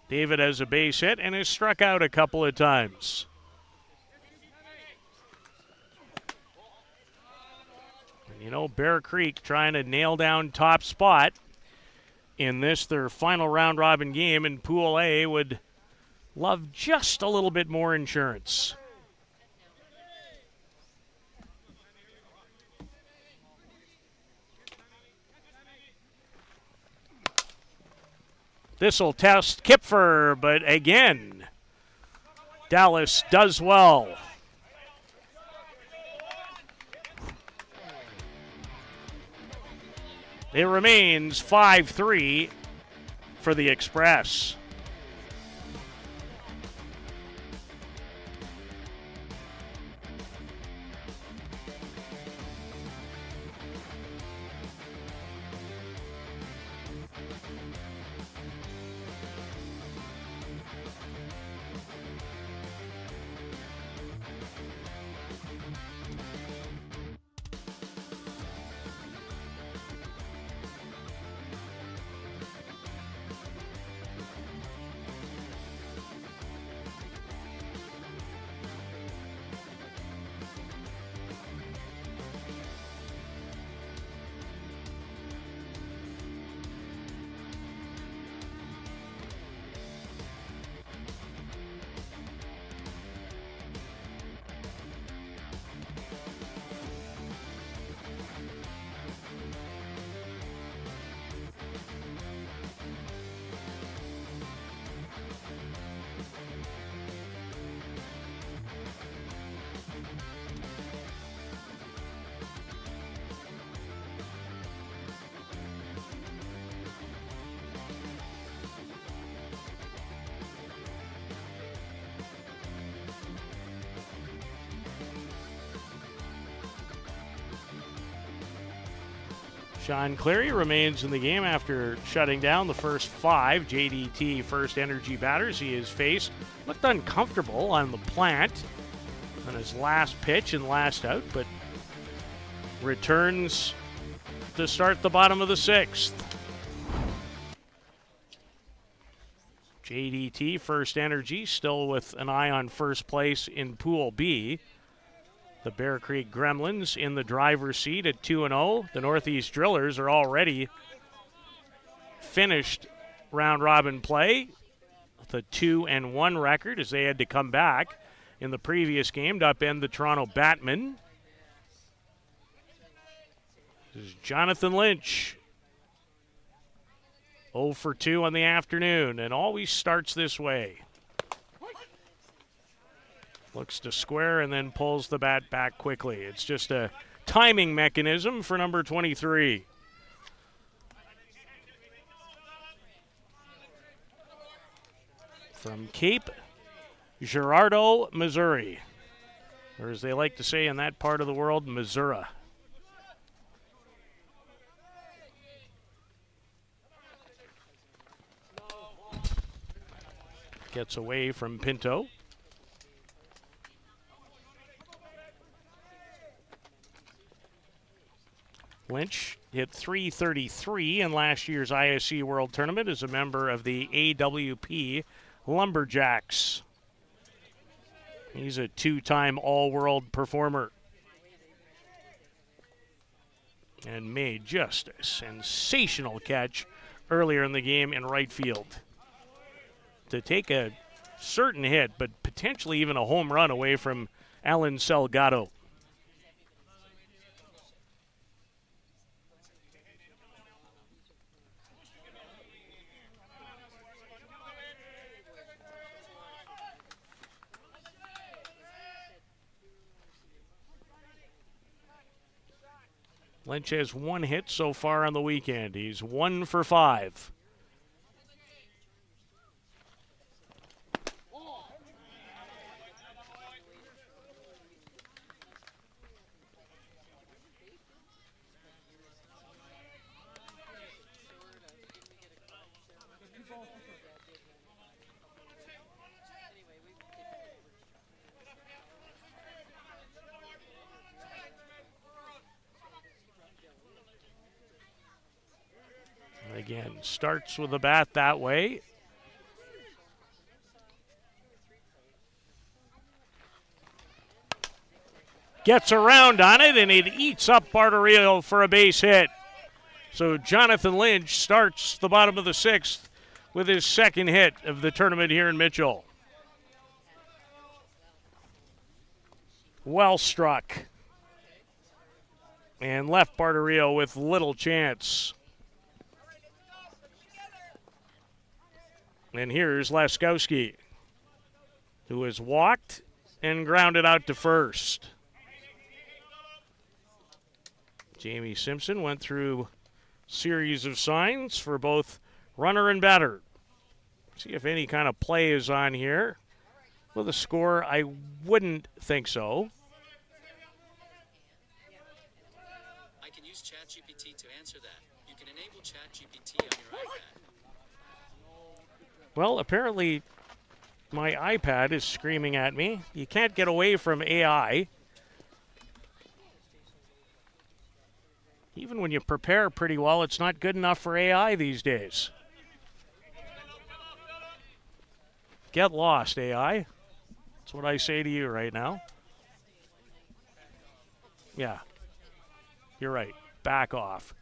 David has a base hit and has struck out a couple of times. And you know, Bear Creek trying to nail down top spot in this, their final round robin game in Pool A, would love just a little bit more insurance. This'll test Kipfer, but again, Dallas does well. It remains 5-3 for the Express. Sean Cleary remains in the game after shutting down the first 5 JDT First Energy batters he has faced. Looked uncomfortable on the plant on his last pitch and last out, but returns to start the bottom of the 6th. JDT First Energy still with an eye on first place in Pool B. The Bear Creek Gremlins in the driver's seat at 2-0. The Northeast Drillers are already finished round-robin play with a 2-1 record as they had to come back in the previous game to upend the Toronto Batmen. This is Jonathan Lynch. 0 for 2 on the afternoon, and always starts this way. Looks to square and then pulls the bat back quickly. It's just a timing mechanism for number 23. From Cape Girardeau, Missouri. Or as they like to say in that part of the world, Missouri. Gets away from Pinto. Lynch hit .333 in last year's ISC World Tournament as a member of the AWP Lumberjacks. He's a 2-time All-World performer. and made just a sensational catch earlier in the game in right field to take a certain hit, but potentially even a home run away from Alan Salgado. Lynch has one hit so far on the weekend. He's 1 for 5. Again, starts with the bat that way. Gets around on it, and it eats up Barterio for a base hit. So Jonathan Lynch starts the bottom of the 6th with his second hit of the tournament here in Mitchell. Well struck. And left Barterio with little chance. And here's Laskowski, who has walked and grounded out to first. Jamie Simpson went through a series of signs for both runner and batter. See if any kind of play is on here. With a score, I wouldn't think so. I can use ChatGPT to answer that. You can enable ChatGPT on your iPad. Well, apparently my iPad is screaming at me. You can't get away from AI. Even when you prepare pretty well, it's not good enough for AI these days. Get lost, AI. That's what I say to you right now. Yeah, you're right. Back off.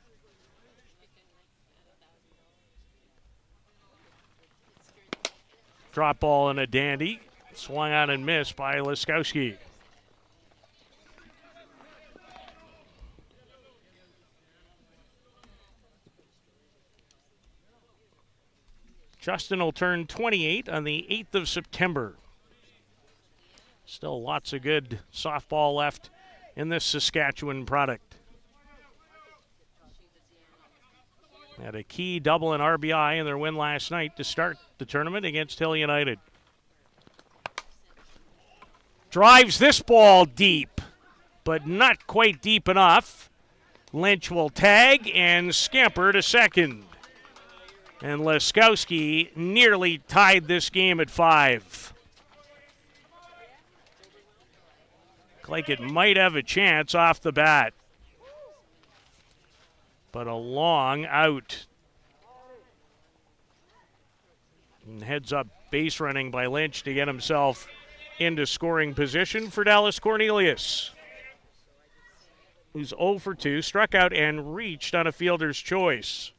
Drop ball and a dandy. Swung on and missed by Laskowski. Justin will turn 28 on the 8th of September. Still lots of good softball left in this Saskatchewan product. Had a key double and RBI in their win last night to start the tournament against Hill United. Drives this ball deep, but not quite deep enough. Lynch will tag and scamper to second. And Laskowski nearly tied this game at 5. Looked like it might have a chance off the bat. But a long out. And heads up base running by Lynch to get himself into scoring position for Dallas Cornelius, who's 0 for 2, struck out and reached on a fielder's choice.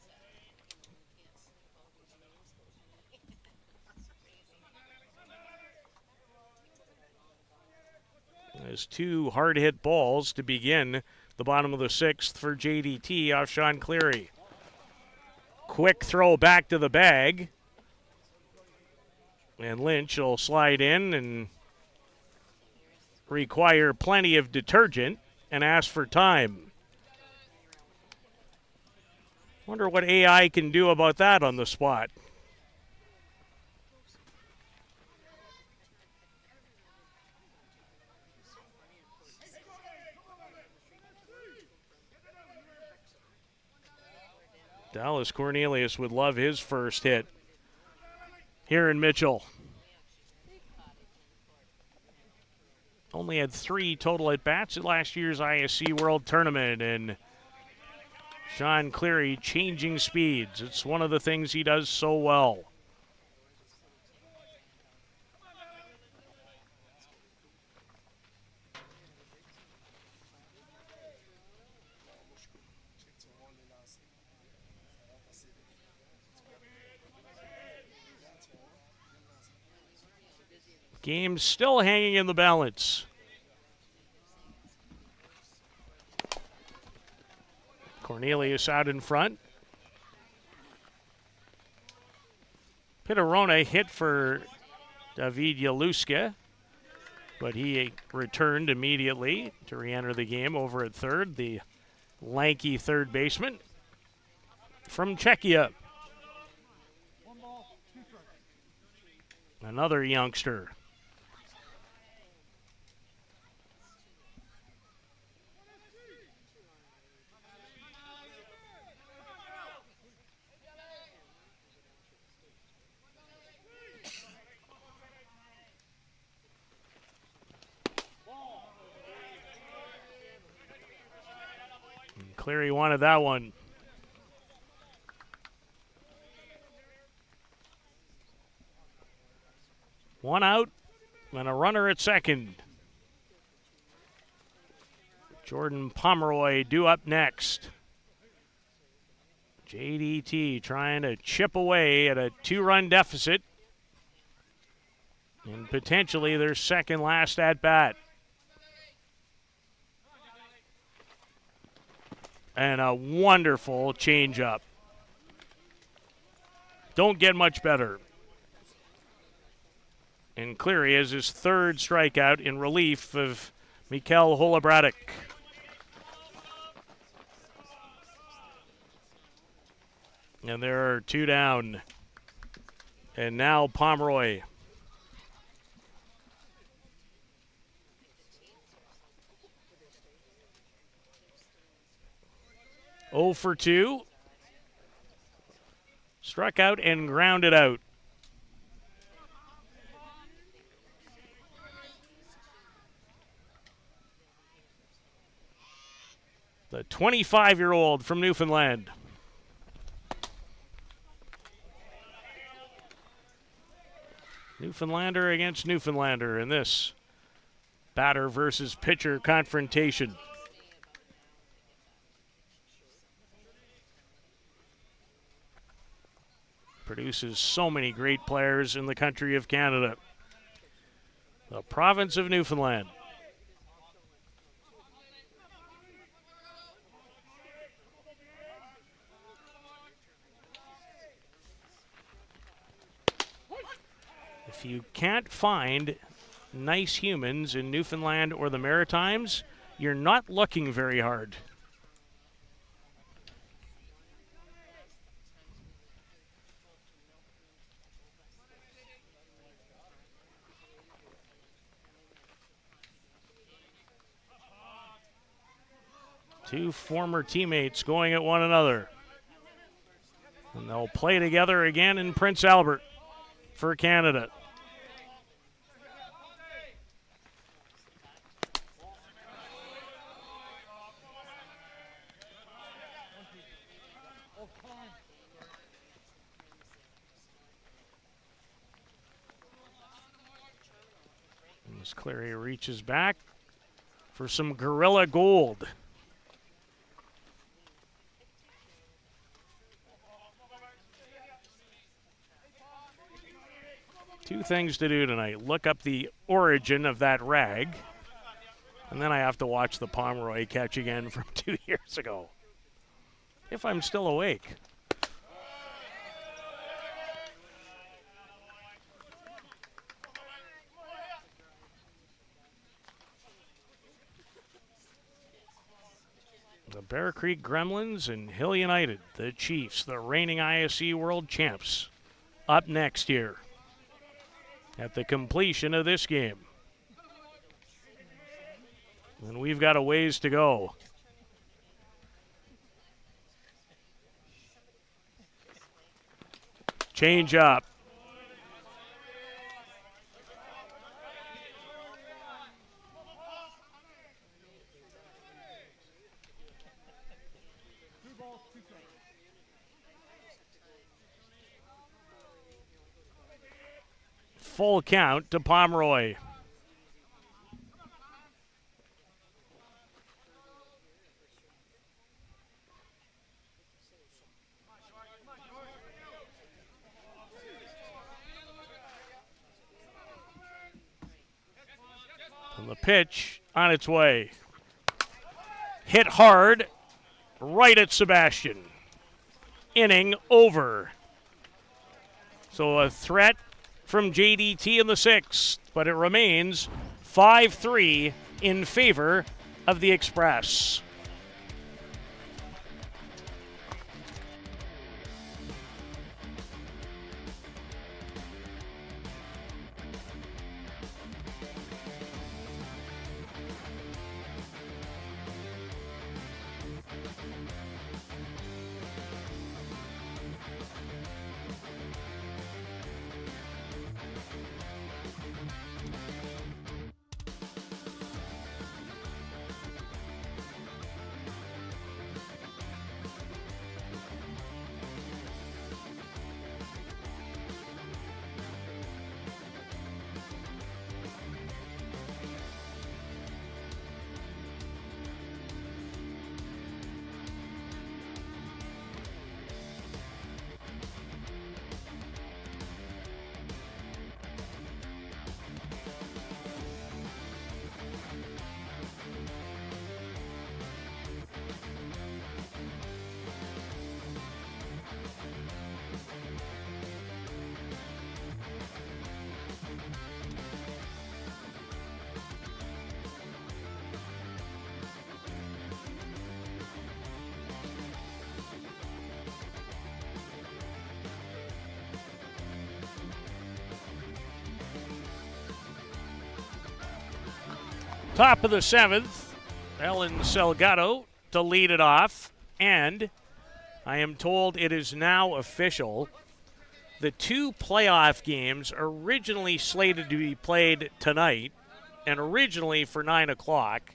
There's 2 hard-hit balls to begin the bottom of the 6th for JDT off Sean Cleary. Quick throw back to the bag. And Lynch will slide in and require plenty of detergent and ask for time. Wonder what AI can do about that on the spot. Dallas Cornelius would love his first hit here in Mitchell. Only had 3 total at-bats at last year's ISC World Tournament, and Sean Cleary changing speeds. It's one of the things he does so well. Game still hanging in the balance. Cornelius out in front. Pitterona hit for David Yaluska, but he returned immediately to re-enter the game over at third, the lanky third baseman from Czechia. Another youngster. Cleary wanted that one. One out and a runner at second. Jordan Pomeroy due up next. JDT trying to chip away at a 2-run deficit. And potentially their second last at bat. And a wonderful changeup. Don't get much better. And Cleary has his third strikeout in relief of Mikhail Holobratic. And there are 2 down. And now Pomeroy. Oh for 2. Struck out and grounded out. The 25-year-old from Newfoundland. Newfoundlander against Newfoundlander in this batter versus pitcher confrontation. Produces so many great players in the country of Canada. The province of Newfoundland. If you can't find nice humans in Newfoundland or the Maritimes, you're not looking very hard. Two former teammates going at one another. And they'll play together again in Prince Albert for Canada. As Cleary reaches back for some Gorilla Gold. Two things to do tonight. Look up the origin of that rag, and then I have to watch the Pomeroy catch again from 2 years ago. If I'm still awake. The Bear Creek Gremlins and Hill United, the Chiefs, the reigning ISC world champs, up next here at the completion of this game. And we've got a ways to go. Change up. Full count to Pomeroy. And the pitch on its way. Hit hard, right at Sebastian. Inning over. So a threat from JDT in the sixth, but it remains 5-3 in favor of the Express. Top of the seventh, Ellen Salgado to lead it off. And I am told it is now official. The two playoff games originally slated to be played tonight and originally for 9 o'clock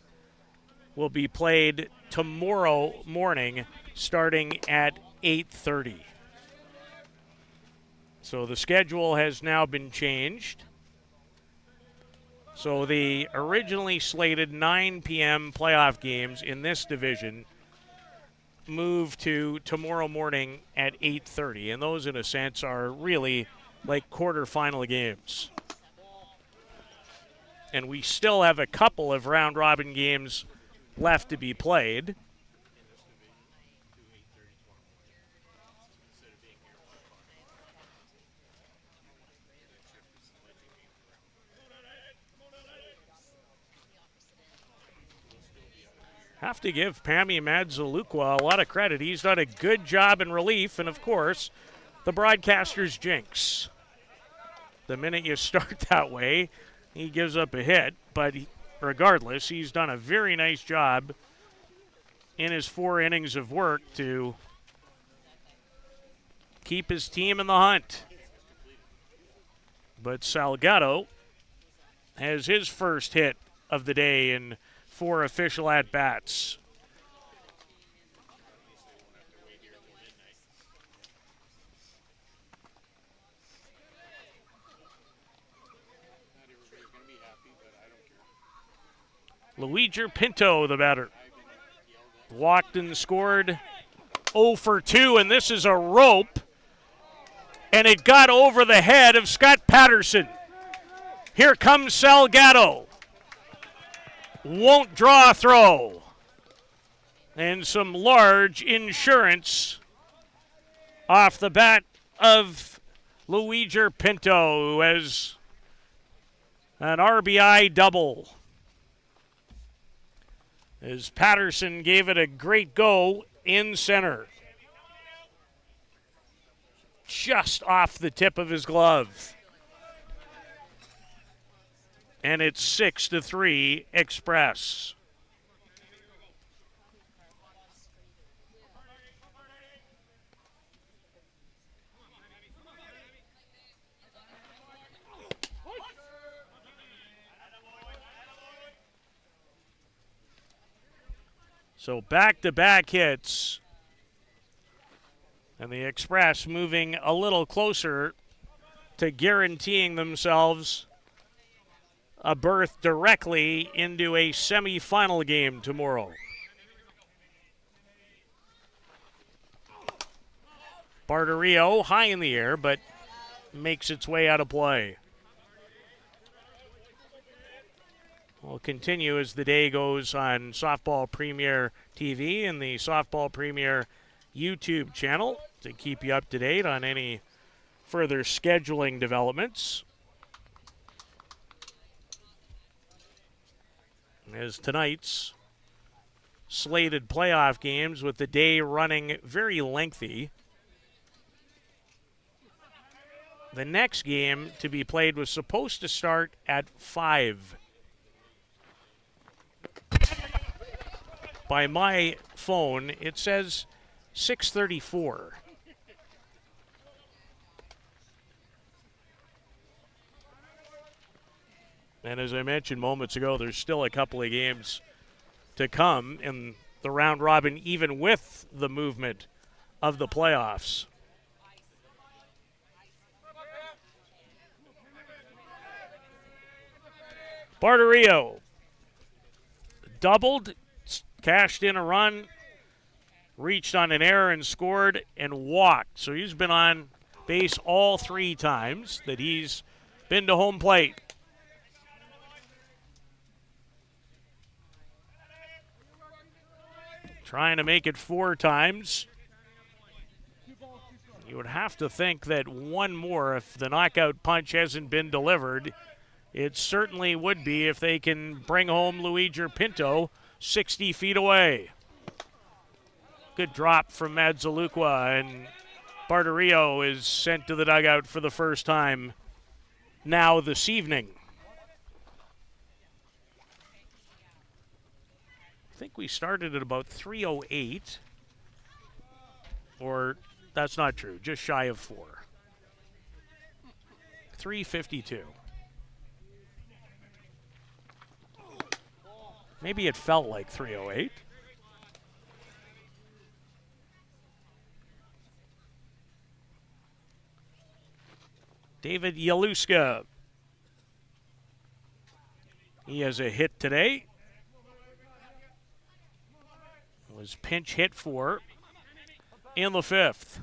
will be played tomorrow morning starting at 8:30. So the schedule has now been changed. So the originally slated 9 p.m. playoff games in this division move to tomorrow morning at 8:30, and those in a sense are really like quarterfinal games. And we still have a couple of round-robin games left to be played. Have to give Pami Madzalukwa a lot of credit. He's done a good job in relief, and of course, the broadcaster's jinx. The minute you start that way, he gives up a hit, but regardless, he's done a very nice job in his 4 innings of work to keep his team in the hunt. But Salgado has his first hit of the day in 4 official at-bats. Luigi Pinto, the batter. Walked and scored 0 for 2, and this is a rope. And it got over the head of Scott Patterson. Here comes Salgado. Won't draw a throw. And some large insurance off the bat of Luigi Pinto, who has an RBI double. As Patterson gave it a great go in center. Just off the tip of his glove. And it's 6-3 Express. So back-to-back hits. And the Express moving a little closer to guaranteeing themselves a berth directly into a semifinal game tomorrow. Barterio high in the air, but makes its way out of play. will continue as the day goes on Softball Premier TV and the Softball Premier YouTube channel to keep you up to date on any further scheduling developments. As tonight's slated playoff games, with the day running very lengthy. The next game to be played was supposed to start at 5. By my phone, it says 6:34. And as I mentioned moments ago, there's still a couple of games to come in the round robin, even with the movement of the playoffs. Barterio doubled, cashed in a run, reached on an error and scored and walked. So he's been on base all 3 times that he's been to home plate. Trying to make it 4 times. You would have to think that one more, if the knockout punch hasn't been delivered, it certainly would be if they can bring home Luigi Pinto 60 feet away. Good drop from Madzaluqua, and Barterio is sent to the dugout for the first time now this evening. I think we started at about 3:08, or that's not true, just shy of 4. 3:52. Maybe it felt like 3:08. David Yaluska. He has a hit today. Was pinch hit for in the 5th.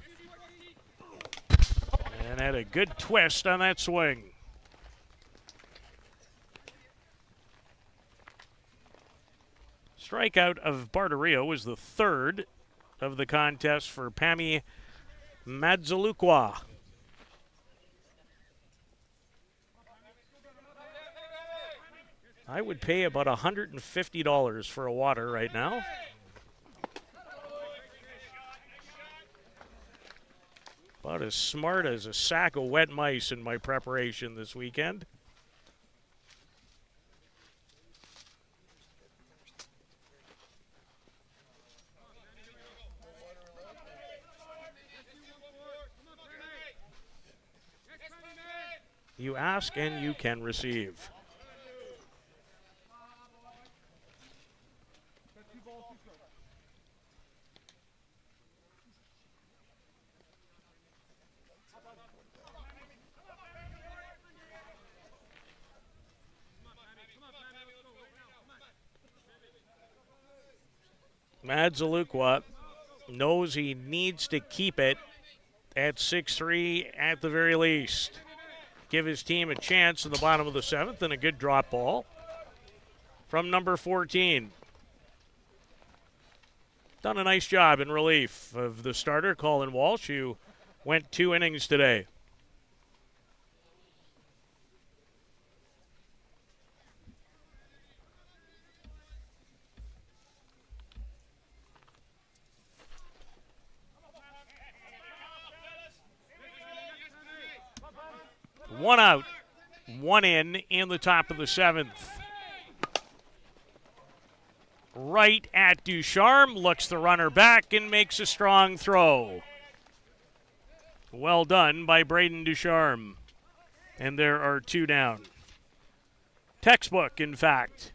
And had a good twist on that swing. Strikeout of Barterio was the 3rd of the contest for Pami Madzaluqua. I would pay about $150 for a water right now. About as smart as a sack of wet mice in my preparation this weekend. You ask and you can receive. Madzaluqua knows he needs to keep it at 6-3 at the very least. Give his team a chance in the bottom of the 7th, and a good drop ball from number 14. Done a nice job in relief of the starter, Colin Walsh, who went 2 innings today. One out, 1 in the top of the 7th. Right at Ducharme, looks the runner back and makes a strong throw. Well done by Braden Ducharme. And there are 2 down. Textbook, in fact,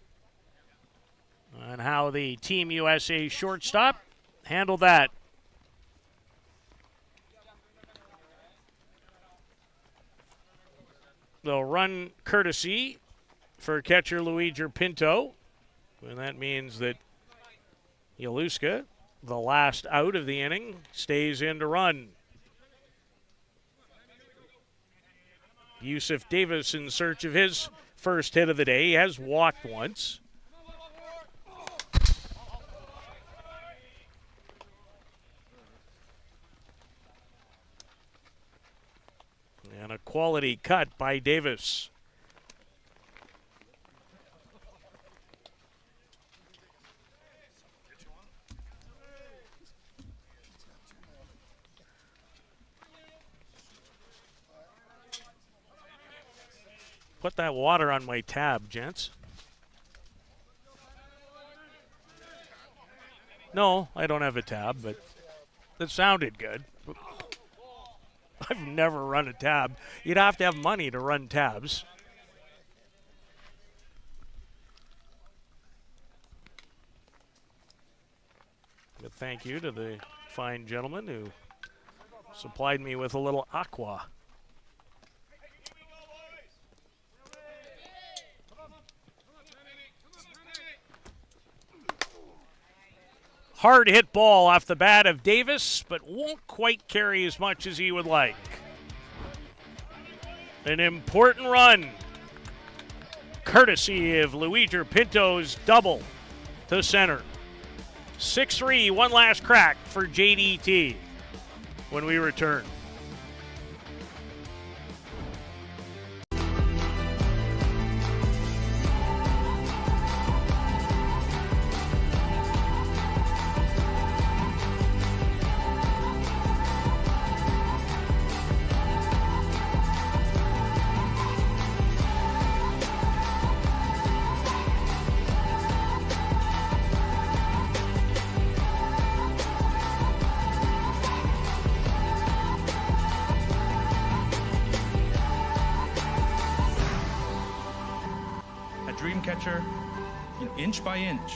on how the Team USA shortstop handled that. They'll run courtesy for catcher Luigi Pinto. And that means that Yaluska, the last out of the inning, stays in to run. Yusuf Davis in search of his first hit of the day. He has walked once. And a quality cut by Davis. Put that water on my tab, gents. No, I don't have a tab, but it sounded good. I've never run a tab. You'd have to have money to run tabs. But thank you to the fine gentleman who supplied me with a little aqua. Hard hit ball off the bat of Davis, but won't quite carry as much as he would like. An important run, courtesy of Luigi Pinto's double to center. 6-3, one last crack for JDT when we return. Dream catcher, inch by inch,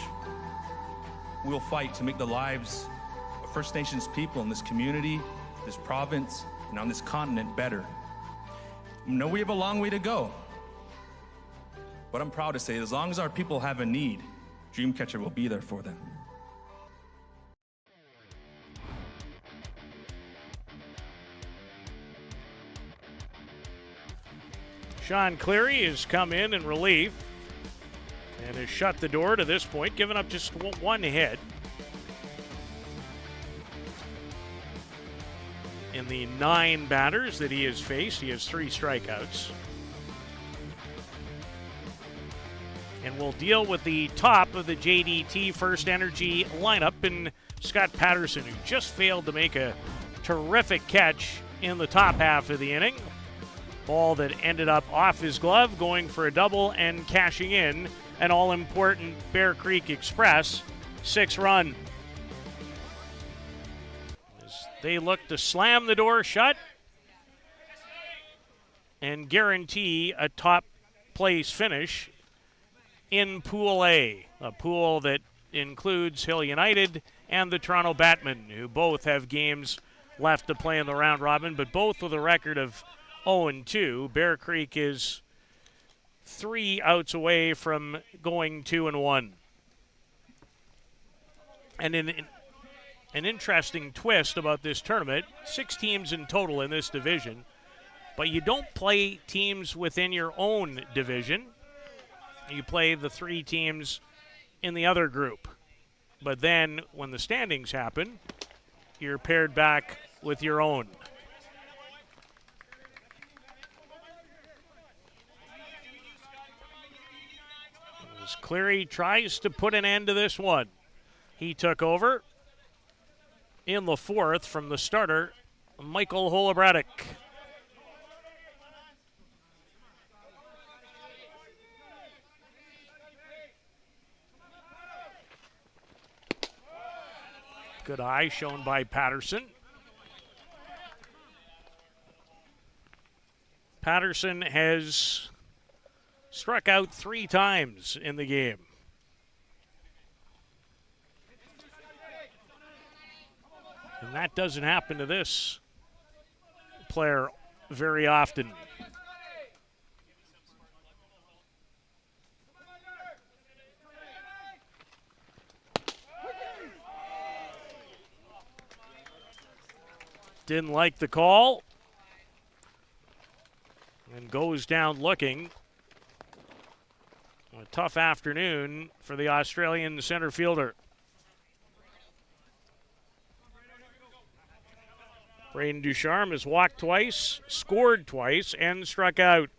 we'll fight to make the lives of First Nations people in this community, this province, and on this continent better. I know we have a long way to go, but I'm proud to say as long as our people have a need, Dreamcatcher will be there for them. Sean Cleary has come in relief and has shut the door to this point, giving up just one hit. In the 9 batters that he has faced, he has 3 strikeouts. And we'll deal with the top of the JDT First Energy lineup in Scott Patterson, who just failed to make a terrific catch in the top half of the inning. Ball that ended up off his glove, going for a double and cashing in an all-important Bear Creek Express 6-run. As they look to slam the door shut and guarantee a top place finish in Pool A, a pool that includes Hill United and the Toronto Batmen, who both have games left to play in the round robin, but both with a record of 0-2. Bear Creek is 3 outs away from going 2-1. And in an interesting twist about this tournament, 6 teams in total in this division, but you don't play teams within your own division. You play the 3 teams in the other group. But then when the standings happen, you're paired back with your own. As Cleary tries to put an end to this one. He took over in the 4th from the starter, Michael Holobratic. Good eye shown by Patterson. Patterson has struck out 3 times in the game. And that doesn't happen to this player very often. Didn't like the call. And goes down looking. A tough afternoon for the Australian center fielder. Braden Ducharme has walked twice, scored twice, and struck out.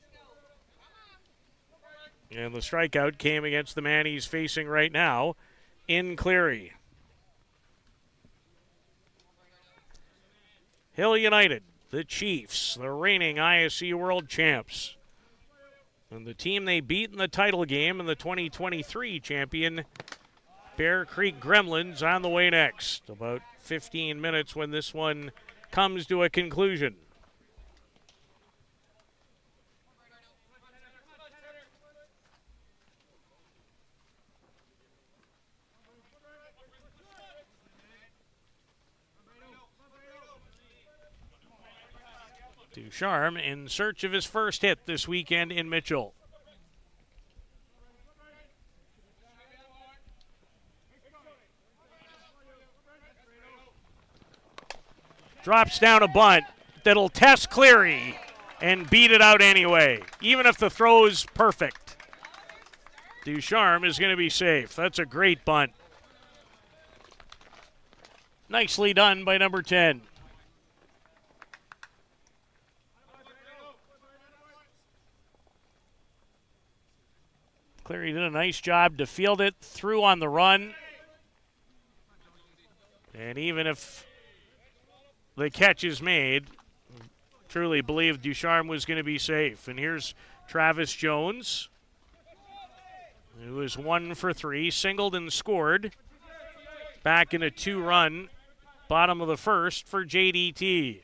And the strikeout came against the man he's facing right now in Cleary. Hill United, the Chiefs, the reigning ISC World Champs. And the team they beat in the title game and the 2023 champion, Bear Creek Gremlins, on the way next. About 15 minutes when this one comes to a conclusion. Ducharme in search of his first hit this weekend in Mitchell. Drops down a bunt that'll test Cleary and beat it out anyway, even if the throw's perfect. Ducharme is going to be safe. That's a great bunt. Nicely done by number 10. Cleary did a nice job to field it through on the run. And even if the catch is made, truly believed Ducharme was going to be safe. And here's Travis Jones, who was 1 for 3, singled and scored. Back in a 2-run, bottom of the first for JDT.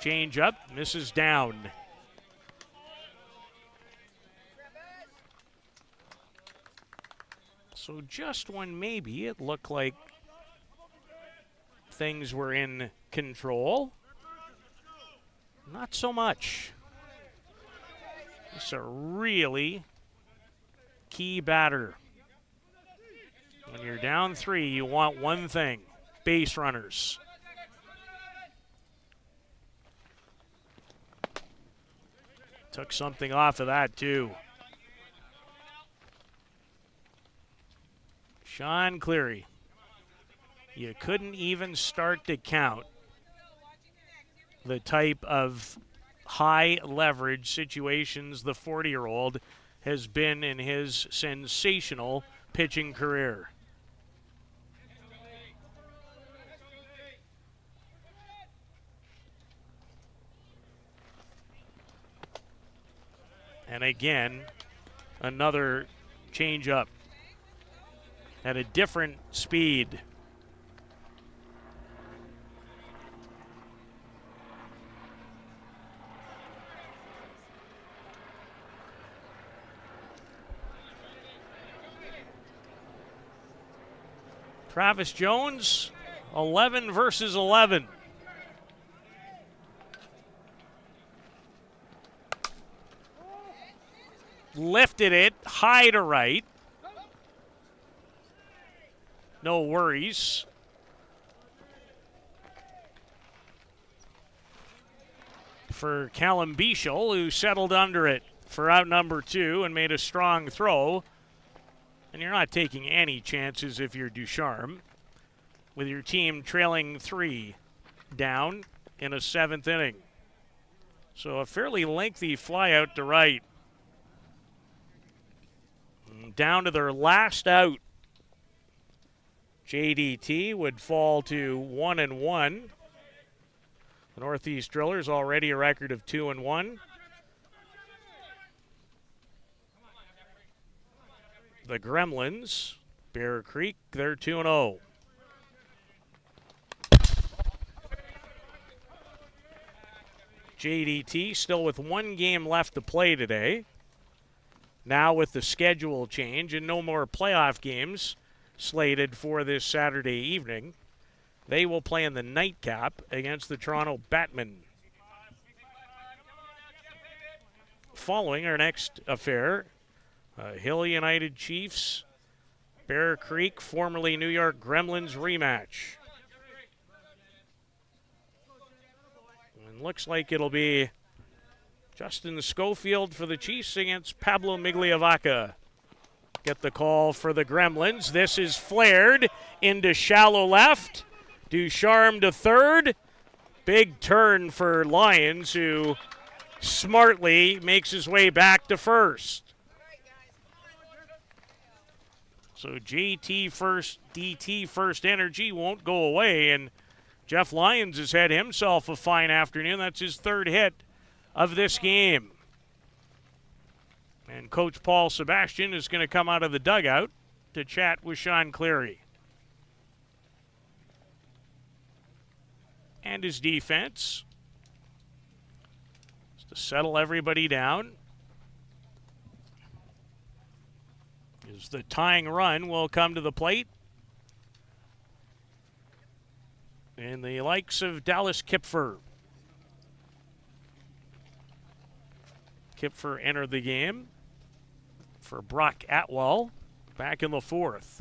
Change up, misses down. So just when maybe it looked like things were in control, not so much. It's a really key batter. When you're down 3, you want one thing: base runners. Took something off of that, too. Sean Cleary. You couldn't even start to count the type of high leverage situations the 40-year-old has been in his sensational pitching career. And again, another changeup at a different speed. Travis Jones, 11 versus 11. Lifted it high to right. No worries. For Callum Bichel, who settled under it for out number 2 and made a strong throw. And you're not taking any chances if you're Ducharme, with your team trailing 3 down in a 7th inning. So a fairly lengthy fly out to right. Down to their last out. JDT would fall to 1-1. The Northeast Drillers already a record of 2-1. The Gremlins, Bear Creek, they're 2-0. JDT still with 1 game left to play today. Now with the schedule change and no more playoff games slated for this Saturday evening, they will play in the nightcap against the Toronto Batmen. Following our next affair, Hill United Chiefs, Bear Creek, formerly New York Gremlins rematch. And looks like it'll be Justin Schofield for the Chiefs against Pablo Migliavaca. Get the call for the Gremlins. This is flared into shallow left. Ducharme to third. Big turn for Lions, who smartly makes his way back to first. So JT first, DT first energy won't go away, and Jeff Lyons has had himself a fine afternoon. That's his third hit of this game. And Coach Paul Sebastian is going to come out of the dugout to chat with Sean Cleary. And his defense, just to settle everybody down, is the tying run will come to the plate. And the likes of Dallas Kipfer. Kipfer entered the game for Brock Atwell back in the fourth.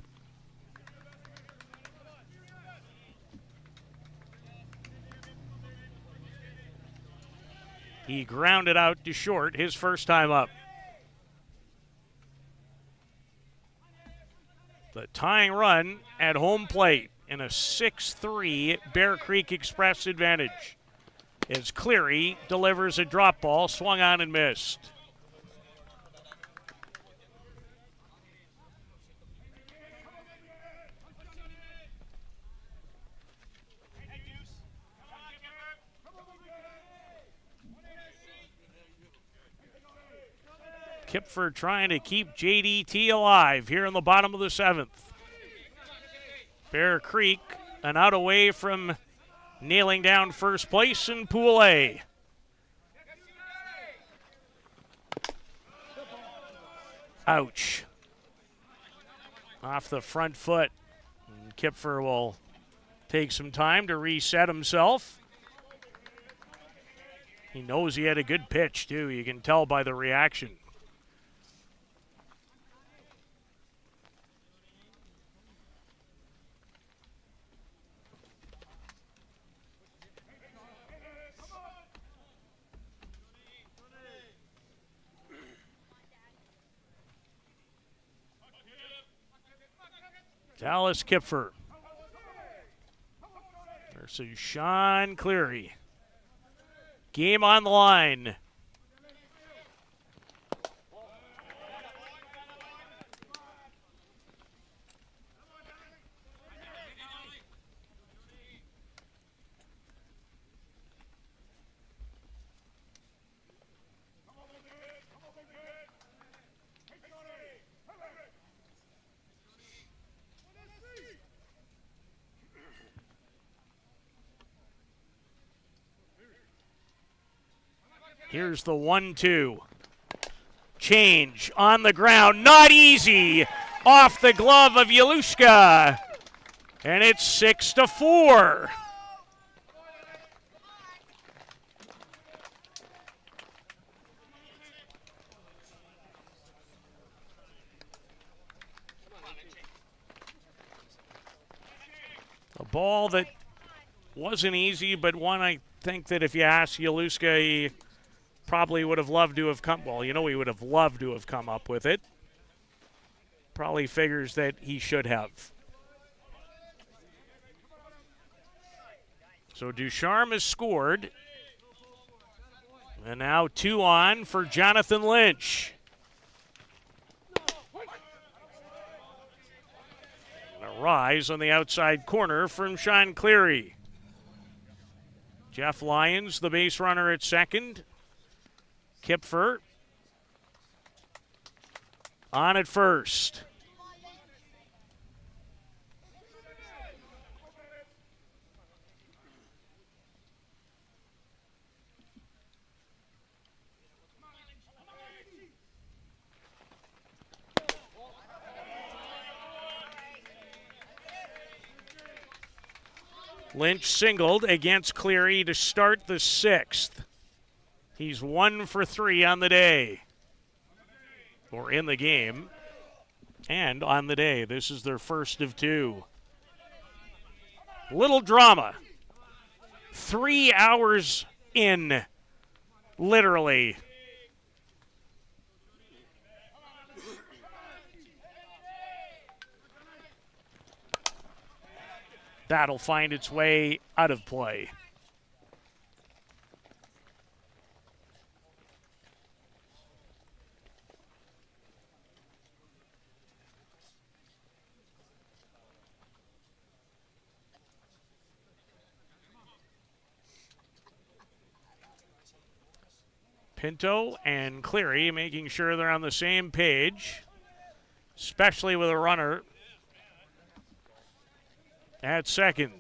He grounded out to short his first time up. The tying run at home plate in a 6-3 Bear Creek Express advantage as Cleary delivers a drop ball, swung on and missed. Kipfer trying to keep JDT alive here in the bottom of the seventh. Bear Creek, an out away from nailing down first place in Pool A. Ouch. Off the front foot. And Kipfer will take some time to reset himself. He knows he had a good pitch, too. You can tell by the reaction. Dallas Kipfer versus Sean Cleary. Game on the line. Here's the 1-2. Change on the ground. Not easy. Off the glove of Yalushka. And it's 6-4. A ball that wasn't easy, but one I think that if you ask Yalushka, he probably would have loved to have come, well, you know, he would have loved to have come up with it. Probably figures that he should have. So Ducharme has scored. And now 2 on for Jonathan Lynch. And a rise on the outside corner from Sean Cleary. Jeff Lyons, the base runner at second. Kipfer on at first. Lynch singled against Cleary to start the sixth. He's 1 for 3 on the day, or in the game, and on the day. This is their first of 2. Little drama. 3 hours in, literally. That'll find its way out of play. Pinto and Cleary making sure they're on the same page, especially with a runner at second.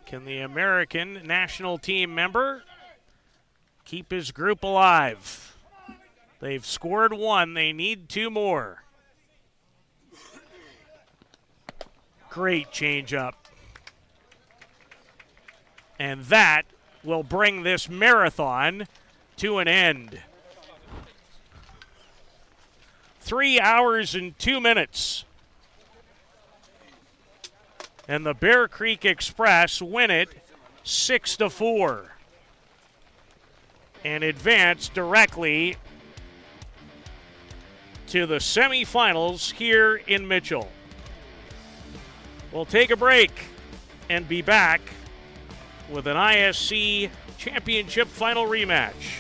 Can the American national team member keep his group alive? They've scored one. They need two more. Great changeup. And that will bring this marathon to an end. 3 hours and 2 minutes. And the Bear Creek Express win it 6-4 and advance directly to the semifinals here in Mitchell. We'll take a break and be back with an ISC championship final rematch.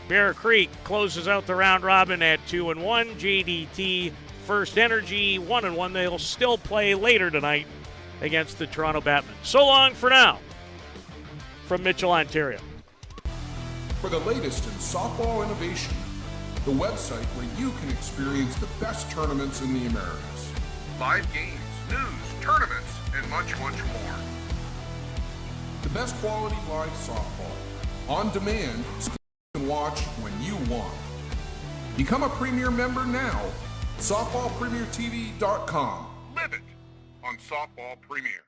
Bear Creek closes out the round robin at 2-1. JDT First Energy 1-1. They'll still play later tonight against the Toronto Batmen. So long for now from Mitchell, Ontario. For the latest in softball innovation, the website where you can experience the best tournaments in the Americas. Live games, news, tournaments, and much, much more. The best quality live softball, on demand, so you can watch when you want. Become a Premier member now. SoftballPremierTV.com. Live it on Softball Premier.